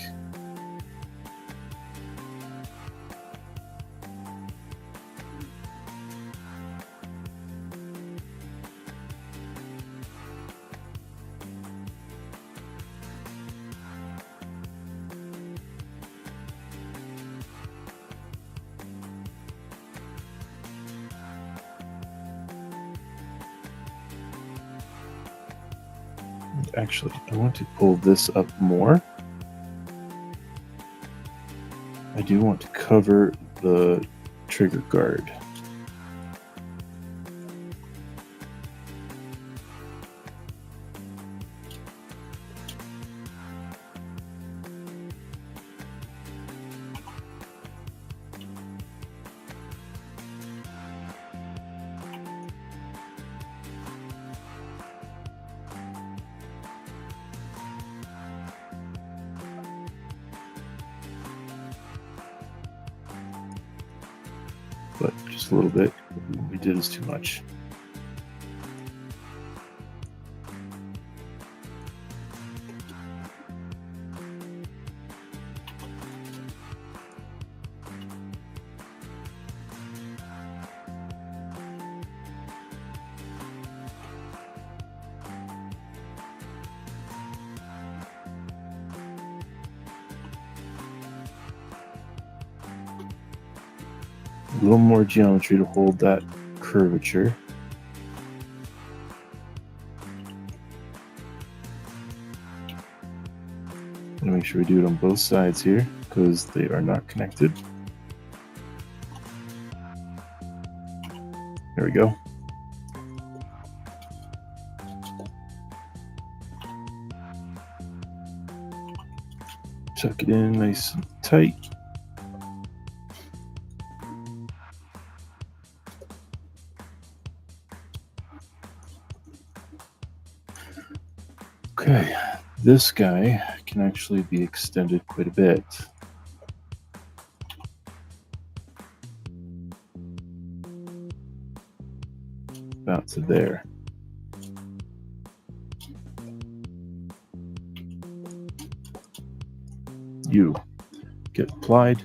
Actually, I want to pull this up more. I do want to cover the trigger guard. But just a little bit. What we did is too much. A little more geometry to hold that curvature. And make sure we do it on both sides here because they are not connected. There we go. Tuck it in nice and tight. Okay, this guy can actually be extended quite a bit. About to there. You get applied.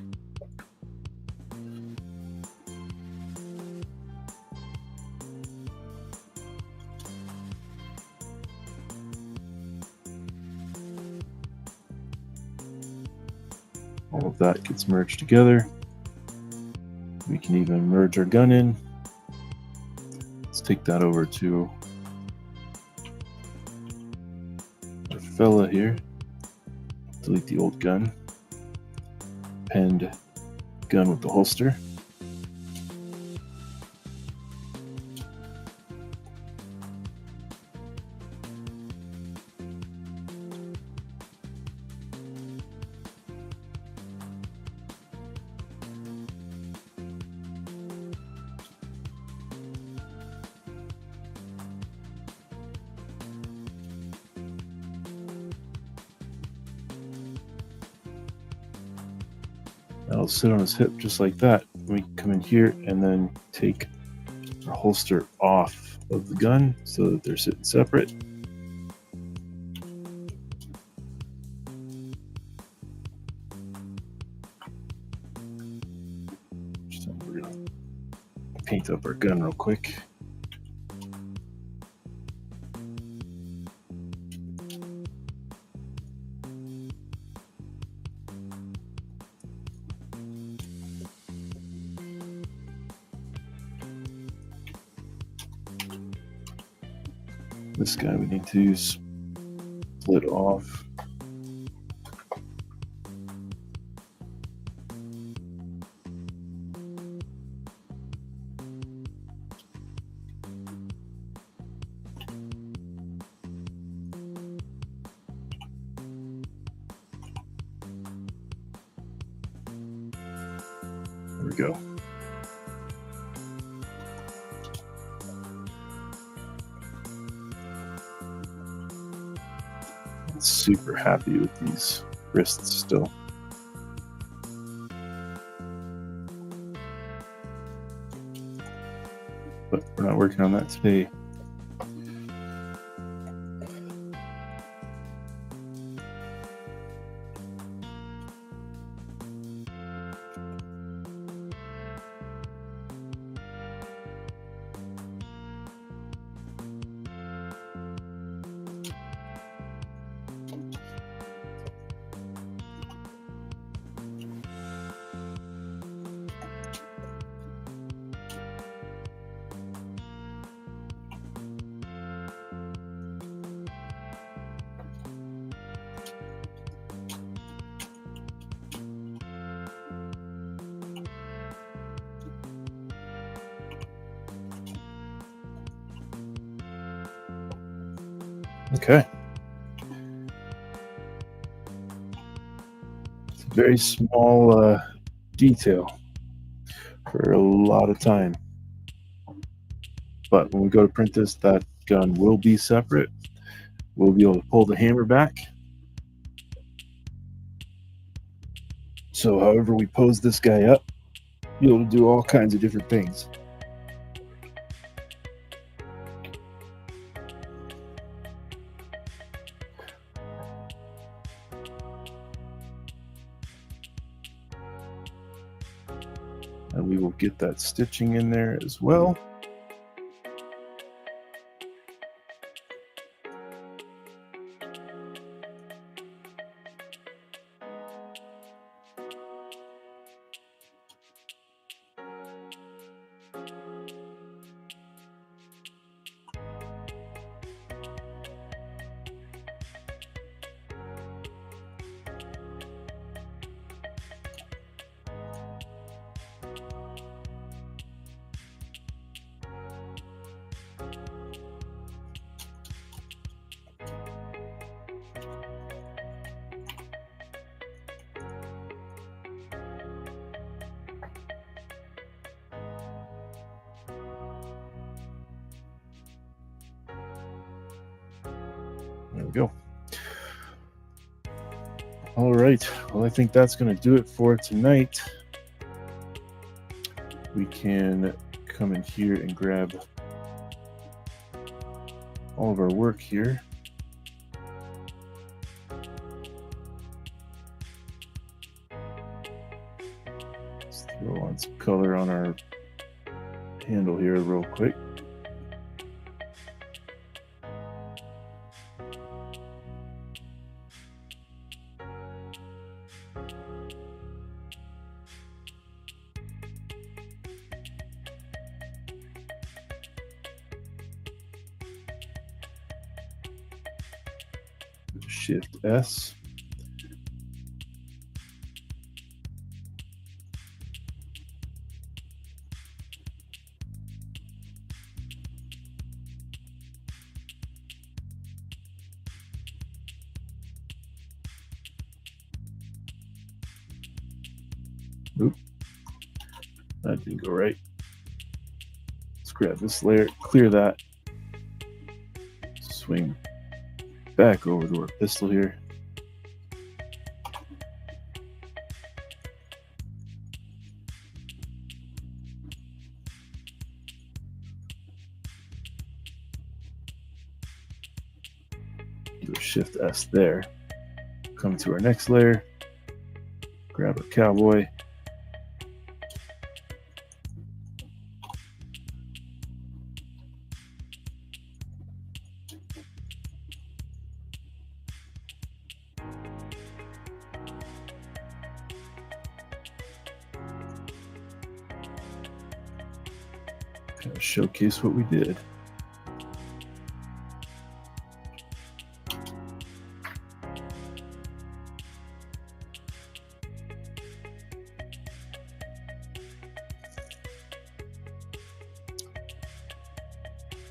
All of that gets merged together. We can even merge our gun in. Let's take that over to our fella here. Delete the old gun. Append gun with the holster. That'll sit on his hip just like that. We come in here and then take our holster off of the gun so that they're sitting separate. So we're gonna paint up our gun real quick. This guy we need to split off. There we go. Super happy with these wrists still. But we're not working on that today. Okay. It's a very small detail for a lot of time. But when we go to print this, that gun will be separate. We'll be able to pull the hammer back. So however we pose this guy up, you'll be able to do all kinds of different things. And we will get that stitching in there as well. There we go. All right. Well, I think that's going to do it for tonight. We can come in here and grab all of our work here. Let's throw on some color on our handle here real quick. Shift S. Oop, that didn't go right. Let's grab this layer, clear that, swing back over to our pistol here. Do a Shift S there. Come to our next layer, grab a cowboy. Kind of showcase what we did.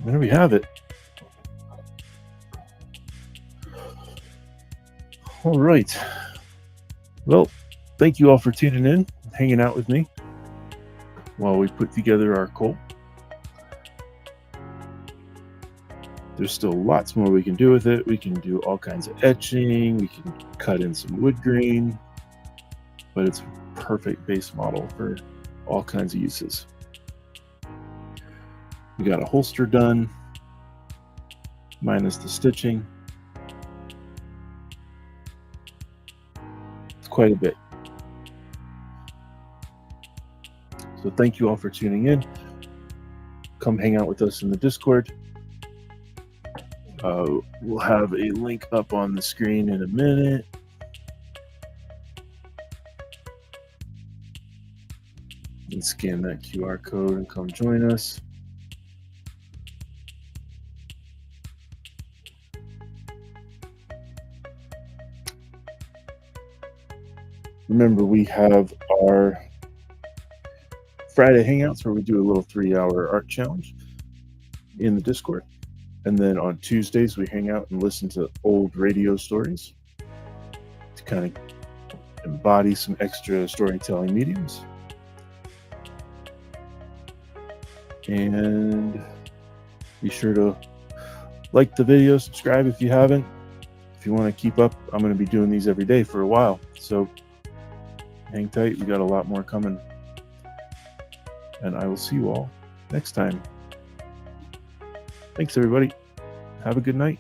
There we have it. All right. Well, thank you all for tuning in, hanging out with me while we put together our Sculpt. There's still lots more we can do with it. We can do all kinds of etching. We can cut in some wood grain, but it's a perfect base model for all kinds of uses. We got a holster done, minus the stitching. It's quite a bit. So thank you all for tuning in. Come hang out with us in the Discord. We'll have a link up on the screen in a minute. And scan that QR code and come join us. Remember, we have our Friday Hangouts where we do a little 3-hour art challenge in the Discord. And then on Tuesdays, we hang out and listen to old radio stories to kind of embody some extra storytelling mediums. And be sure to like the video, subscribe if you haven't. If you want to keep up, I'm going to be doing these every day for a while. So hang tight. We got a lot more coming. And I will see you all next time. Thanks, everybody. Have a good night.